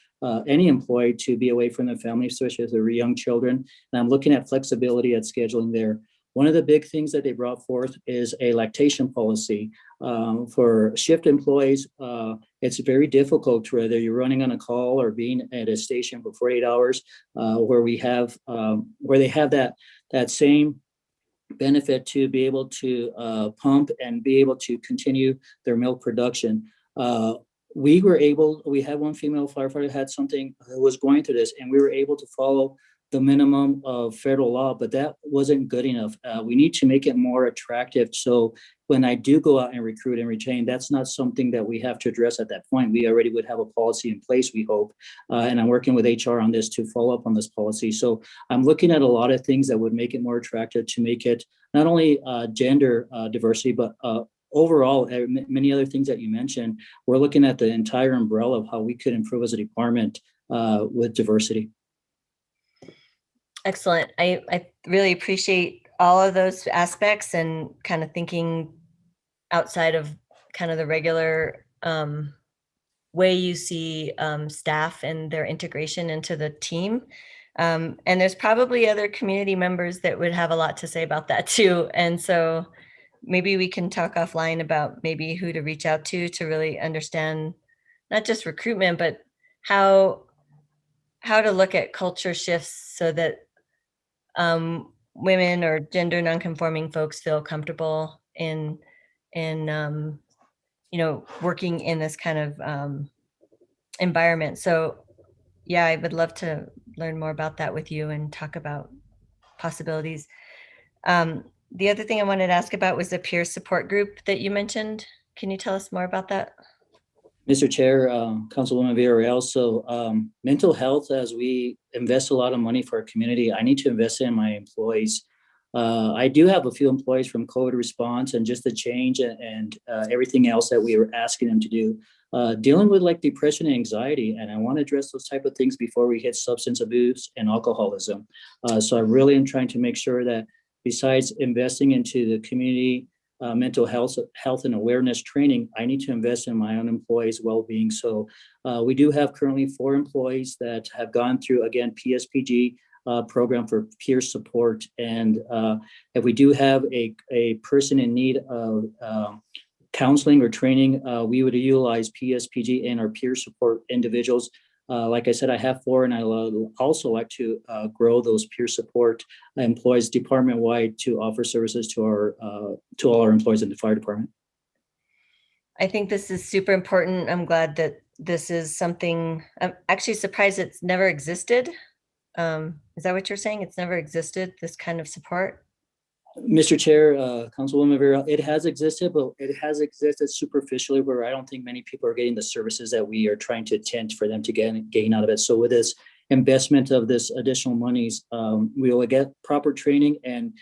any employee to be away from their family, especially if they're young children. And I'm looking at flexibility at scheduling there. One of the big things that they brought forth is a lactation policy for shift employees. It's very difficult, whether you're running on a call or being at a station for 48 hours, where they have that same benefit to be able to pump and be able to continue their milk production. We had one female firefighter had something who was going through this, and we were able to follow the minimum of federal law, but that wasn't good enough. We need to make it more attractive. So when I do go out and recruit and retain, that's not something that we have to address at that point. We already would have a policy in place, we hope. And I'm working with HR on this to follow up on this policy. So I'm looking at a lot of things that would make it more attractive, to make it not only gender diversity, but overall, many other things that you mentioned. We're looking at the entire umbrella of how we could improve as a department with diversity. Excellent. I really appreciate all of those aspects and kind of thinking outside of kind of the regular way you see staff and their integration into the team. And there's probably other community members that would have a lot to say about that too. And so maybe we can talk offline about maybe who to reach out to really understand not just recruitment, but how to look at culture shifts so that women or gender nonconforming folks feel comfortable in working in this kind of environment. So yeah, I would love to learn more about that with you and talk about possibilities. The other thing I wanted to ask about was the peer support group that you mentioned. Can you tell us more about that? Mr. Chair, Councilwoman Villarreal, so mental health, as we invest a lot of money for our community, I need to invest in my employees. I do have a few employees from COVID response and just the change and everything else that we were asking them to do, dealing with like depression and anxiety. And I want to address those type of things before we hit substance abuse and alcoholism. So I really am trying to make sure that besides investing into the community mental health and awareness training, I need to invest in my own employees' well-being. So we do have currently 4 employees that have gone through, again, PSPG program for peer support. And if we do have a person in need of counseling or training, we would utilize PSPG and our peer support individuals. Like I said, I have 4, and I also like to grow those peer support employees department-wide to offer services to all our employees in the fire department. I think this is super important. I'm glad that this is something, I'm actually surprised it's never existed. Is that what you're saying? It's never existed, this kind of support? Mr. Chair, Councilwoman Vera, it has existed, but it has existed superficially, where I don't think many people are getting the services that we are trying to attend for them to gain out of it. So with this investment of this additional monies, we will get proper training and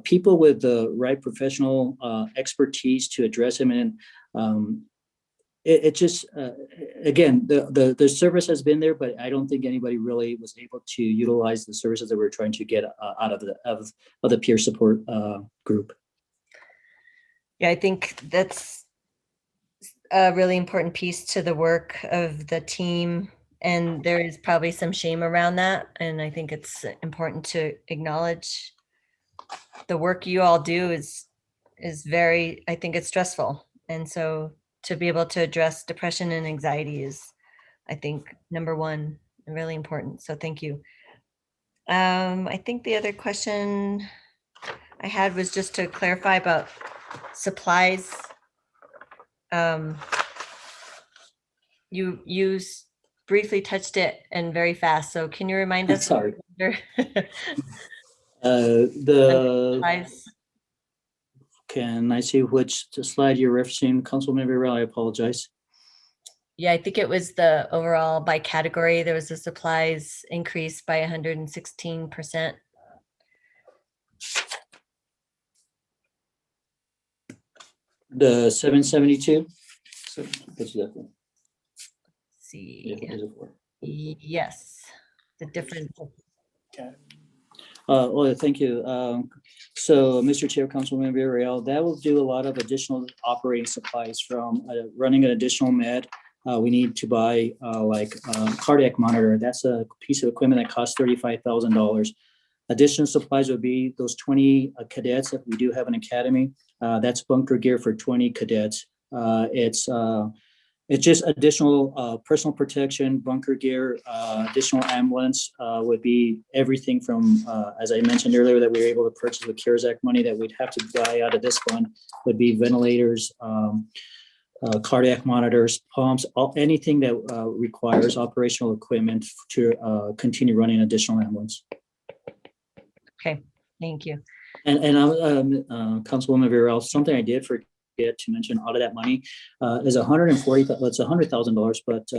people with the right professional expertise to address them. And it just, again, the service has been there, but I don't think anybody really was able to utilize the services that we're trying to get out of the peer support group. Yeah, I think that's a really important piece to the work of the team. And there is probably some shame around that. And I think it's important to acknowledge the work you all do is very, I think it's stressful. And so to be able to address depression and anxiety is, I think, number one, really important. So thank you. I think the other question I had was just to clarify about supplies. You briefly touched it and very fast. So can you remind us? Sorry. Supplies. Can I see which slide you're referencing, Councilman Vera? I apologize. Yeah, I think it was the overall by category. There was a supplies increase by 116%. The 772. So what's that for? See. Yeah, what is it for? Yes, the difference. Well, thank you. So, Mr. Chair, Councilman Villarreal, that will do a lot of additional operating supplies from running an additional med. We need to buy cardiac monitor. That's a piece of equipment that costs $35,000. Additional supplies would be those 20 cadets that we do have an academy. That's bunker gear for 20 cadets. It's just additional personal protection, bunker gear, additional ambulance would be everything from, as I mentioned earlier, that we were able to purchase with CARES Act money that we'd have to buy out of this fund, would be ventilators, cardiac monitors, pumps, anything that requires operational equipment to continue running additional ambulance. Okay, thank you. And Councilwoman Vera, something I did forget to mention out of that money is $100,000. But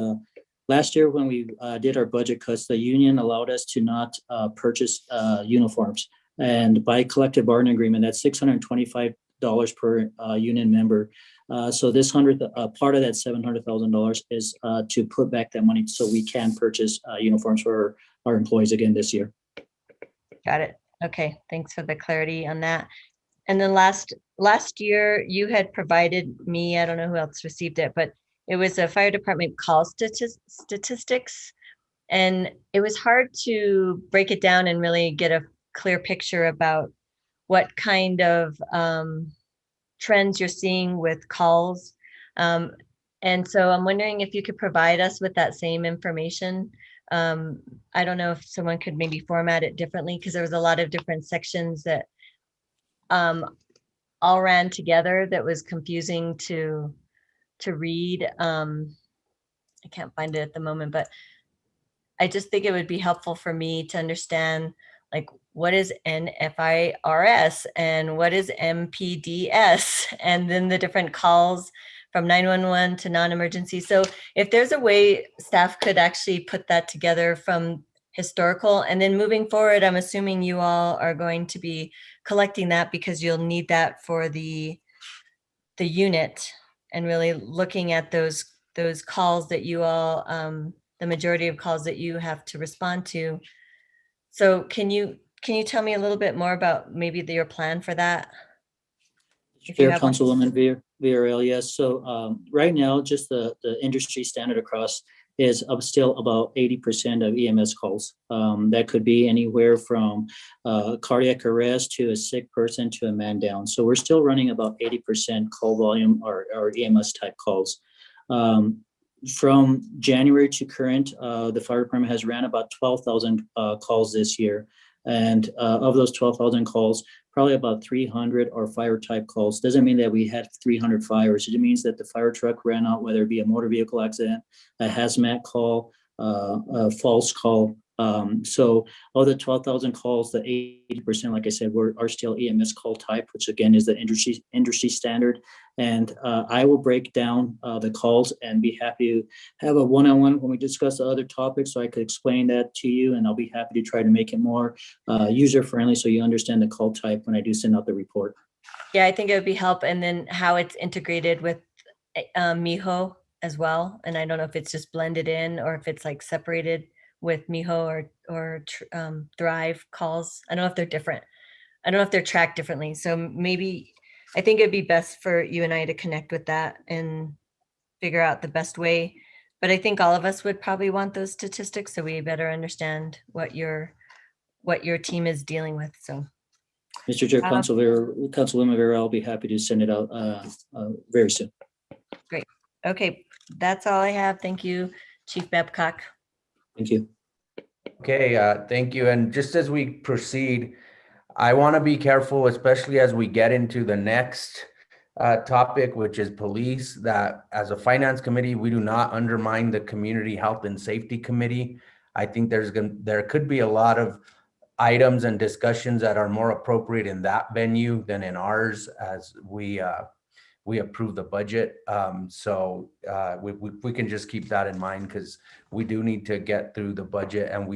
last year when we did our budget cuts, the union allowed us to not purchase uniforms. And by collective bargaining agreement, that's $625 per union member. So this part of that $700,000 is to put back that money so we can purchase uniforms for our employees again this year. Got it. Okay, thanks for the clarity on that. And then last year you had provided me, I don't know who else received it, but it was a fire department call statistics. And it was hard to break it down and really get a clear picture about what kind of trends you're seeing with calls. And so I'm wondering if you could provide us with that same information. I don't know if someone could maybe format it differently, because there was a lot of different sections that all ran together that was confusing to read. I can't find it at the moment, but I just think it would be helpful for me to understand, like, what is NFIRS and what is MPDS, and then the different calls from 911 to non-emergency. So if there's a way staff could actually put that together from historical, and then moving forward, I'm assuming you all are going to be collecting that because you'll need that for the unit, and really looking at those calls that you all, the majority of calls that you have to respond to. So can you tell me a little bit more about maybe your plan for that? if you Chair, have one. Councilwoman VRL, yes. So right now, just the industry standard across is still about 80% of EMS calls. That could be anywhere from cardiac arrest to a sick person to a man down. So we're still running about 80% call volume or EMS type calls. From January to current, the fire department has ran about 12,000 calls this year. And of those 12,000 calls, probably about 300 are fire type calls. Doesn't mean that we had 300 fires. It means that the fire truck ran out, whether it be a motor vehicle accident, a hazmat call, a false call. So of the 12,000 calls, the 80%, like I said, are still EMS call type, which again is the industry standard. And I will break down the calls and be happy to have a one-on-one when we discuss the other topics, so I could explain that to you. And I'll be happy to try to make it more user-friendly so you understand the call type when I do send out the report. Yeah, I think it would be help, and then how it's integrated with Miho as well. And I don't know if it's just blended in or if it's like separated with Miho or Thrive calls. I don't know if they're different. I don't know if they're tracked differently. So maybe I think it'd be best for you and I to connect with that and figure out the best way. But I think all of us would probably want those statistics so we better understand what your team is dealing with. So, Mr. Chair, Councilwoman Vera, I'll be happy to send it out very soon. Great. Okay, that's all I have. Thank you, Chief Babcock. Thank you. Okay, thank you. And just as we proceed, I want to be careful, especially as we get into the next topic, which is police, that as a finance committee, we do not undermine the community health and safety committee. I think there could be a lot of items and discussions that are more appropriate in that venue than in ours as we approve the budget. So we can just keep that in mind, because we do need to get through the budget. And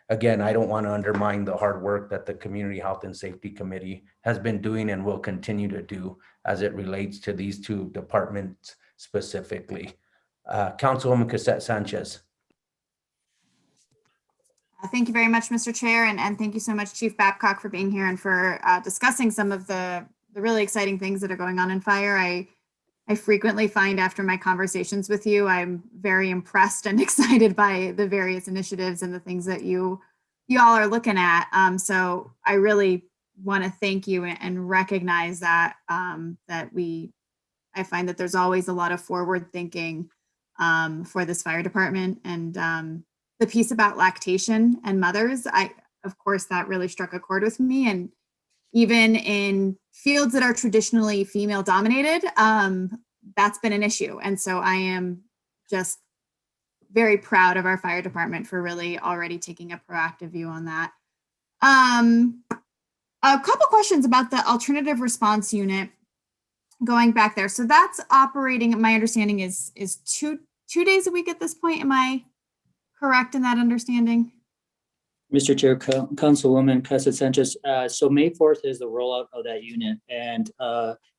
again, I don't want to undermine the hard work that the Community Health and Safety Committee has been doing and will continue to do as it relates to these two departments specifically. Councilwoman Cassette Sanchez. Thank you very much, Mr. Chair, and thank you so much, Chief Babcock, for being here and for discussing some of the really exciting things that are going on in fire. I frequently find after my conversations with you, I'm very impressed and excited by the various initiatives and the things that you all are looking at. So I really want to thank you and recognize that I find that there's always a lot of forward thinking for this fire department. And the piece about lactation and mothers, of course, that really struck a chord with me. And even in fields that are traditionally female dominated, that's been an issue. And so I am just very proud of our fire department for really already taking a proactive view on that. A couple questions about the alternative response unit going back there. So that's operating, my understanding is two days a week at this point. Am I correct in that understanding? Mr. Chair, Councilwoman Cassette Sanchez, so May 4th is the rollout of that unit, and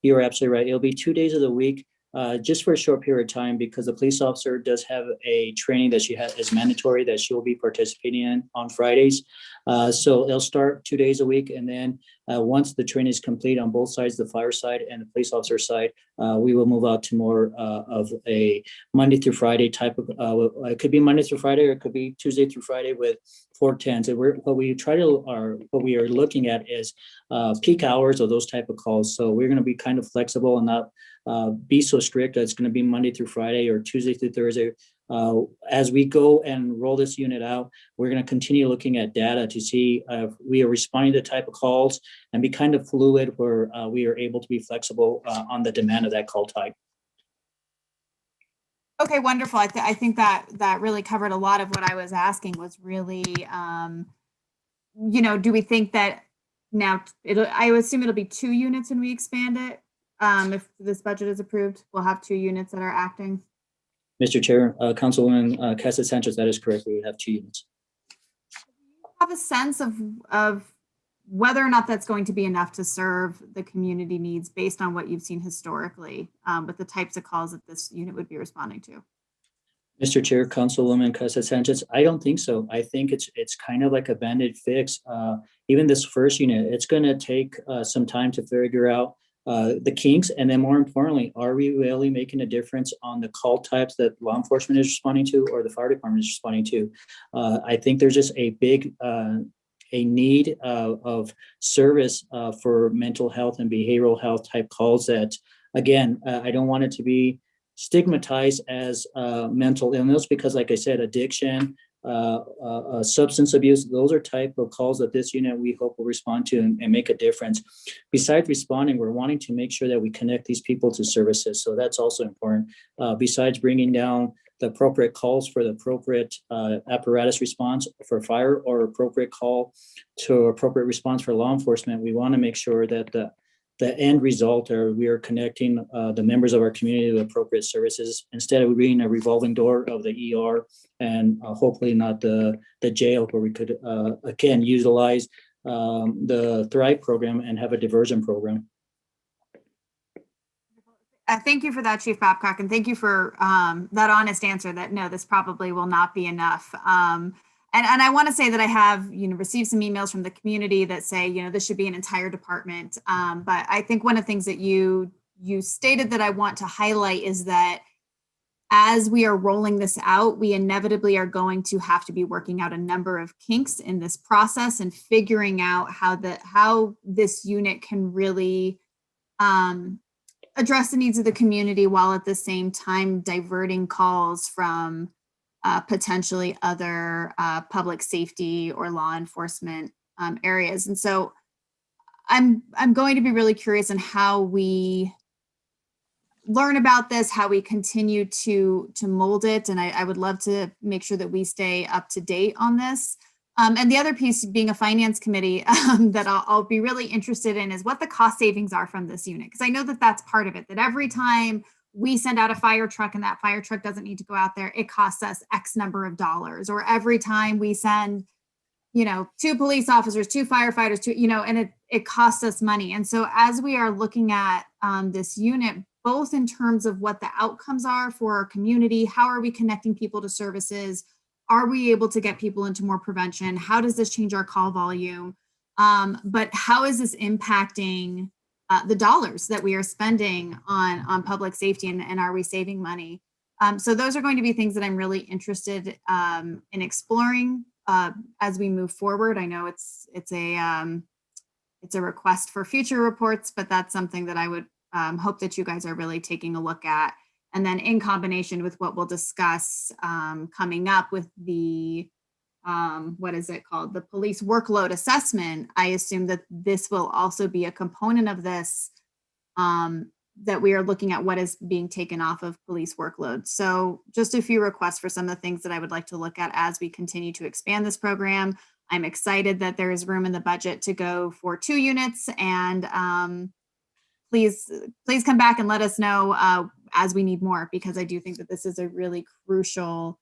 you're absolutely right. It'll be 2 days of the week, just for a short period of time, because the police officer does have a training that she has is mandatory that she will be participating in on Fridays. So it'll start 2 days a week, and then once the training is complete on both sides, the fire side and the police officer side, we will move out to more of a Monday through Friday type of, it could be Monday through Friday, or it could be Tuesday through Friday with 410s. And what we are looking at is peak hours of those type of calls. So we're going to be kind of flexible and not be so strict that it's going to be Monday through Friday or Tuesday through Thursday. As we go and roll this unit out, we're going to continue looking at data to see if we are responding to the type of calls and be kind of fluid where we are able to be flexible on the demand of that call type. Okay, wonderful. I think that really covered a lot of what I was asking. Was really, do we think that now I would assume it'll be 2 units when we expand it. If this budget is approved, we'll have 2 units that are acting. Mr. Chair, Councilwoman Cassette Sanchez, that is correct. We would have 2 units. Have a sense of whether or not that's going to be enough to serve the community needs based on what you've seen historically with the types of calls that this unit would be responding to? Mr. Chair, Councilwoman Cassette Sanchez, I don't think so. I think it's kind of like a banded fix. Even this first unit, it's going to take some time to figure out the kinks, and then more importantly, are we really making a difference on the call types that law enforcement is responding to or the fire department is responding to? I think there's just a big a need of service for mental health and behavioral health type calls that, again, I don't want it to be stigmatized as mental illness, because like I said, addiction, substance abuse, those are type of calls that this unit we hope will respond to and make a difference. Besides responding, we're wanting to make sure that we connect these people to services. So that's also important. Besides bringing down the appropriate calls for the appropriate apparatus response for fire or appropriate call to appropriate response for law enforcement, we want to make sure that the end result, or we are connecting the members of our community to appropriate services instead of being a revolving door of the ER and hopefully not the jail, where we could again utilize the Thrive program and have a diversion program. Thank you for that, Chief Babcock, and thank you for that honest answer that no, this probably will not be enough. And I want to say that I have, received some emails from the community that say, this should be an entire department. But I think one of the things that you stated that I want to highlight is that as we are rolling this out, we inevitably are going to have to be working out a number of kinks in this process and figuring out how this unit can really address the needs of the community while at the same time diverting calls from potentially other public safety or law enforcement areas. And so I'm going to be really curious on how we learn about this, how we continue to mold it. And I would love to make sure that we stay up to date on this. And the other piece, being a finance committee, that I'll be really interested in is what the cost savings are from this unit. Because I know that that's part of it, that every time we send out a fire truck and that fire truck doesn't need to go out there, it costs us X number of dollars. Or every time we send, 2 police officers, 2 firefighters, and it costs us money. And so as we are looking at this unit, both in terms of what the outcomes are for our community, how are we connecting people to services? Are we able to get people into more prevention? How does this change our call volume? But how is this impacting the dollars that we are spending on public safety, and are we saving money? So those are going to be things that I'm really interested in exploring as we move forward. I know it's a request for future reports, but that's something that I would hope that you guys are really taking a look at. And then in combination with what we'll discuss coming up with the, what is it called? The police workload assessment. I assume that this will also be a component of this, that we are looking at what is being taken off of police workload. So just a few requests for some of the things that I would like to look at as we continue to expand this program. I'm excited that there is room in the budget to go for 2 units, and please come back and let us know as we need more, because I do think that this is a really crucial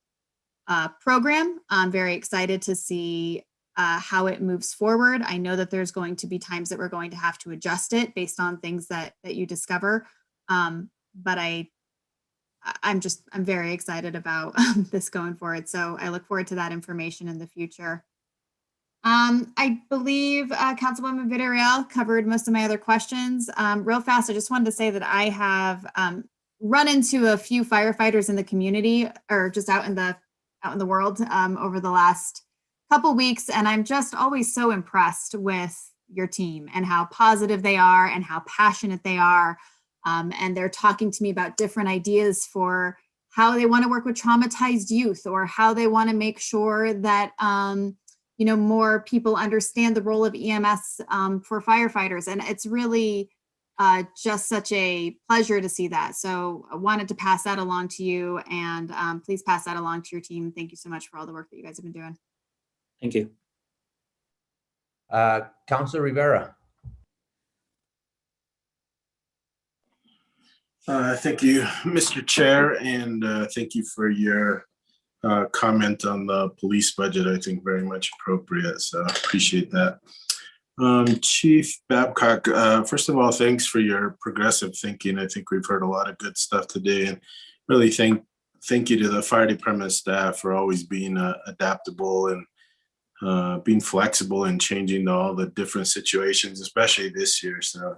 program. I'm very excited to see how it moves forward. I know that there's going to be times that we're going to have to adjust it based on things that you discover. But I'm very excited about this going forward. So I look forward to that information in the future. I believe Councilwoman Villarreal covered most of my other questions. Real fast, I just wanted to say that I have run into a few firefighters in the community, or just out in the world over the last couple weeks, and I'm just always so impressed with your team and how positive they are and how passionate they are. And they're talking to me about different ideas for how they want to work with traumatized youth, or how they want to make sure that more people understand the role of EMS for firefighters. And it's really just such a pleasure to see that. So I wanted to pass that along to you, and please pass that along to your team. Thank you so much for all the work that you guys have been doing. Thank you. Councilor Rivera. Thank you, Mr. Chair, and thank you for your comment on the police budget. I think very much appropriate, so I appreciate that. Chief Babcock, first of all, thanks for your progressive thinking. I think we've heard a lot of good stuff today, and really thank you to the fire department staff for always being adaptable and being flexible and changing to all the different situations, especially this year. So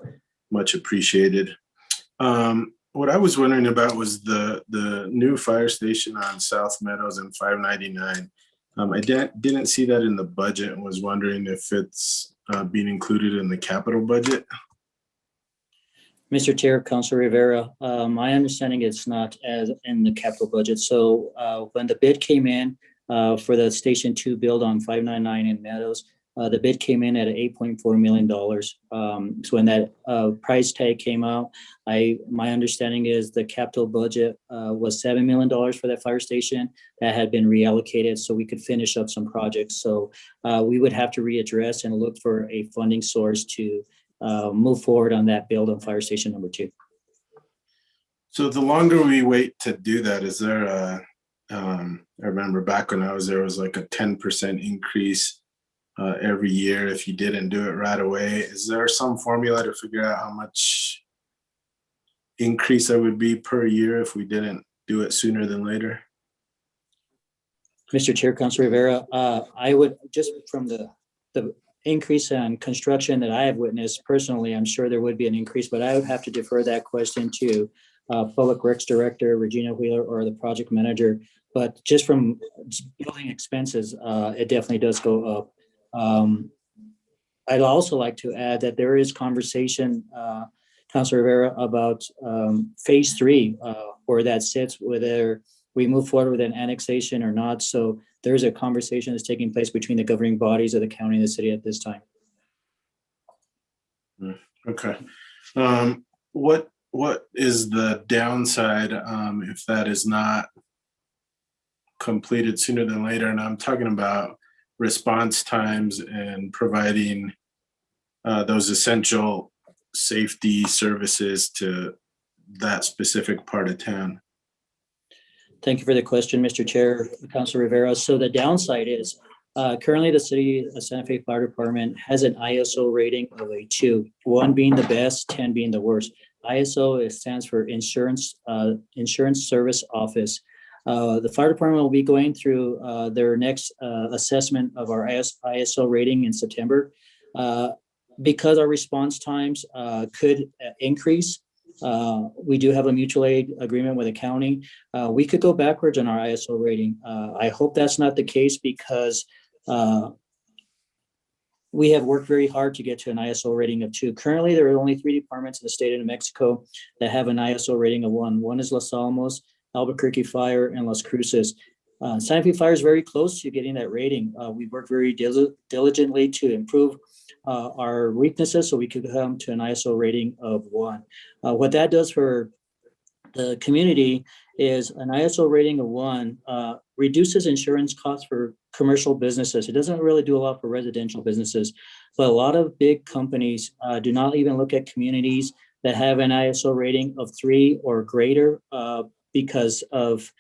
much appreciated. What I was wondering about was the new fire station on South Meadows and 599. I didn't see that in the budget and was wondering if it's being included in the capital budget. Mr. Chair, Councilor Rivera, my understanding it's not as in the capital budget. So when the bid came in for the Station 2 build on 599 in Meadows, the bid came in at $8.4 million. So when that price tag came out, my understanding is the capital budget was $7 million for that fire station that had been reallocated so we could finish up some projects. So we would have to readdress and look for a funding source to move forward on that build on fire station number 2. So the longer we wait to do that, is there I remember back when I was there was like a 10% increase every year if you didn't do it right away. Is there some formula to figure out how much increase there would be per year if we didn't do it sooner than later? Mr. Chair, Councilor Rivera, I would just from the increase in construction that I have witnessed personally, I'm sure there would be an increase, but I would have to defer that question to Public Works Director Regina Wheeler or the project manager. But just from building expenses, it definitely does go up. I'd also like to add that there is conversation, Councilor Rivera, about phase 3, where that sits, whether we move forward with an annexation or not. So there's a conversation that's taking place between the governing bodies of the county and the city at this time. Okay. What is the downside if that is not completed sooner than later? And I'm talking about response times and providing those essential safety services to that specific part of town. Thank you for the question, Mr. Chair, Councilor Rivera. So the downside is currently the city of Santa Fe Fire Department has an ISO rating of a 2, 1 being the best, 10 being the worst. ISO stands for Insurance Service Office. The fire department will be going through their next assessment of our ISO rating in September. Because our response times could increase, we do have a mutual aid agreement with the county. We could go backwards on our ISO rating. I hope that's not the case because we have worked very hard to get to an ISO rating of 2. Currently, there are only 3 departments in the state of New Mexico that have an ISO rating of 1. One is Los Alamos, Albuquerque Fire, and Las Cruces. Santa Fe Fire is very close to getting that rating. We work very diligently to improve our weaknesses so we could come to an ISO rating of 1. What that does for the community is an ISO rating of 1 reduces insurance costs for commercial businesses. It doesn't really do a lot for residential businesses, but a lot of big companies do not even look at communities that have an ISO rating of 3 or greater because of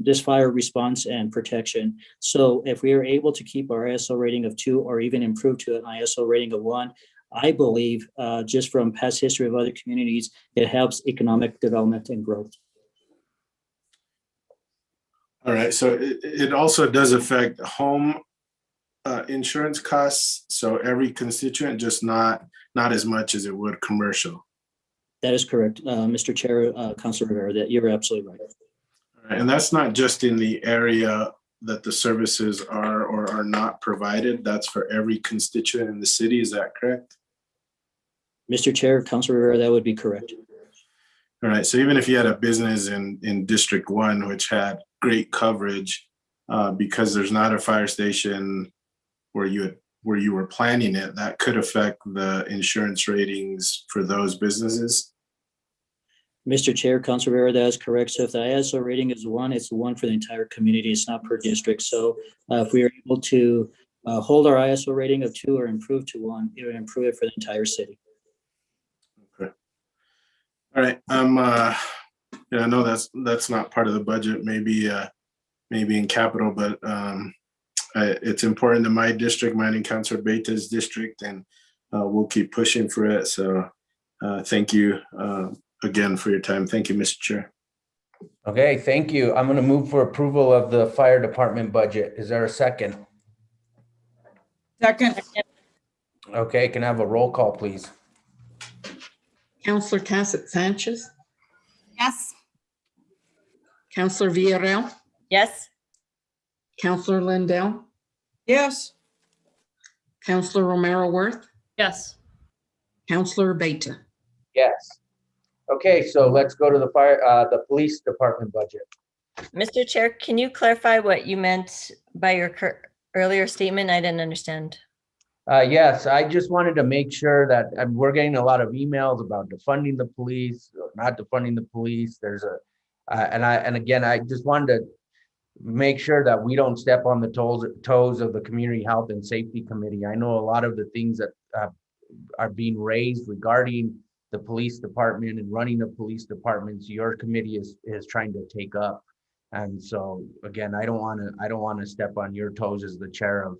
this fire response and protection. So if we are able to keep our ISO rating of 2 or even improve to an ISO rating of 1, I believe just from past history of other communities, it helps economic development and growth. All right, so it also does affect home insurance costs. So every constituent, just not as much as it would commercial. That is correct, Mr. Chair, Councilor Rivera, that you're absolutely right. All right, and that's not just in the area that the services are or are not provided. That's for every constituent in the city. Is that correct? Mr. Chair, Councilor Rivera, that would be correct. All right, so even if you had a business in District 1, which had great coverage, because there's not a fire station where you were planning it, that could affect the insurance ratings for those businesses? Mr. Chair, Councilor Rivera, that is correct. So if the ISO rating is 1, it's 1 for the entire community. It's not per district. So if we are able to hold our ISO rating of 2 or improve to 1, it would improve it for the entire city. Okay. All right. I know that's not part of the budget, maybe in capital, but it's important to my district, mine and Councilor Beta's district, and we'll keep pushing for it. So thank you again for your time. Thank you, Mr. Chair. Okay, thank you. I'm going to move for approval of the fire department budget. Is there a second? Second. Okay, can I have a roll call, please? Counselor Cassett Sanchez, Yes. Counselor Villarreal, Yes. Counselor Lindell, Yes. Counselor Romero Worth, Yes. Counselor Beta. Yes. Okay, so let's go to the police department budget. Mr. Chair, can you clarify what you meant by your earlier statement? I didn't understand. Yes, I just wanted to make sure that we're getting a lot of emails about defunding the police or not defunding the police. There's and again, I just wanted to make sure that we don't step on the toes of the Community Health and Safety Committee. I know a lot of the things that are being raised regarding the police department and running the police departments, your committee is trying to take up. And so again, I don't want to step on your toes as the chair of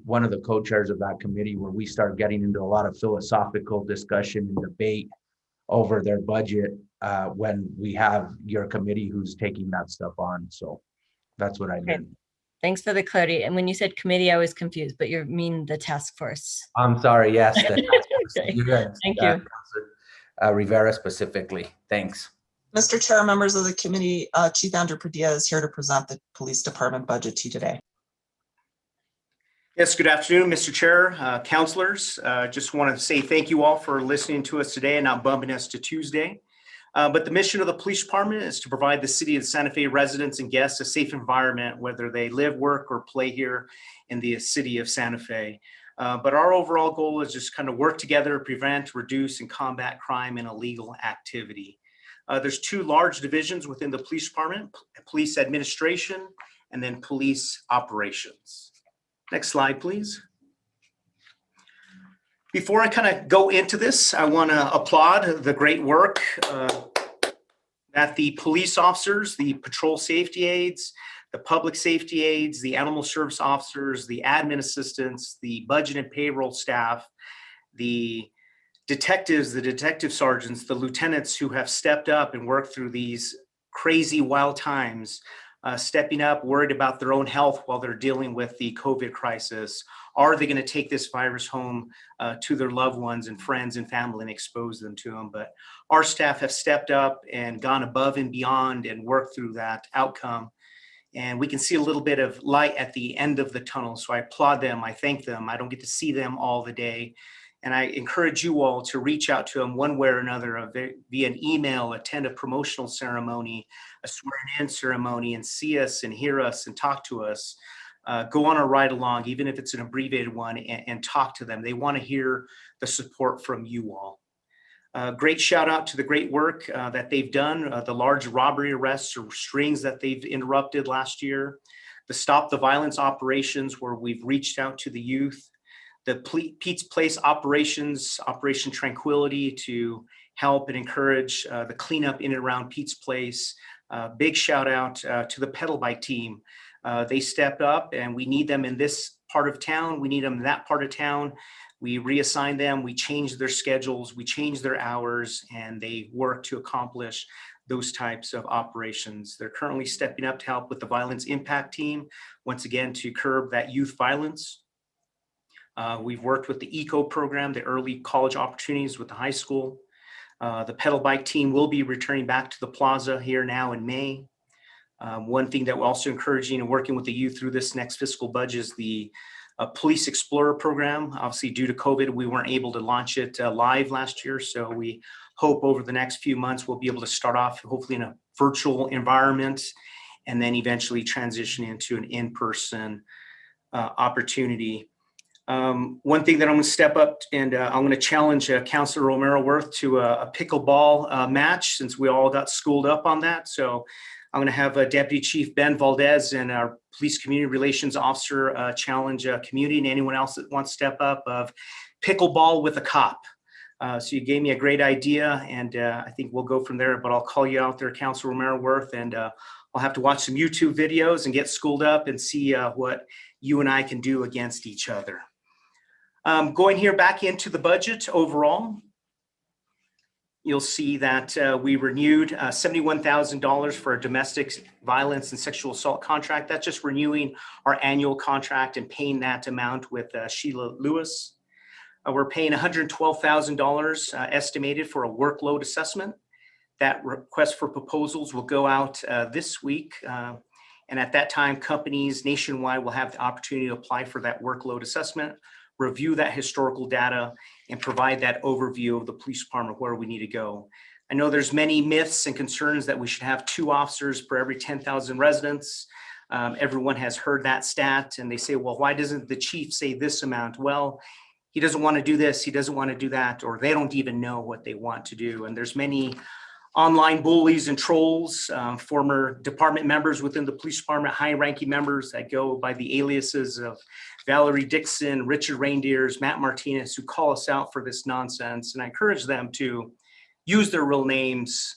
one of the co-chairs of that committee, where we start getting into a lot of philosophical discussion and debate over their budget when we have your committee who's taking that stuff on. So that's what I meant. Thanks for the clarity. And when you said committee, I was confused, but you mean the task force. I'm sorry. Yes. Okay. Thank you. Councilor Rivera specifically. Thanks. Mr. Chair, members of the committee, Chief Andrew Padilla is here to present the police department budget to you today. Yes, good afternoon, Mr. Chair, councilors. Just want to say thank you all for listening to us today and not bumping us to Tuesday. But the mission of the police department is to provide the city of Santa Fe residents and guests a safe environment, whether they live, work, or play here in the city of Santa Fe. But our overall goal is just kind of work together, prevent, reduce, and combat crime and illegal activity. There's two large divisions within the police department: police administration and then police operations. Next slide, please. Before I kind of go into this, I want to applaud the great work that the police officers, the patrol safety aides, the public safety aides, the animal service officers, the admin assistants, the budget and payroll staff, the detectives, the detective sergeants, the lieutenants who have stepped up and worked through these crazy wild times, stepping up, worried about their own health while they're dealing with the COVID crisis. Are they going to take this virus home to their loved ones and friends and family and expose them to them? But our staff have stepped up and gone above and beyond and worked through that outcome. And we can see a little bit of light at the end of the tunnel. So I applaud them. I thank them. I don't get to see them all the day. And I encourage you all to reach out to them one way or another, via an email, attend a promotional ceremony, a swearing-in ceremony, and see us and hear us and talk to us. Go on a ride along, even if it's an abbreviated one, and talk to them. They want to hear the support from you all. Great shout out to the great work that they've done, the large robbery arrests or strings that they've interrupted last year, the Stop the Violence operations where we've reached out to the youth, the Pete's Place operations, Operation Tranquility, to help and encourage the cleanup in and around Pete's Place. Big shout out to the pedal bike team. They stepped up, and we need them in this part of town. We need them in that part of town. We reassign them, we change their schedules, we change their hours, and they work to accomplish those types of operations. They're currently stepping up to help with the violence impact team, once again, to curb that youth violence. We've worked with the ECO program, the early college opportunities with the high school. The pedal bike team will be returning back to the plaza here now in May. One thing that we're also encouraging and working with the youth through this next fiscal budget is the Police Explorer program. Obviously, due to COVID, we weren't able to launch it live last year. So we hope over the next few months, we'll be able to start off hopefully in a virtual environment and then eventually transition into an in-person opportunity. One thing that I'm going to step up and I'm going to challenge Councilor Romero Worth to a pickleball match, since we all got schooled up on that. So I'm going to have Deputy Chief Ben Valdez and our Police Community Relations Officer challenge community and anyone else that wants to step up of pickleball with a cop. So you gave me a great idea, and I think we'll go from there, but I'll call you out there, Councilor Romero Worth, and I'll have to watch some YouTube videos and get schooled up and see what you and I can do against each other. Going here back into the budget overall, you'll see that we renewed $71,000 for a domestic violence and sexual assault contract. That's just renewing our annual contract and paying that amount with Sheila Lewis. We're paying $112,000 estimated for a workload assessment. That request for proposals will go out this week. And at that time, companies nationwide will have the opportunity to apply for that workload assessment, review that historical data, and provide that overview of the police department where we need to go. I know there's many myths and concerns that we should have 2 officers per every 10,000 residents. Everyone has heard that stat and they say, well, why doesn't the chief say this amount? Well, he doesn't want to do this, he doesn't want to do that, or they don't even know what they want to do. And there's many online bullies and trolls, former department members within the police department, high-ranking members that go by the aliases of Valerie Dixon, Richard Reindeers, Matt Martinez, who call us out for this nonsense. And I encourage them to use their real names,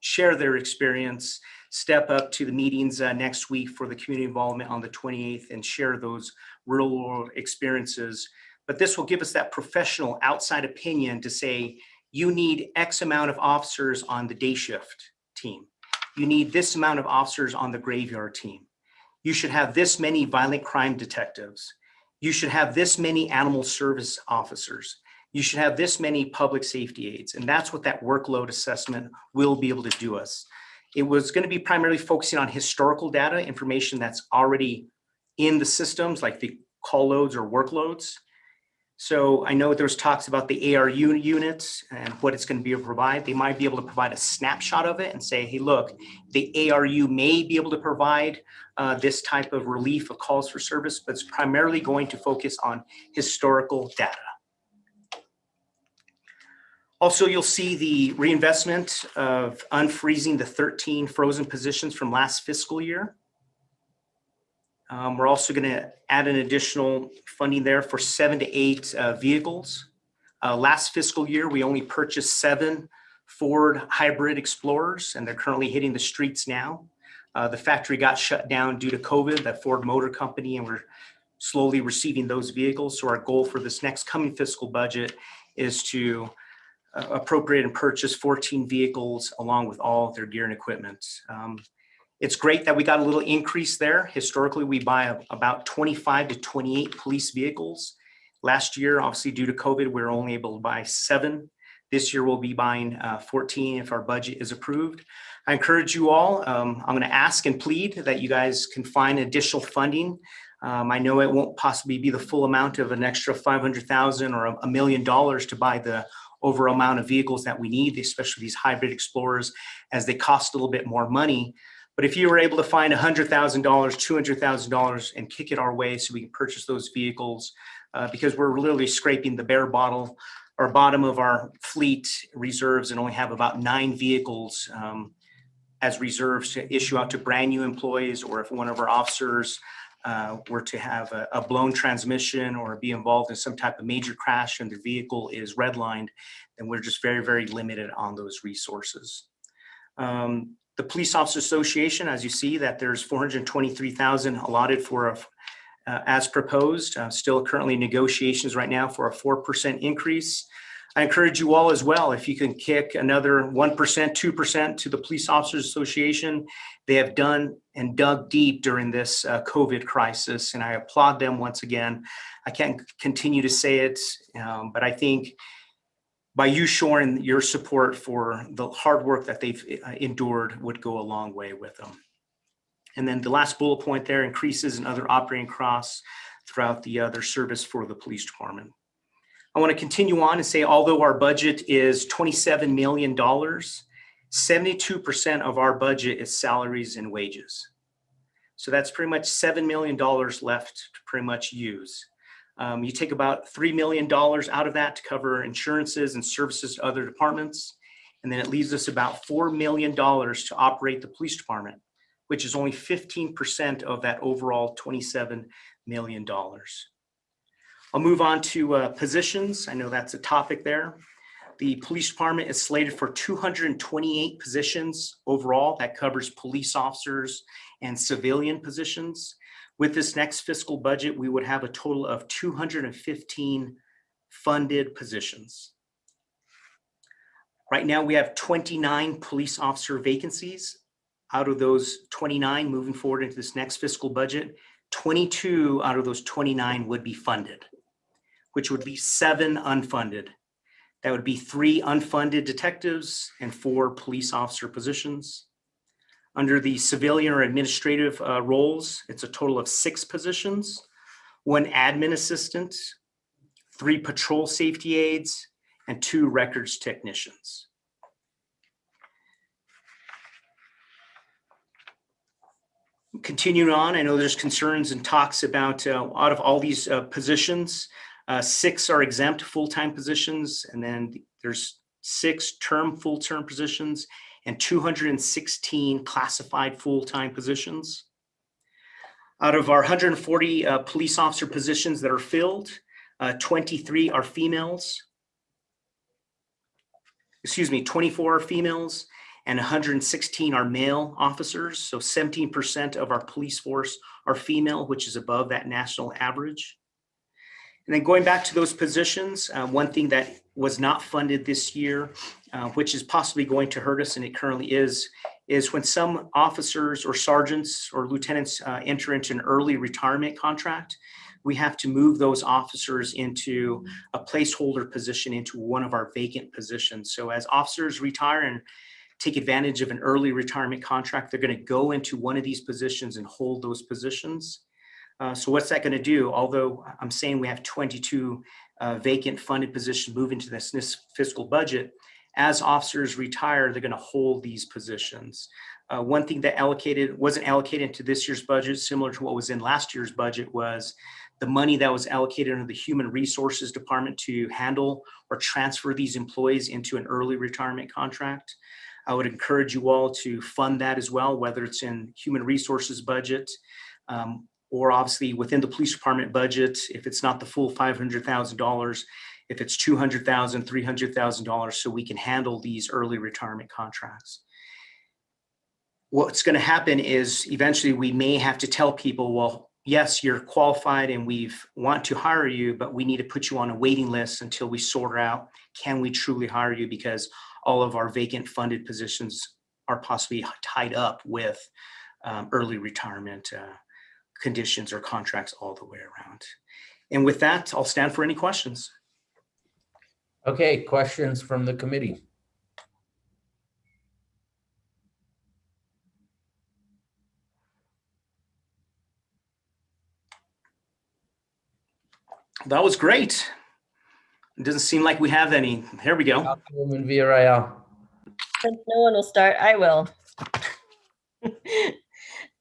share their experience, step up to the meetings next week for the community involvement on the 28th and share those real world experiences. But this will give us that professional outside opinion to say, you need X amount of officers on the day shift team. You need this amount of officers on the graveyard team. You should have this many violent crime detectives. You should have this many animal service officers. You should have this many public safety aides. And that's what that workload assessment will be able to do us. It was going to be primarily focusing on historical data, information that's already in the systems, like the call loads or workloads. So I know there was talks about the ARU units and what it's going to be able to provide. They might be able to provide a snapshot of it and say, hey, look, the ARU may be able to provide this type of relief of calls for service, but it's primarily going to focus on historical data. Also, you'll see the reinvestment of unfreezing the 13 frozen positions from last fiscal year. We're also going to add an additional funding there for 7 to 8 vehicles. Last fiscal year, we only purchased 7 Ford hybrid Explorers, and they're currently hitting the streets now. The factory got shut down due to COVID, that Ford Motor Company, and we're slowly receiving those vehicles. So our goal for this next coming fiscal budget is to appropriate and purchase 14 vehicles along with all their gear and equipment. It's great that we got a little increase there. Historically, we buy about 25 to 28 police vehicles. Last year, obviously due to COVID, we were only able to buy 7. This year, we'll be buying 14 if our budget is approved. I encourage you all, I'm going to ask and plead that you guys can find additional funding. I know it won't possibly be the full amount of an extra $500,000 or $1 million to buy the overall amount of vehicles that we need, especially these hybrid Explorers, as they cost a little bit more money. But if you were able to find $100,000, $200,000 and kick it our way so we can purchase those vehicles, because we're literally scraping the bare bottom of our fleet reserves and only have about 9 vehicles as reserves to issue out to brand new employees, or if one of our officers were to have a blown transmission or be involved in some type of major crash and the vehicle is redlined, then we're just very, very limited on those resources. The Police Officer Association, as you see, that there's $423,000 allotted for as proposed. Still currently negotiations right now for a 4% increase. I encourage you all as well, if you can kick another 1%, 2% to the Police Officers Association. They have done and dug deep during this COVID crisis, and I applaud them once again. I can't continue to say it, but I think by you showing your support for the hard work that they've endured would go a long way with them. And then the last bullet point there, increases in other operating costs throughout the other service for the police department. I want to continue on and say, although our budget is $27 million, 72% of our budget is salaries and wages. So that's pretty much $7 million left to pretty much use. You take about $3 million out of that to cover insurances and services to other departments. And then it leaves us about $4 million to operate the police department, which is only 15% of that overall $27 million. I'll move on to positions. I know that's a topic there. The police department is slated for 228 positions overall. That covers police officers and civilian positions. With this next fiscal budget, we would have a total of 215 funded positions. Right now, we have 29 police officer vacancies. Out of those 29, moving forward into this next fiscal budget, 22 out of those 29 would be funded. which would leave 7 unfunded. That would be 3 unfunded detectives and 4 police officer positions. Under the civilian or administrative roles, it's a total of 6 positions, 1 admin assistant, 3 patrol safety aides, and 2 records technicians. Continuing on, I know there's concerns and talks about out of all these positions, 6 are exempt full-time positions, and then there's 6 term full-term positions and 216 classified full-time positions. Out of our 140 police officer positions that are filled, 23 are females. 24 are females and 116 are male officers. So 17% of our police force are female, which is above that national average. And then going back to those positions, one thing that was not funded this year, which is possibly going to hurt us, and it currently is when some officers or sergeants or lieutenants enter into an early retirement contract, we have to move those officers into a placeholder position into one of our vacant positions. So as officers retire and take advantage of an early retirement contract, they're going to go into one of these positions and hold those positions. So what's that going to do? Although I'm saying we have 22 vacant funded positions moving to this fiscal budget, as officers retire, they're going to hold these positions. One thing that wasn't allocated to this year's budget, similar to what was in last year's budget, was the money that was allocated under the Human Resources Department to handle or transfer these employees into an early retirement contract. I would encourage you all to fund that as well, whether it's in Human Resources budget, or obviously within the police department budget, if it's not the full $500,000, if it's $200,000, $300,000, so we can handle these early retirement contracts. What's going to happen is eventually we may have to tell people, well, yes, you're qualified and we want to hire you, but we need to put you on a waiting list until we sort out, can we truly hire you? Because all of our vacant funded positions are possibly tied up with early retirement conditions or contracts all the way around. And with that, I'll stand for any questions. Okay, questions from the committee? That was great. It doesn't seem like we have any. Here we go. Councilwoman Villarreal. Since no one will start, I will.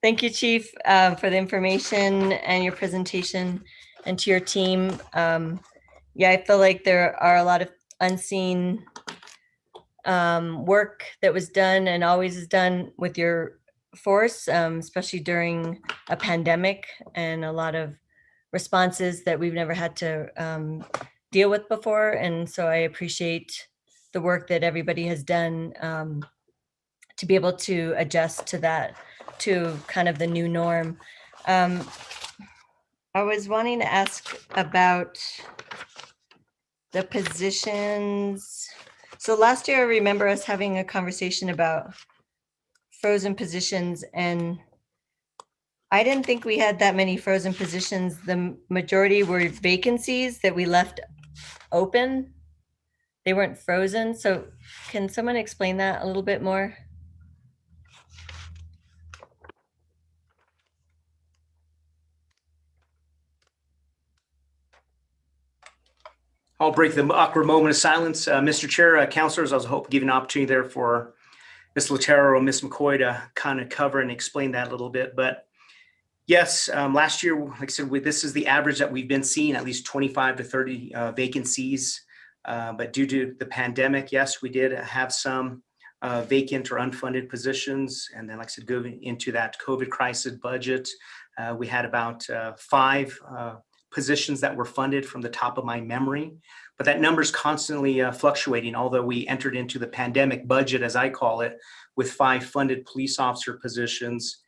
Thank you, Chief, for the information and your presentation, and to your team. Yeah, I feel like there are a lot of unseen work that was done and always is done with your force, especially during a pandemic, and a lot of responses that we've never had to deal with before. And so I appreciate the work that everybody has done to be able to adjust to that, to kind of the new norm. I was wanting to ask about the positions. So last year, I remember us having a conversation about frozen positions, and I didn't think we had that many frozen positions. The majority were vacancies that we left open. They weren't frozen. So can someone explain that a little bit more? I'll break the awkward moment of silence. Mr. Chair, councilors, I was hoping to give an opportunity there for Ms. Lotero or Ms. McCoy to kind of cover and explain that a little bit. But yes, last year, like I said, this is the average that we've been seeing, at least 25 to 30 vacancies. But due to the pandemic, yes, we did have some vacant or unfunded positions. And then, like I said, going into that COVID crisis budget, we had about 5 positions that were funded from the top of my memory. But that number is constantly fluctuating, although we entered into the pandemic budget, as I call it, with 5 funded police officer positions.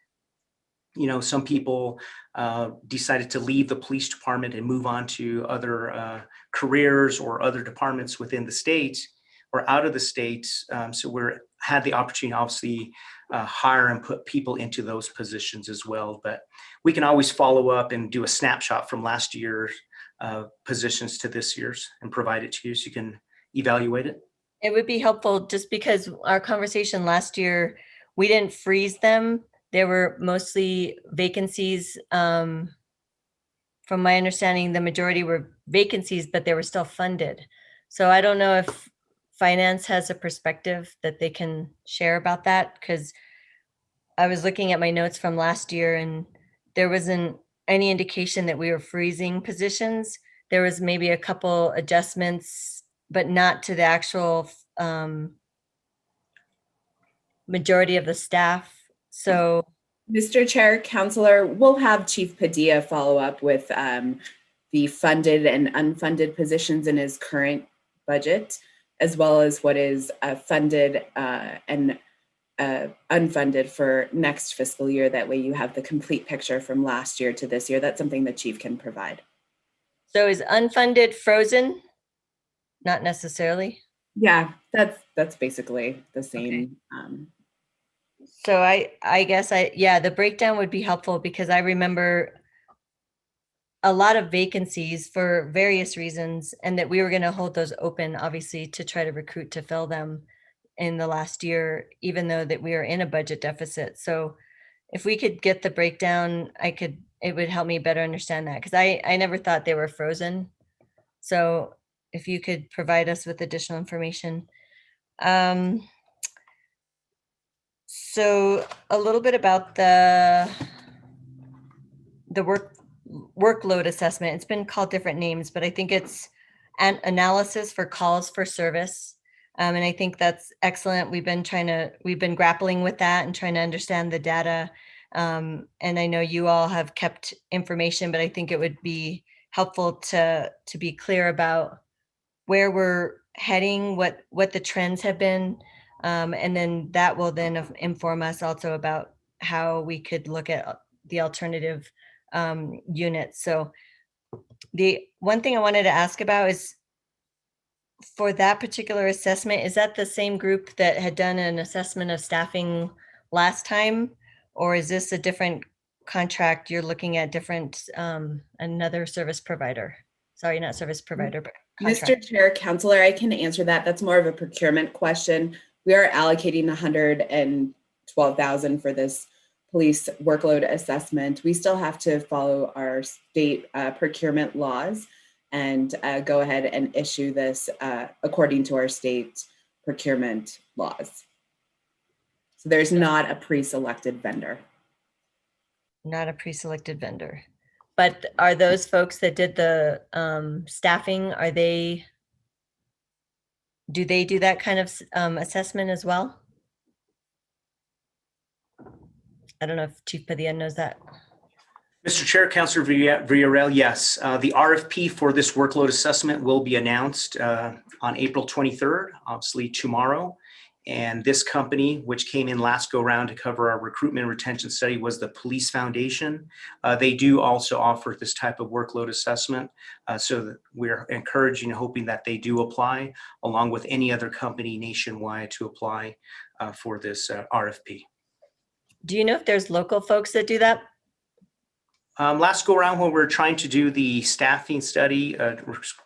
You know, some people decided to leave the police department and move on to other careers or other departments within the state or out of the state. So we had the opportunity, obviously, hire and put people into those positions as well. But we can always follow up and do a snapshot from last year positions to this year's and provide it to you so you can evaluate it. It would be helpful just because our conversation last year, we didn't freeze them. There were mostly vacancies. From my understanding, the majority were vacancies, but they were still funded. So I don't know if finance has a perspective that they can share about that, because I was looking at my notes from last year and there wasn't any indication that we were freezing positions. There was maybe a couple adjustments, but not to the actual majority of the staff. So, Mr. Chair, Counselor, we'll have Chief Padilla follow up with the funded and unfunded positions in his current budget, as well as what is funded and unfunded for next fiscal year. That way you have the complete picture from last year to this year. That's something the chief can provide. so is unfunded frozen? Not necessarily. Yeah, that's basically the same. Okay. So I guess the breakdown would be helpful, because I remember a lot of vacancies for various reasons, and that we were going to hold those open, obviously, to try to recruit to fill them in the last year, even though that we were in a budget deficit. So if we could get the breakdown, it would help me better understand that, because I never thought they were frozen. So if you could provide us with additional information. So a little bit about the workload assessment. It's been called different names, but I think it's an analysis for calls for service. And I think that's excellent. We've been grappling with that and trying to understand the data. And I know you all have kept information, but I think it would be helpful to be clear about where we're heading, what the trends have been. And then that will then inform us also about how we could look at the alternative units. So the one thing I wanted to ask about is, for that particular assessment, is that the same group that had done an assessment of staffing last time? Or is this a different contract? You're looking at different, another service provider? Sorry, not service provider, but contract. Mr. Chair, Counselor, I can answer that. That's more of a procurement question. We are allocating $112,000 for this police workload assessment. We still have to follow our state procurement laws and go ahead and issue this according to our state procurement laws. So there's not a pre-selected vendor. Not a pre-selected vendor. But are those folks that did the staffing, do they do that kind of assessment as well? I don't know if Chief Padilla knows that. Mr. Chair, Councilor Villarreal, yes. The RFP for this workload assessment will be announced on April 23rd, obviously tomorrow. And this company, which came in last go round to cover our recruitment and retention study, was the Police Foundation. They do also offer this type of workload assessment. So that we're encouraging and hoping that they do apply, along with any other company nationwide, to apply for this RFP. Do you know if there's local folks that do that? Last go around, when we were trying to do the staffing study,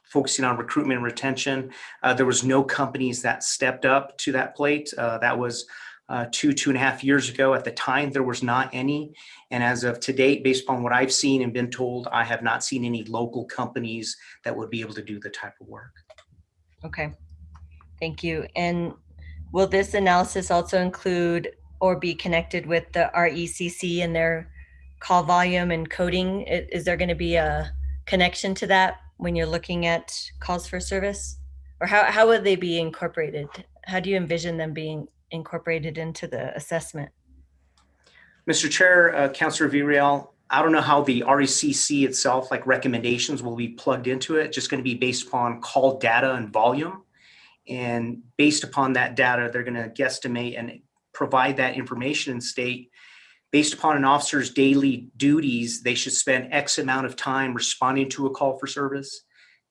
focusing on recruitment and retention, there was no companies that stepped up to that plate. That was 2.5 years ago. At the time, there was not any. And as of to date, based upon what I've seen and been told, I have not seen any local companies that would be able to do the type of work. Okay, thank you. And will this analysis also include or be connected with the RECC and their call volume and coding? Is there going to be a connection to that when you're looking at calls for service? Or how would they be incorporated? How do you envision them being incorporated into the assessment? Mr. Chair, Councilor Villarreal, I don't know how the RECC itself, like recommendations, will be plugged into it. It's just going to be based upon call data and volume. And based upon that data, they're going to guesstimate and provide that information and state, based upon an officer's daily duties, they should spend X amount of time responding to a call for service.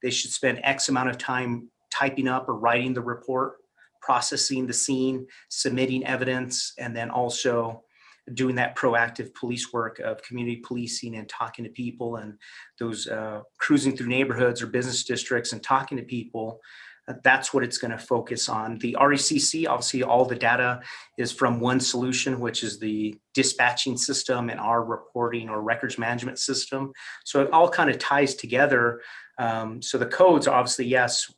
They should spend X amount of time typing up or writing the report, processing the scene, submitting evidence, and then also doing that proactive police work of community policing and talking to people, and those cruising through neighborhoods or business districts and talking to people. That's what it's going to focus on. The RECC, obviously all the data is from one solution, which is the dispatching system and our reporting or records management system. So it all kind of ties together. So the codes, obviously, yes,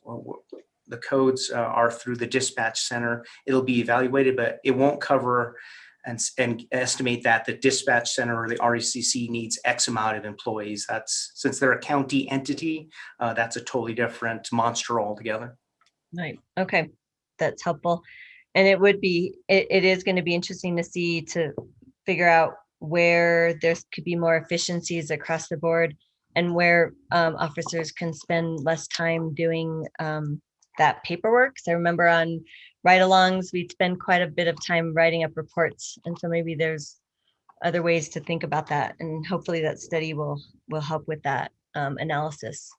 the codes are through the dispatch center. It'll be evaluated, but it won't cover and estimate that the dispatch center or the RECC needs X amount of employees. That's, since they're a county entity, that's a totally different monster altogether. Right. Okay. That's helpful. And it would be, it is going to be interesting to figure out where there could be more efficiencies across the board, and where officers can spend less time doing that paperwork. So I remember on ride-alongs, we'd spend quite a bit of time writing up reports. And so maybe there's other ways to think about that. And hopefully that study will help with that analysis.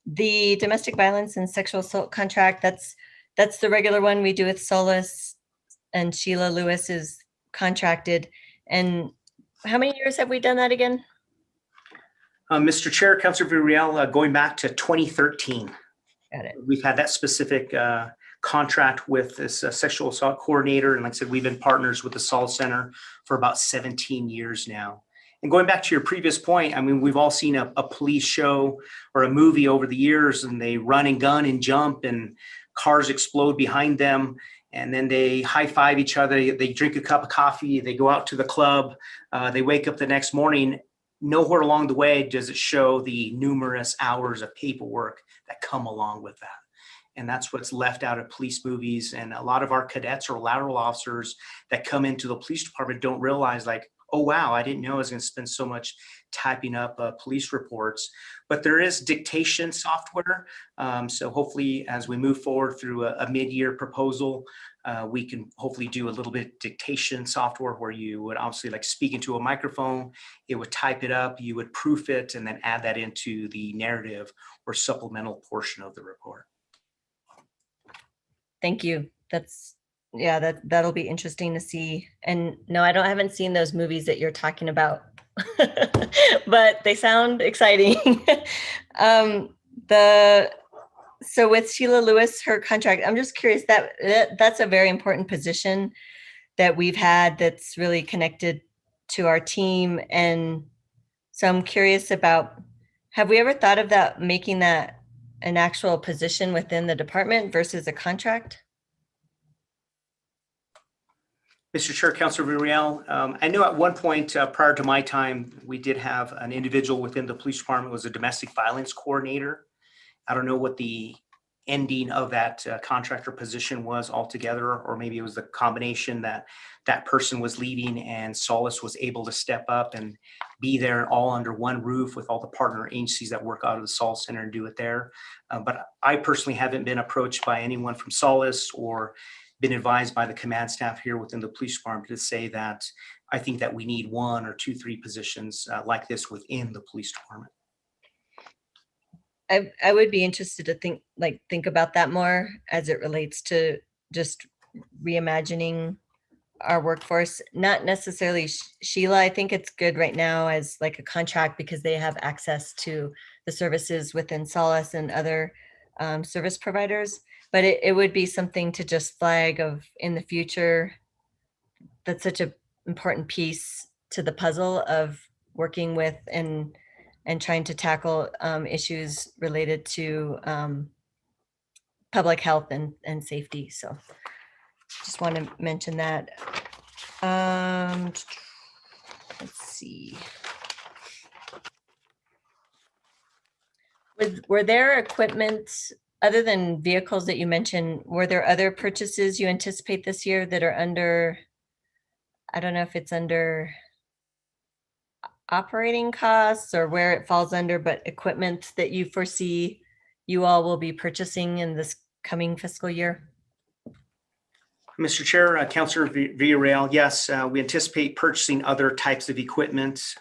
The domestic violence and sexual assault contract, that's the regular one we do with Solace, and Sheila Lewis is contracted. And how many years have we done that again? Mr. Chair, Councilor Villarreal, going back to 2013. Got it. We've had that specific contract with this sexual assault coordinator. And like I said, we've been partners with the Solace Center for about 17 years now. And going back to your previous point, I mean, we've all seen a police show or a movie over the years, and they run and gun and jump and cars explode behind them. And then they high five each other. They drink a cup of coffee. They go out to the club. They wake up the next morning. Nowhere along the way does it show the numerous hours of paperwork that come along with that. And that's what's left out of police movies. And a lot of our cadets or lateral officers that come into the police department don't realize, like, oh, wow, I didn't know I was going to spend so much typing up police reports. But there is dictation software. So hopefully, as we move forward through a mid-year proposal, we can hopefully do a little bit of dictation software where you would obviously, like, speak into a microphone, it would type it up, you would proof it, and then add that into the narrative or supplemental portion of the report. Thank you. That'll be interesting to see. And no, I haven't seen those movies that you're talking about, but they sound exciting. So with Sheila Lewis, her contract, I'm just curious, that's a very important position that we've had that's really connected to our team. And so I'm curious about, have we ever thought of that, making that an actual position within the department versus a contract? Mr. Chair, Councilor Villarreal, I know at one point prior to my time, we did have an individual within the police department was a domestic violence coordinator. I don't know what the ending of that contractor position was altogether, or maybe it was the combination that that person was leaving and Solace was able to step up and be there all under one roof with all the partner agencies that work out of the Solace Center and do it there. But I personally haven't been approached by anyone from Solace or been advised by the command staff here within the police department to say that I think that we need 1 or 2, 3 positions like this within the police department. I would be interested to think about that more as it relates to just reimagining our workforce. Not necessarily Sheila. I think it's good right now as like a contract because they have access to the services within Solace and other service providers. But it would be something to just flag of in the future. That's such an important piece to the puzzle of working with and trying to tackle issues related to public health and safety. So just want to mention that. Let's see. Were there equipment, other than vehicles that you mentioned, were there other purchases you anticipate this year that are under, I don't know if it's under operating costs or where it falls under, but equipment that you foresee you all will be purchasing in this coming fiscal year? Mr. Chair, Councilor Villarreal, yes, we anticipate purchasing other types of equipment.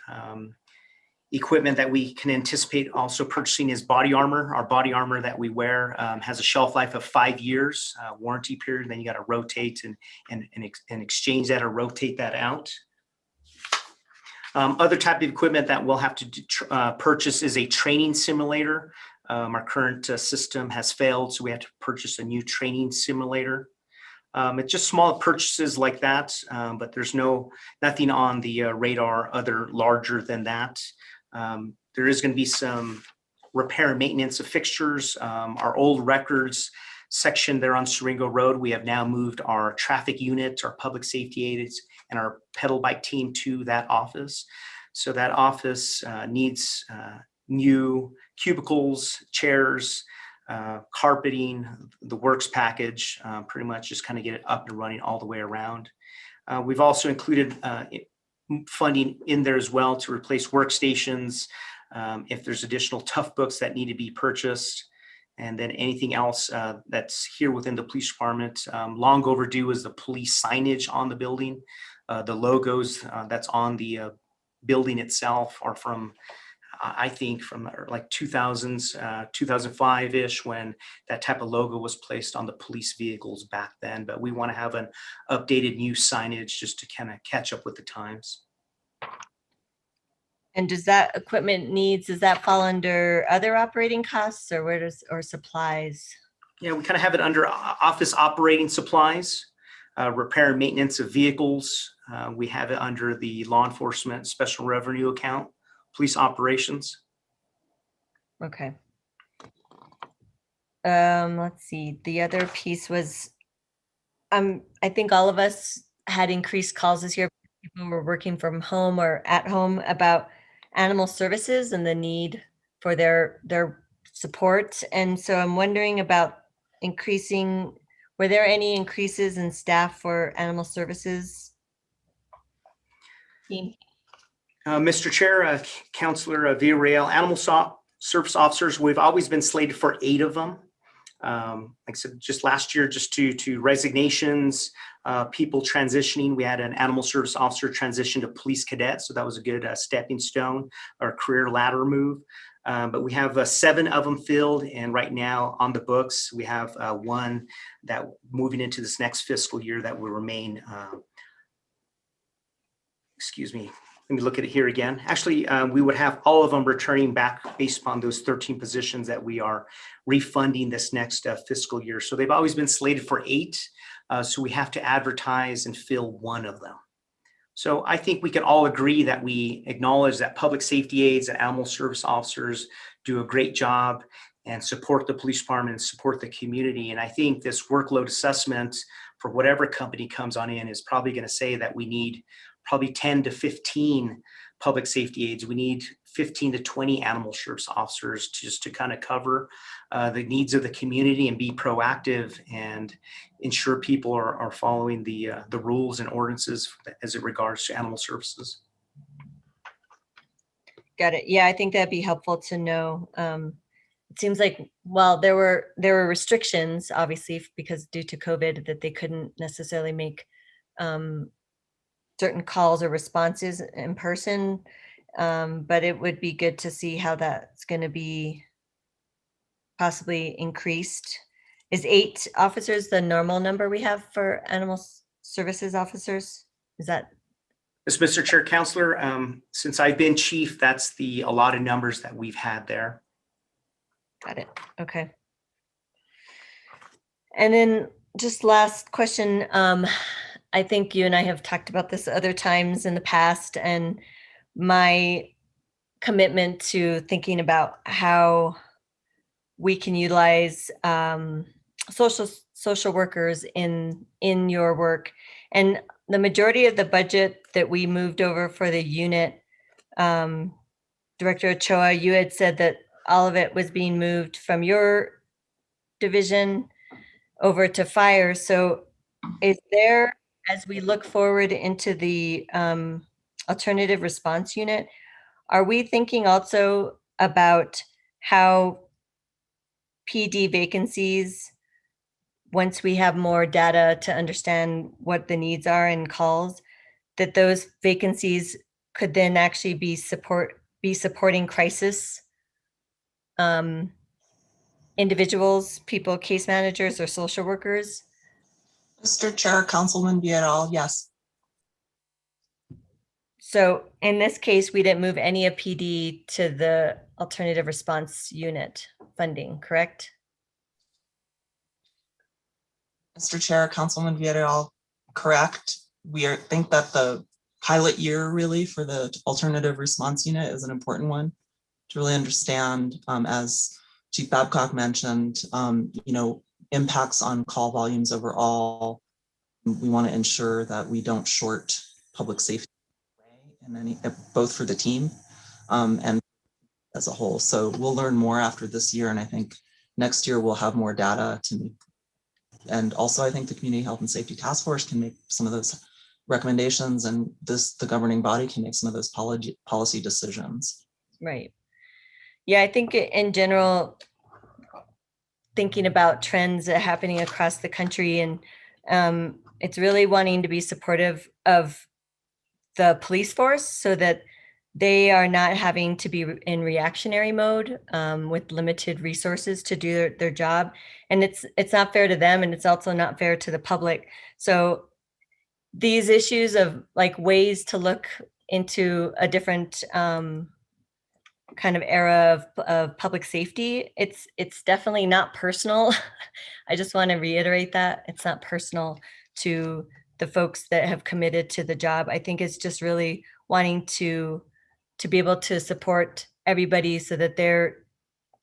equipment that we can anticipate also purchasing is body armor. Our body armor that we wear has a shelf life of 5 years, warranty period. Then you got to rotate and exchange that or rotate that out. Other type of equipment that we'll have to purchase is a training simulator. Our current system has failed, so we have to purchase a new training simulator. It's just small purchases like that, but there's nothing on the radar other larger than that. There is going to be some repair and maintenance of fixtures. Our old records section there on Siringo Road, we have now moved our traffic unit, our public safety aides, and our pedal bike team to that office. So that office needs new cubicles, chairs, carpeting, the works package, pretty much just kind of get it up and running all the way around. We've also included funding in there as well to replace workstations, if there's additional tough books that need to be purchased, and then anything else that's here within the police department. Long overdue is the police signage on the building. The logos that's on the building itself are from, I think, from like 2000s, 2005-ish, when that type of logo was placed on the police vehicles back then. But we want to have an updated new signage just to kind of catch up with the times. And does that equipment needs, does that fall under other operating costs, or where does, or supplies? Yeah, we kind of have it under office operating supplies, repair and maintenance of vehicles. We have it under the law enforcement special revenue account, police operations. Okay. Let's see. The other piece was, I think all of us had increased calls this year. People were working from home or at home about animal services and the need for their support. And so I'm wondering about increasing, were there any increases in staff for animal services team? Mr. Chair, Councillor Villarreal, animal service officers, we've always been slated for 8 of them. Like I said, just last year, just to resignations, people transitioning, we had an animal service officer transition to police cadet. So that was a good stepping stone or career ladder move. But we have 7 of them filled. And right now on the books, we have 1 that moving into this next fiscal year that will remain, excuse me, let me look at it here again. Actually, we would have all of them returning back based upon those 13 positions that we are refunding this next fiscal year. So they've always been slated for 8. So we have to advertise and fill 1 of them. So I think we can all agree that we acknowledge that public safety aides and animal service officers do a great job and support the police department and support the community. And I think this workload assessment for whatever company comes on in is probably going to say that we need probably 10 to 15 public safety aides. We need 15 to 20 animal service officers just to kind of cover the needs of the community and be proactive and ensure people are following the rules and ordinances as it regards to animal services. Got it. Yeah, I think that'd be helpful to know. It seems like, well, there were restrictions, obviously, because due to COVID, that they couldn't necessarily make certain calls or responses in person, but it would be good to see how that's going to be possibly increased. Is 8 officers the normal number we have for animal services officers? Is that? Yes, Mr. Chair, Councillor, since I've been chief, that's the allotted numbers that we've had there. Got it. Okay. And then just last question. I think you and I have talked about this other times in the past, and my commitment to thinking about how we can utilize social workers in your work. And the majority of the budget that we moved over for the unit, Director Ochoa, you had said that all of it was being moved from your division over to fire. So is there, as we look forward into the alternative response unit, are we thinking also about how PD vacancies, once we have more data to understand what the needs are in calls, that those vacancies could then actually be be supporting crisis individuals, people, case managers, or social workers? Mr. Chair, Councilman Villarreal, yes. So in this case, we didn't move any of PD to the alternative response unit funding, correct? Mr. Chair, Councilman Villarreal, correct. Think that the pilot year really for the alternative response unit is an important one to really understand, as Chief Babcock mentioned, impacts on call volumes overall. We want to ensure that we don't short public safety in any, both for the team and as a whole. So we'll learn more after this year, and I think next year we'll have more data to make. And also, I think the Community Health and Safety Task Force can make some of those recommendations, and the governing body can make some of those policy decisions. Right. Yeah, I think in general, thinking about trends that are happening across the country, and it's really wanting to be supportive of the police force so that they are not having to be in reactionary mode with limited resources to do their job. And it's not fair to them, and it's also not fair to the public. So these issues of like ways to look into a different kind of era of public safety, it's definitely not personal. I just want to reiterate that it's not personal to the folks that have committed to the job. I think it's just really wanting to be able to support everybody so that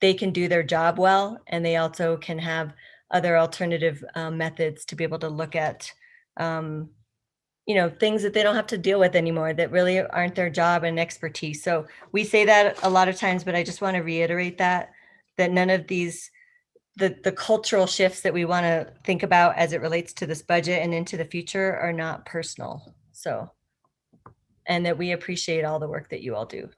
they can do their job well, and they also can have other alternative methods to be able to look at things that they don't have to deal with anymore that really aren't their job and expertise. So we say that a lot of times, but I just want to reiterate that none of these, the cultural shifts that we want to think about as it relates to this budget and into the future are not personal. So, and that we appreciate all the work that you all do.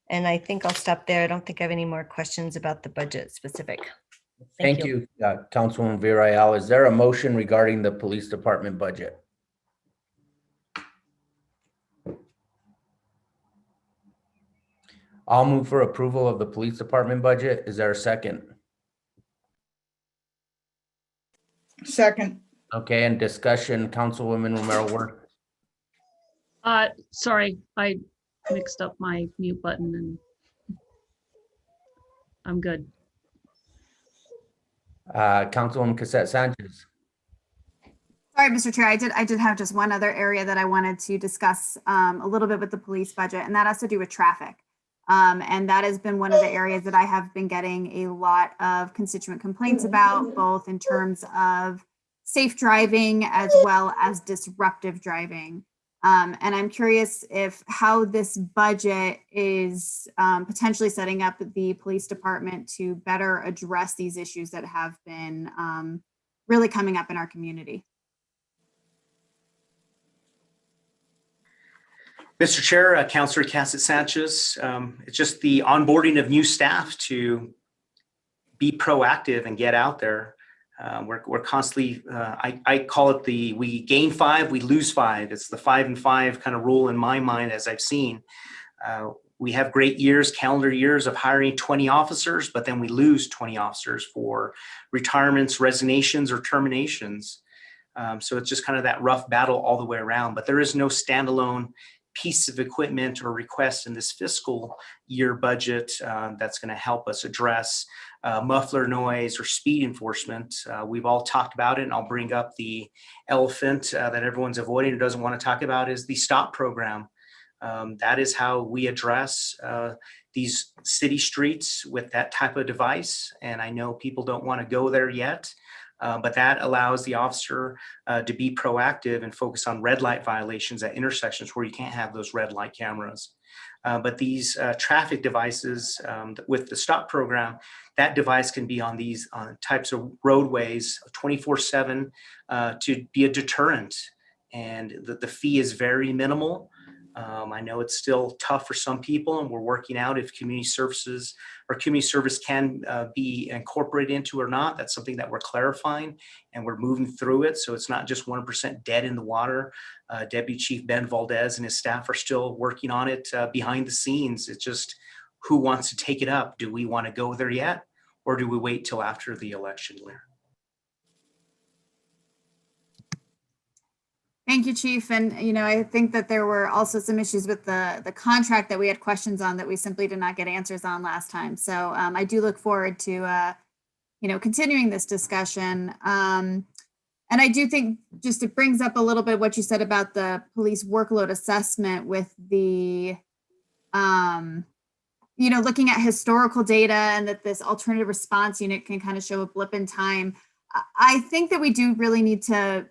And I think I'll stop there. I don't think I have any more questions about the budget specific. Thank you, Councilwoman Villarreal. Is there a motion regarding the police department budget? I'll move for approval of the police department budget. Is there a second? Second. Okay, and discussion, Councilwoman Romero Worth. Sorry, I mixed up my mute button and I'm good. Councilwoman Cassette Sanchez. Sorry, Mr. Chair, I did have just one other area that I wanted to discuss a little bit with the police budget, and that has to do with traffic. And that has been one of the areas that I have been getting a lot of constituent complaints about, both in terms of safe driving as well as disruptive driving. And I'm curious how this budget is potentially setting up the police department to better address these issues that have been really coming up in our community. Mr. Chair, Councilor Cassett Sanchez, it's just the onboarding of new staff to be proactive and get out there. We're constantly, I call it we gain 5, we lose 5. It's the 5 and 5 kind of rule in my mind, as I've seen. We have great years, calendar years of hiring 20 officers, but then we lose 20 officers for retirements, resignations, or terminations. So it's just kind of that rough battle all the way around, but there is no standalone piece of equipment or request in this fiscal year budget that's going to help us address muffler noise or speed enforcement. We've all talked about it, and I'll bring up the elephant that everyone's avoiding or doesn't want to talk about is the STOP program. That is how we address these city streets with that type of device. And I know people don't want to go there yet. But that allows the officer to be proactive and focus on red light violations at intersections where you can't have those red light cameras. But these traffic devices with the STOP program, that device can be on these types of roadways 24/7 to be a deterrent. And the fee is very minimal. I know it's still tough for some people, and we're working out if community services or community service can be incorporated into or not. That's something that we're clarifying, and we're moving through it. So it's not just 1% dead in the water. Deputy Chief Ben Valdez and his staff are still working on it behind the scenes. It's just who wants to take it up. Do we want to go there yet, or do we wait till after the election year? Thank you, Chief. And, I think that there were also some issues with the contract that we had questions on that we simply did not get answers on last time. So I do look forward to, continuing this discussion. And I do think just it brings up a little bit what you said about the police workload assessment with the, looking at historical data and that this alternative response unit can kind of show a blip in time. I think that we do really need to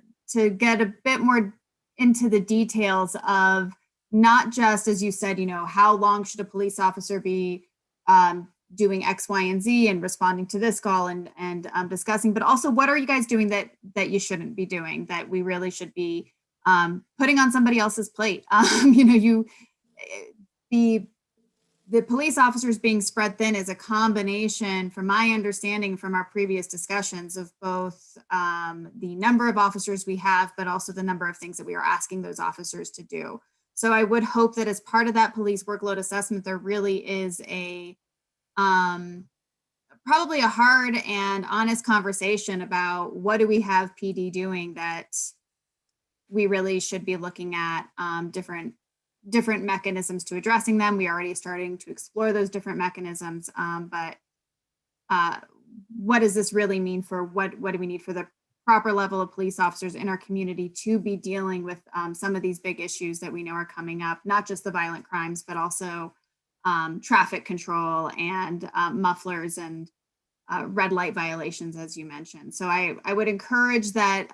get a bit more into the details of not just, as you said, how long should a police officer be doing X, Y, and Z and responding to this call and discussing, but also what are you guys doing that you shouldn't be doing, that we really should be putting on somebody else's plate. The police officers being spread thin is a combination, from my understanding from our previous discussions, of both the number of officers we have, but also the number of things that we are asking those officers to do. So I would hope that as part of that police workload assessment, there really is a probably a hard and honest conversation about what do we have PD doing that we really should be looking at different mechanisms to addressing them. We are already starting to explore those different mechanisms, but what does this really mean for what do we need for the proper level of police officers in our community to be dealing with some of these big issues that we know are coming up, not just the violent crimes, but also traffic control and mufflers and red light violations, as you mentioned. So I would encourage that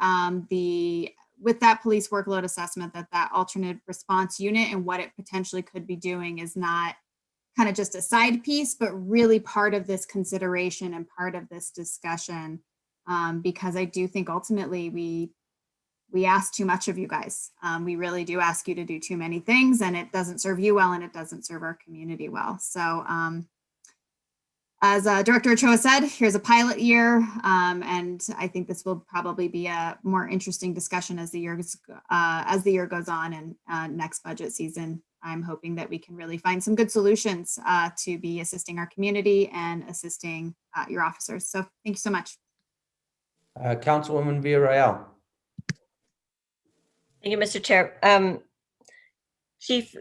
with that police workload assessment, that alternate response unit and what it potentially could be doing is not kind of just a side piece, but really part of this consideration and part of this discussion, because I do think ultimately we ask too much of you guys. We really do ask you to do too many things, and it doesn't serve you well, and it doesn't serve our community well. So as Director Ochoa said, here's a pilot year, and I think this will probably be a more interesting discussion as the year goes on, and next budget season, I'm hoping that we can really find some good solutions to be assisting our community and assisting your officers. So thank you so much. Councilwoman Villarreal. Thank you, Mr. Chair. Chief,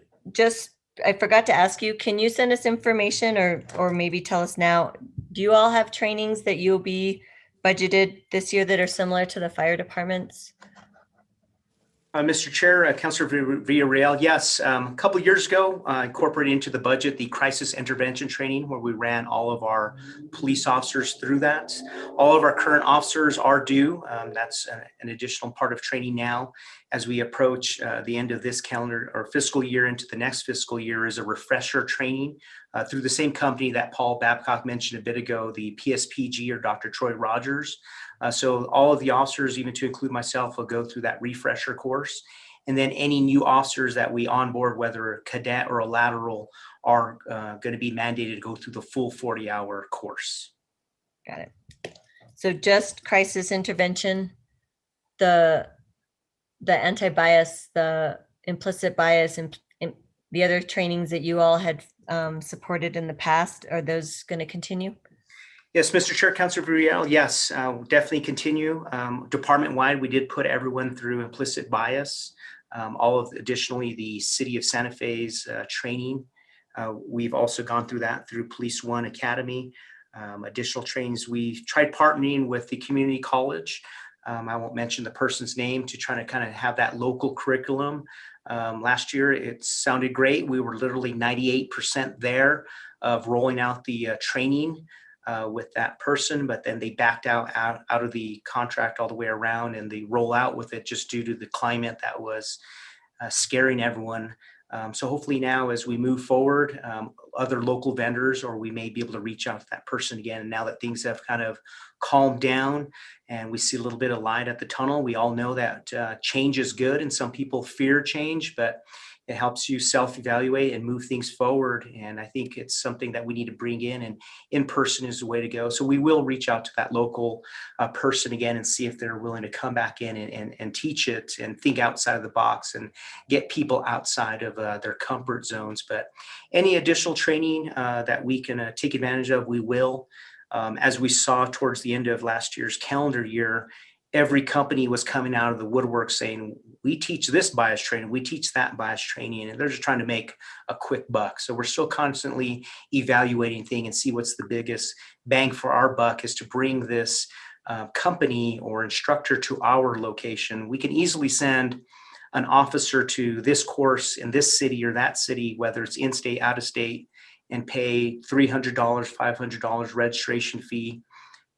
I forgot to ask you, can you send us information or maybe tell us now, do you all have trainings that you'll be budgeted this year that are similar to the fire departments? Mr. Chair, Councilor Villarreal, yes. A couple of years ago, incorporated into the budget the crisis intervention training, where we ran all of our police officers through that. All of our current officers are due. That's an additional part of training now as we approach the end of this calendar or fiscal year into the next fiscal year, is a refresher training through the same company that Paul Babcock mentioned a bit ago, the PSPG, or Dr. Troy Rogers. So all of the officers, even to include myself, will go through that refresher course. And then any new officers that we onboard, whether a cadet or a lateral, are going to be mandated to go through the full 40-hour course. Got it. So just crisis intervention, the anti-bias, the implicit bias, and the other trainings that you all had supported in the past, are those going to continue? Yes, Mr. Chair, Councilor Villarreal, yes, definitely continue. Department-wide, we did put everyone through implicit bias. Additionally, the City of Santa Fe's training. We've also gone through that through Police One Academy. Additional trainings, we've tried partnering with the community college. I won't mention the person's name, to try to kind of have that local curriculum. Last year, it sounded great. We were literally 98% there of rolling out the training with that person, but then they backed out of the contract all the way around, and they roll out with it just due to the climate that was scaring everyone. So hopefully now, as we move forward, other local vendors, or we may be able to reach out to that person again. And now that things have kind of calmed down and we see a little bit of light at the tunnel, we all know that change is good, and some people fear change, but It helps you self-evaluate and move things forward. And I think it's something that we need to bring in, and in person is the way to go. So we will reach out to that local person again and see if they're willing to come back in and teach it and think outside of the box and get people outside of their comfort zones. But any additional training that we can take advantage of, we will. As we saw towards the end of last year's calendar year, every company was coming out of the woodwork saying, we teach this bias training, we teach that bias training, and they're just trying to make a quick buck. So we're still constantly evaluating things and see what's the biggest bang for our buck is to bring this company or instructor to our location. We can easily send an officer to this course in this city or that city, whether it's in-state, out-of-state, and pay $300, $500 registration fee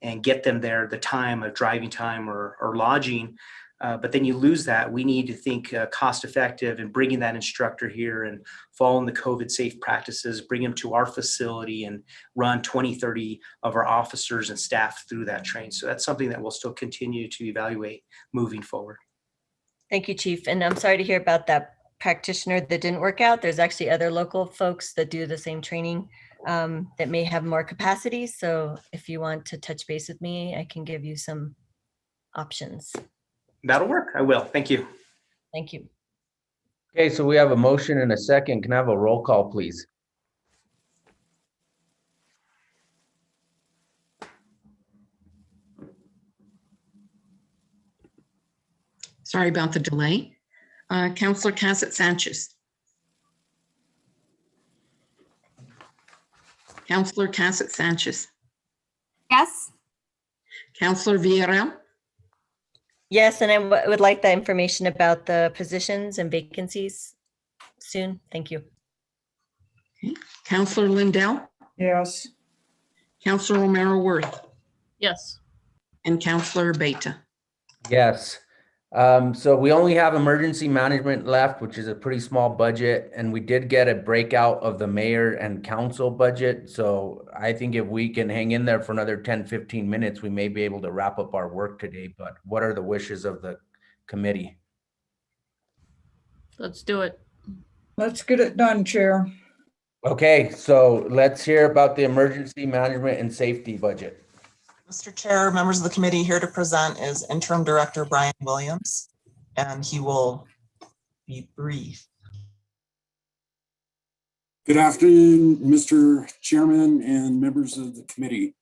and get them there the time of driving time or lodging. But then you lose that. We need to think cost effective and bringing that instructor here and following the COVID safe practices, bring them to our facility and run 20, 30 of our officers and staff through that train. So that's something that we'll still continue to evaluate moving forward. Thank you, Chief. And I'm sorry to hear about that practitioner that didn't work out. There's actually other local folks that do the same training that may have more capacity. So if you want to touch base with me, I can give you some options. That'll work. I will. Thank you. Thank you. Okay, so we have a motion and a second. Can I have a roll call, please? Sorry about the delay. Counselor Cassett Sanchez. Counselor Cassett Sanchez. Yes. Counselor Villarreal. Yes, and I would like that information about the positions and vacancies soon. Thank you. Okay. Counselor Lindell. Yes. Counselor Romero Worth. Yes. And Counselor Beta. Yes. So we only have emergency management left, which is a pretty small budget, and we did get a breakout of the mayor and council budget. So I think if we can hang in there for another 10, 15 minutes, we may be able to wrap up our work today. But what are the wishes of the committee? Let's do it. Let's get it done, Chair. Okay, so let's hear about the emergency management and safety budget. Mr. Chair, members of the committee, here to present is Interim Director Brian Williams, and he will be brief. Good afternoon, Mr. Chairman and members of the committee.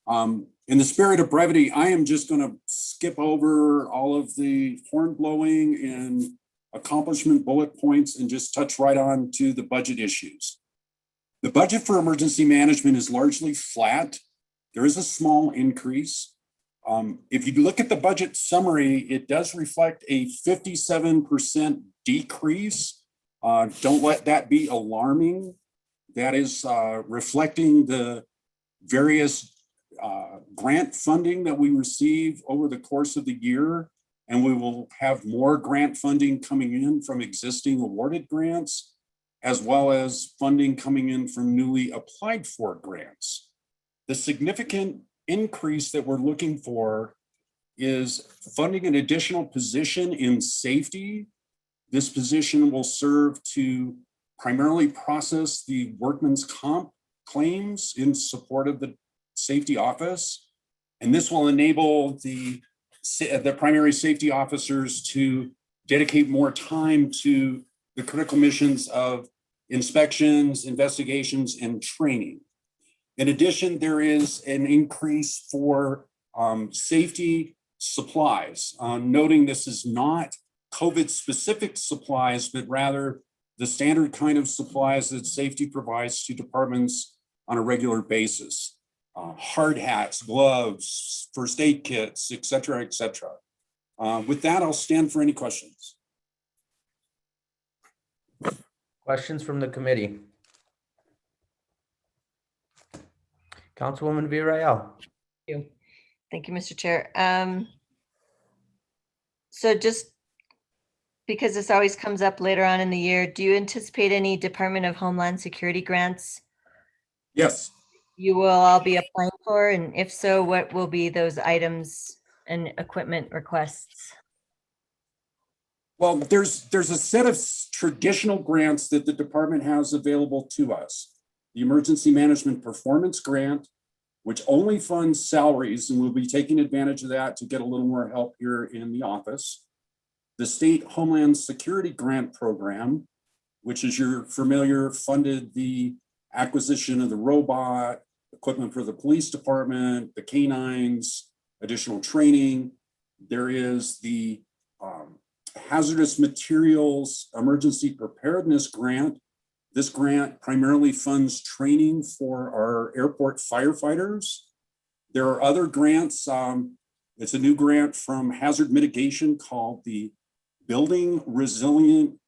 In the spirit of brevity, I am just going to skip over all of the horn blowing and accomplishment bullet points and just touch right on to the budget issues. The budget for emergency management is largely flat. There is a small increase. If you look at the budget summary, it does reflect a 57% decrease. Don't let that be alarming. That is reflecting the various grant funding that we receive over the course of the year. And we will have more grant funding coming in from existing awarded grants, as well as funding coming in from newly applied for grants. The significant increase that we're looking for is funding an additional position in safety. This position will serve to primarily process the workman's comp claims in support of the safety office. And this will enable the primary safety officers to dedicate more time to the critical missions of inspections, investigations, and training. In addition, there is an increase for safety supplies, noting this is not COVID-specific supplies, but rather the standard kind of supplies that safety provides to departments on a regular basis. Hard hats, gloves, first aid kits, et cetera, et cetera. With that, I'll stand for any questions. Questions from the committee? Councilwoman Villarreal. Thank you, Mr. Chair. So just because this always comes up later on in the year, do you anticipate any Department of Homeland Security grants? Yes. You will all be applying for, and if so, what will be those items and equipment requests? Well, there's a set of traditional grants that the department has available to us. The Emergency Management Performance Grant, which only funds salaries, and we'll be taking advantage of that to get a little more help here in the office. The State Homeland Security Grant Program, which, as you're familiar, funded the acquisition of the robot, equipment for the police department, the canines, additional training. There is the Hazardous Materials Emergency Preparedness Grant. This grant primarily funds training for our airport firefighters. There are other grants. It's a new grant from Hazard Mitigation called the Building Resilient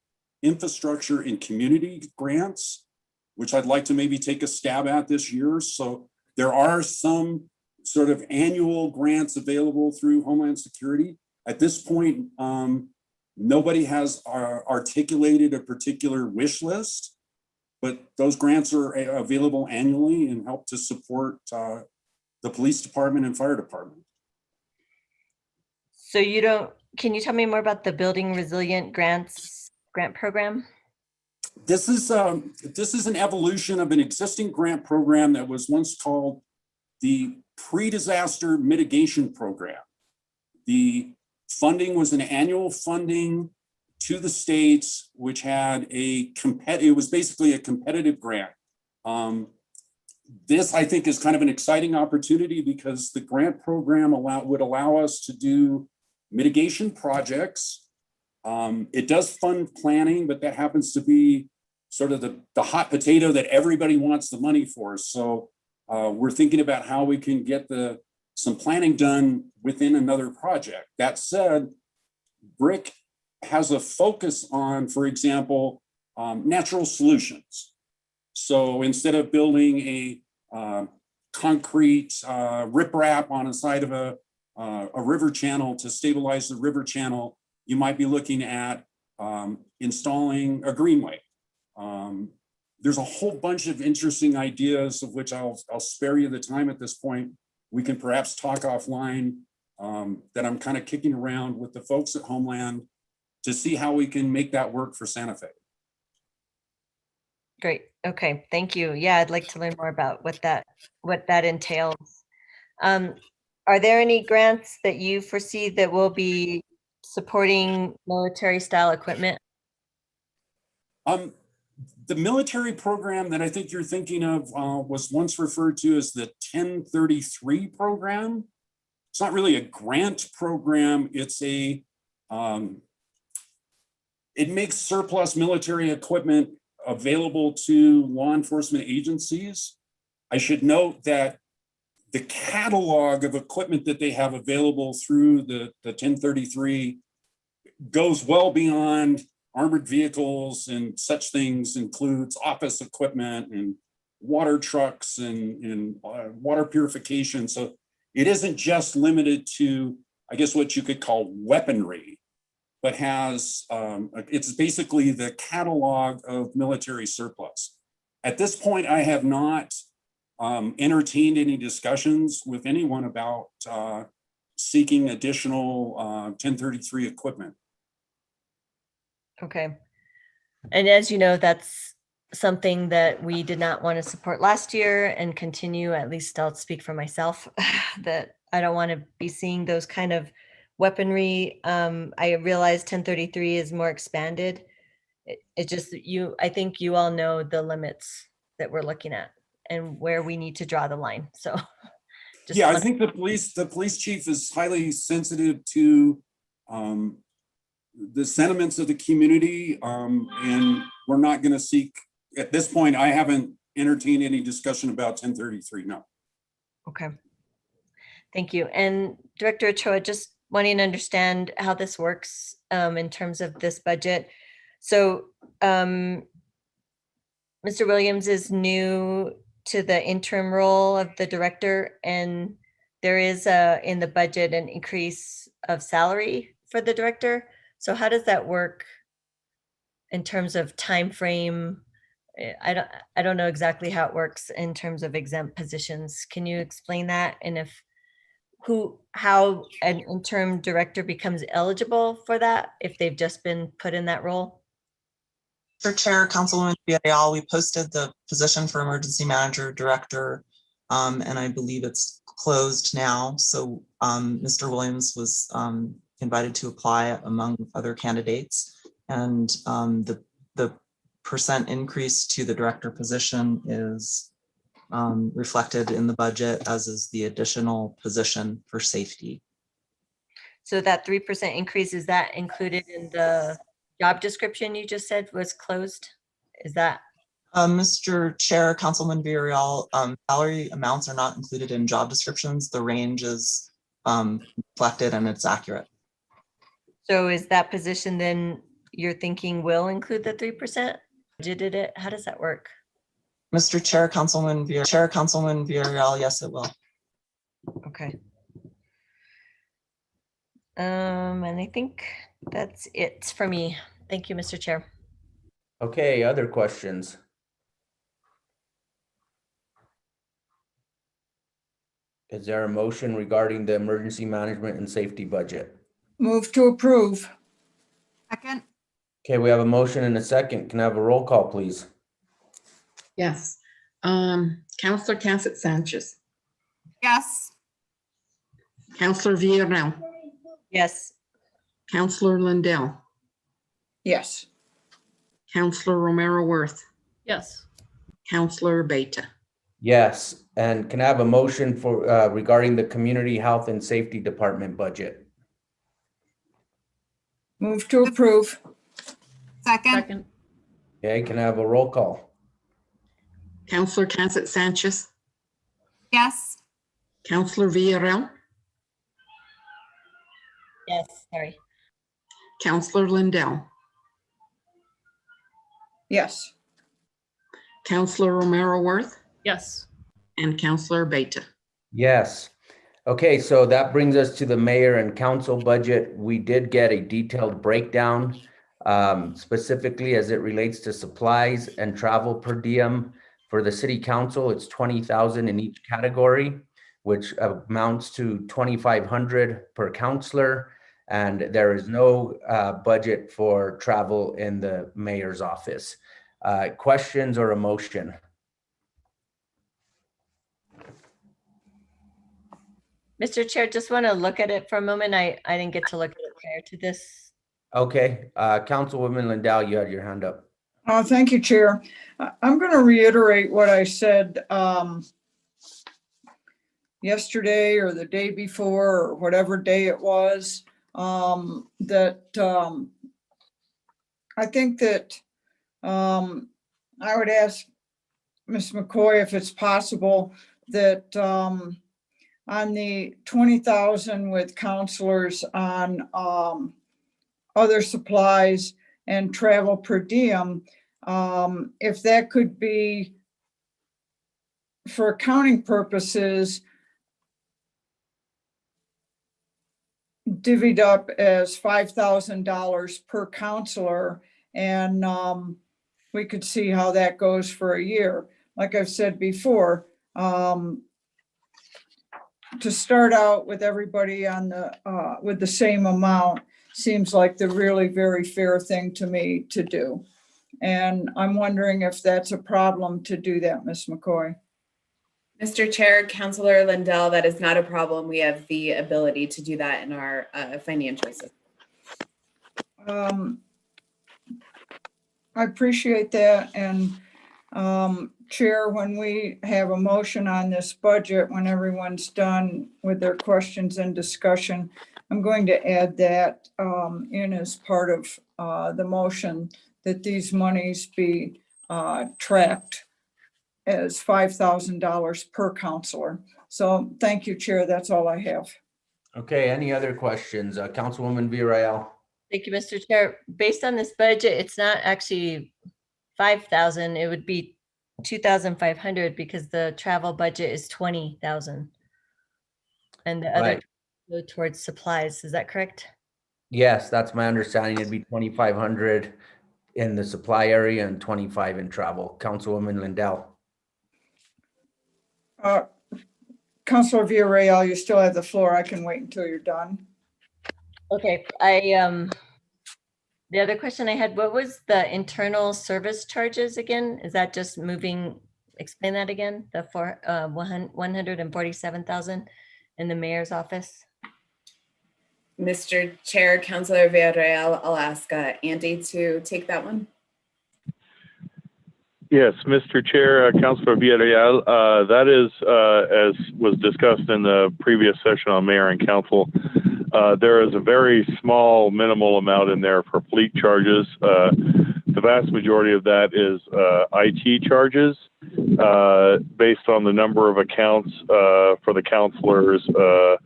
Infrastructure and Community Grants, which I'd like to maybe take a stab at this year. So there are some sort of annual grants available through Homeland Security. At this point, nobody has articulated a particular wish list, but those grants are available annually and help to support the police department and fire department. So can you tell me more about the Building Resilient grant program? This is an evolution of an existing grant program that was once called the Pre-Disaster Mitigation Program. The funding was an annual funding to the states, which had it was basically a competitive grant. This, I think, is kind of an exciting opportunity because the grant program would allow us to do mitigation projects. It does fund planning, but that happens to be sort of the hot potato that everybody wants the money for. So we're thinking about how we can get some planning done within another project. That said, BRIC has a focus on, for example, natural solutions. So instead of building a concrete riprap on the side of a river channel to stabilize the river channel, you might be looking at installing a greenway. There's a whole bunch of interesting ideas of which I'll spare you the time at this point. We can perhaps talk offline that I'm kind of kicking around with the folks at Homeland to see how we can make that work for Santa Fe. Great. Okay. Thank you. Yeah, I'd like to learn more about what that entails. Are there any grants that you foresee that will be supporting military style equipment? The military program that I think you're thinking of was once referred to as the 1033 program. It's not really a grant program. It's it makes surplus military equipment available to law enforcement agencies. I should note that the catalog of equipment that they have available through the 1033 goes well beyond armored vehicles and such things, includes office equipment and water trucks and water purification. So it isn't just limited to, I guess, what you could call weaponry, but has, it's basically the catalog of military surplus. At this point, I have not entertained any discussions with anyone about seeking additional 1033 equipment. Okay. And as you know, that's something that we did not want to support last year and continue, at least I'll speak for myself, that I don't want to be seeing those kind of weaponry. I realize 1033 is more expanded. It just, I think you all know the limits that we're looking at and where we need to draw the line. So yeah, I think the police chief is highly sensitive to the sentiments of the community, and we're not going to seek, at this point, I haven't entertained any discussion about 1033, no. Okay. Thank you. And Director Ochoa, just wanting to understand how this works in terms of this budget. So Mr. Williams is new to the interim role of the director, and there is in the budget an increase of salary for the director. So how does that work in terms of time frame? I don't know exactly how it works in terms of exempt positions. Can you explain that? And if how an interim director becomes eligible for that if they've just been put in that role? Mr. Chair, Councilwoman Villarreal, we posted the position for emergency manager director, and I believe it's closed now. So Mr. Williams was invited to apply among other candidates, and the percent increase to the director position is reflected in the budget, as is the additional position for safety. So that 3% increase, is that included in the job description you just said was closed? Is that? Mr. Chair, Councilman Villarreal, salary amounts are not included in job descriptions. The range is reflected and it's accurate. So is that position then you're thinking will include the 3%? Budgeted it? How does that work? Mr. Chair, Councilman Villarreal, yes, it will. Okay. And I think that's it for me. Thank you, Mr. Chair. Okay, other questions? Is there a motion regarding the emergency management and safety budget? Move to approve. Second. Okay, we have a motion and a second. Can I have a roll call, please? Yes. Counselor Cassett Sanchez, Yes. Counselor Villarreal, Yes. Counselor Lindell, Yes. Counselor Romero Worth, Yes. Counselor Beta. Yes, and can I have a motion for regarding the community health and safety department budget? Move to approve. Second. Okay, can I have a roll call? Counselor Cassett Sanchez, Yes. Counselor Villarreal, Yes, sorry. Counselor Lindell, Yes. Counselor Romero Worth, Yes. and Counselor Beta. Yes. Okay, so that brings us to the mayor and council budget. We did get a detailed breakdown, specifically as it relates to supplies and travel per diem. For the city council, it's 20,000 in each category, which amounts to 2,500 per counselor. And there is no budget for travel in the mayor's office. Questions or a motion? Mr. Chair, just want to look at it for a moment. I didn't get to look at it prior to this. Okay, Councilwoman Lindell, you had your hand up. Thank you, Chair. I'm going to reiterate what I said yesterday or the day before or whatever day it was, that I think that I would ask Ms. McCoy if it's possible that on the 20,000 with counselors on other supplies and travel per diem, if that could be, for accounting purposes, divvied up as $5,000 per counselor, and we could see how that goes for a year. Like I've said before, to start out with everybody on the with the same amount seems like the really very fair thing to me to do. And I'm wondering if that's a problem to do that, Ms. McCoy. Mr. Chair, Councilor Lindell, that is not a problem. We have the ability to do that in our financial system. I appreciate that. And Chair, when we have a motion on this budget, when everyone's done with their questions and discussion, I'm going to add that in as part of the motion, that these monies be tracked as $5,000 per counselor. So thank you, Chair. That's all I have. Okay, any other questions? Councilwoman Villarreal. Thank you, Mr. Chair. Based on this budget, it's not actually 5,000. It would be 2,500 because the travel budget is 20,000. And the other go towards supplies. Is that correct? Yes, that's my understanding. It'd be 2,500 in the supply area and 25 in travel. Councilwoman Lindell. Councilor Villarreal, you still have the floor. I can wait until you're done. Okay, the other question I had, what was the internal service charges again? Is that just moving, explain that again, the 147,000 in the mayor's office? Mr. Chair, Councilor Villarreal, I'll ask Andy to take that one. Yes, Mr. Chair, Councilor Villarreal, that is, as was discussed in the previous session on mayor and council, there is a very small, minimal amount in there for fleet charges. The vast majority of that is IT charges based on the number of accounts for the councilors, the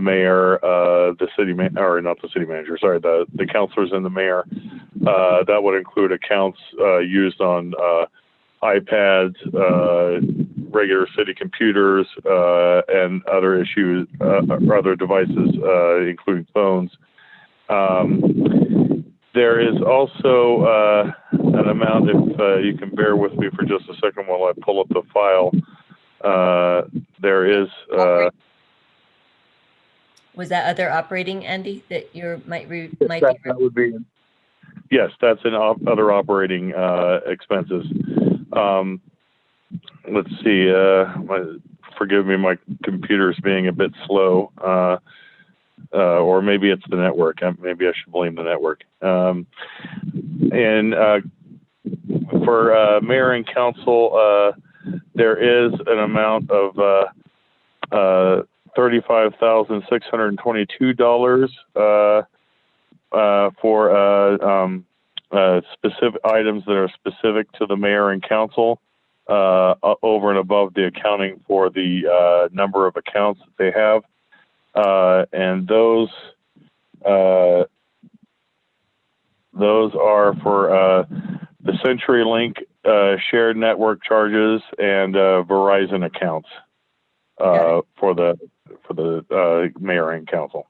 mayor, the city man, or not the city manager, sorry, the councilors and the mayor. That would include accounts used on iPads, regular city computers, and other issues, other devices, including phones. There is also an amount, if you can bear with me for just a second while I pull up the file. There is. Was that other operating, Andy, that you might be? That would be. Yes, that's in other operating expenses. Let's see. Forgive me, my computer's being a bit slow, or maybe it's the network. Maybe I should blame the network. And for mayor and council, there is an amount of $35,622 for specific items that are specific to the mayor and council, over and above the accounting for the number of accounts that they have. And those are for the CenturyLink shared network charges and Verizon accounts for the mayor and council.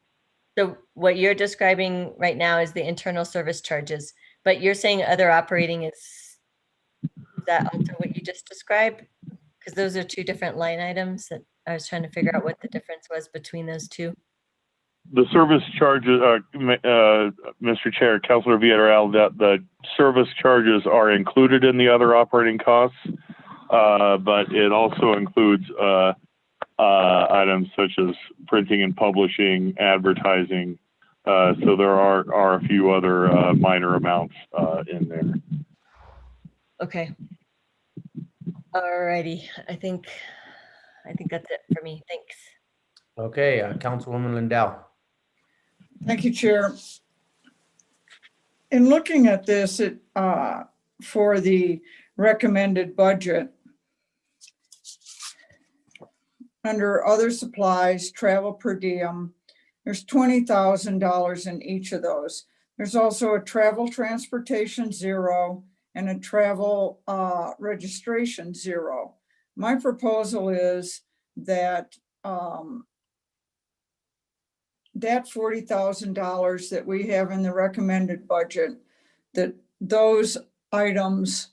So what you're describing right now is the internal service charges, but you're saying other operating is that also what you just described? Because those are two different line items that I was trying to figure out what the difference was between those two. The service charges, Mr. Chair, Councilor Villarreal, that the service charges are included in the other operating costs, but it also includes items such as printing and publishing, advertising. So there are a few other minor amounts in there. Okay. Alrighty. I think that's it for me. Thanks. Okay, Councilwoman Lindell. Thank you, Chair. In looking at this, for the recommended budget, under other supplies, travel per diem, there's $20,000 in each of those. There's also a travel transportation $0 and a travel registration $0. My proposal is that that $40,000 that we have in the recommended budget, that those items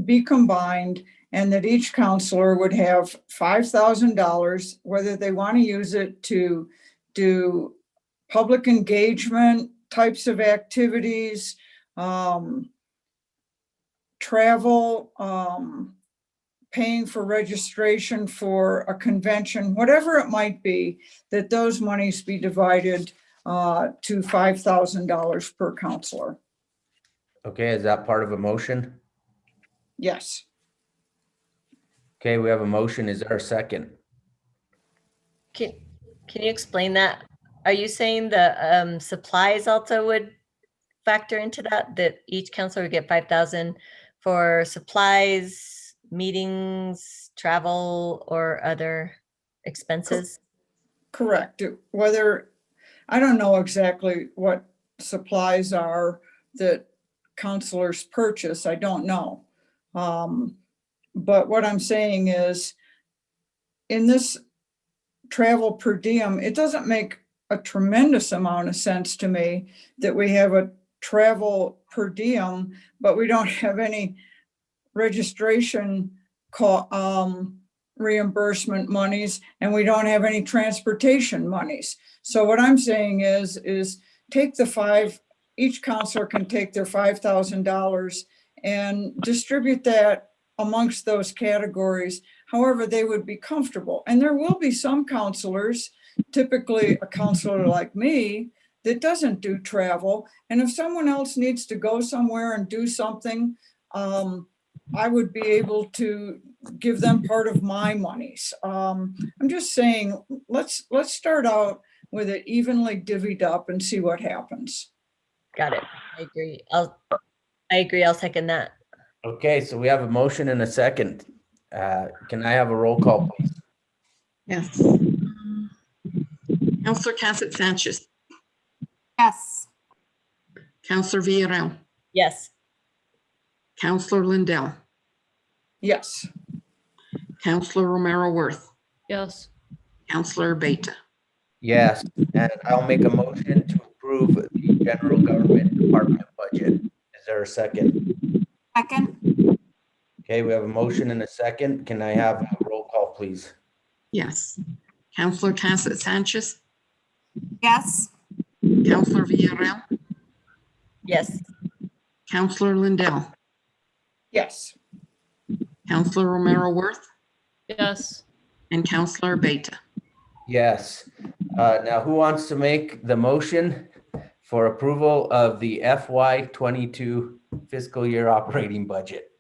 be combined, and that each counselor would have $5,000, whether they want to use it to do public engagement types of activities, travel, paying for registration for a convention, whatever it might be, that those monies be divided to $5,000 per counselor. Okay, is that part of a motion? Yes. Okay, we have a motion. Is there a second? Can you explain that? Are you saying the supplies also would factor into that each counselor would get 5,000 for supplies, meetings, travel, or other expenses? Correct. Whether, I don't know exactly what supplies are that counselors purchase. I don't know. But what I'm saying is, in this travel per diem, it doesn't make a tremendous amount of sense to me that we have a travel per diem, but we don't have any registration reimbursement monies and we don't have any transportation monies. So what I'm saying is take the five, each counselor can take their $5,000 and distribute that amongst those categories, however they would be comfortable. And there will be some counselors, typically a counselor like me, that doesn't do travel. And if someone else needs to go somewhere and do something, I would be able to give them part of my monies. I'm just saying, let's start out with it evenly divvied up and see what happens. Got it. I agree. I'll second that. Okay, so we have a motion and a second. Can I have a roll call, please? Yes. Counselor Cassett Sanchez, Yes. Counselor Villarreal, Yes. Counselor Lindell, Yes. Counselor Romero Worth, Yes. Counselor Beta. Yes, and I'll make a motion to approve the general government department budget. Is there a second? Second. Okay, we have a motion and a second. Can I have a roll call, please? Yes. Counselor Cassett Sanchez, Yes. Counselor Villarreal, Yes. Counselor Lindell, Yes. Counselor Romero Worth, Yes. and Counselor Beta. Yes. Now, who wants to make the motion for approval of the FY22 fiscal year operating budget?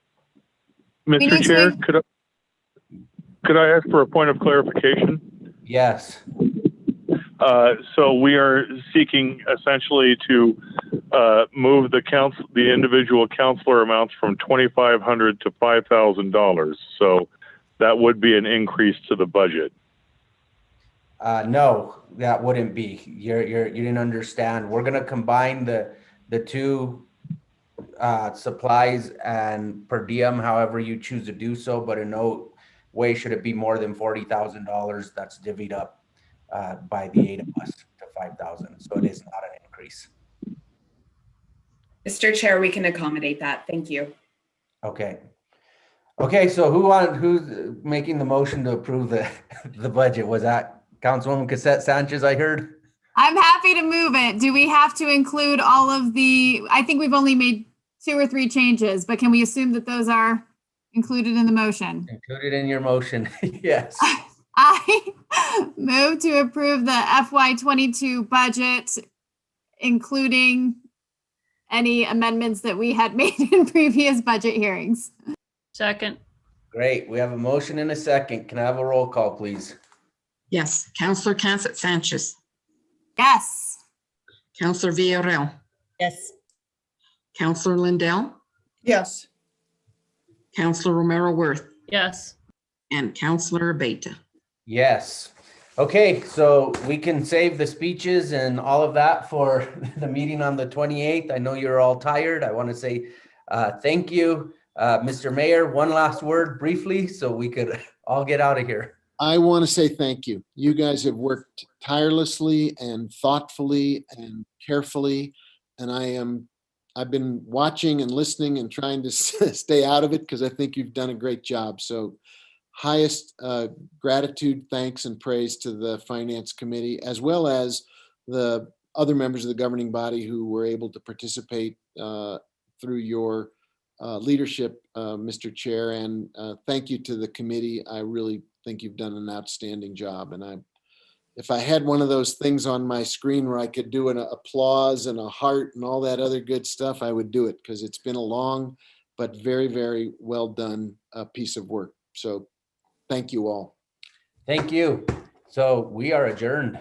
Mr. Chair, could I ask for a point of clarification? Yes. So we are seeking essentially to move the individual counselor amounts from $2,500 to $5,000. So that would be an increase to the budget. No, that wouldn't be. You didn't understand. We're gonna combine the two supplies and per diem, however you choose to do so, but in no way should it be more than $40,000. That's divvied up by the 8 of us to 5,000. So it is not an increase. Mr. Chair, we can accommodate that. Thank you. Okay. Okay, so who's making the motion to approve the budget? Was that Councilwoman Cassette Sanchez, I heard? I'm happy to move it. Do we have to include all of I think we've only made 2 or 3 changes, but can we assume that those are included in the motion? Included in your motion, yes. I move to approve the FY22 budget, including any amendments that we had made in previous budget hearings. Second. Great, we have a motion and a second. Can I have a roll call, please? Yes. Counselor Cassett Sanchez, Yes. Counselor Villarreal, Yes. Counselor Lindell, Yes. Counselor Romero Worth, Yes. and Counselor Beta. Yes. Okay, so we can save the speeches and all of that for the meeting on the 28th. I know you're all tired. I want to say thank you. Mr. Mayor, one last word briefly so we could all get out of here. I want to say thank you. You guys have worked tirelessly and thoughtfully and carefully, and I've been watching and listening and trying to stay out of it because I think you've done a great job. So highest gratitude, thanks, and praise to the Finance Committee, as well as the other members of the governing body who were able to participate through your leadership, Mr. Chair. And thank you to the committee. I really think you've done an outstanding job. And if I had one of those things on my screen where I could do an applause and a heart and all that other good stuff, I would do it because it's been a long but very, very well done piece of work. So thank you all. Thank you. So we are adjourned.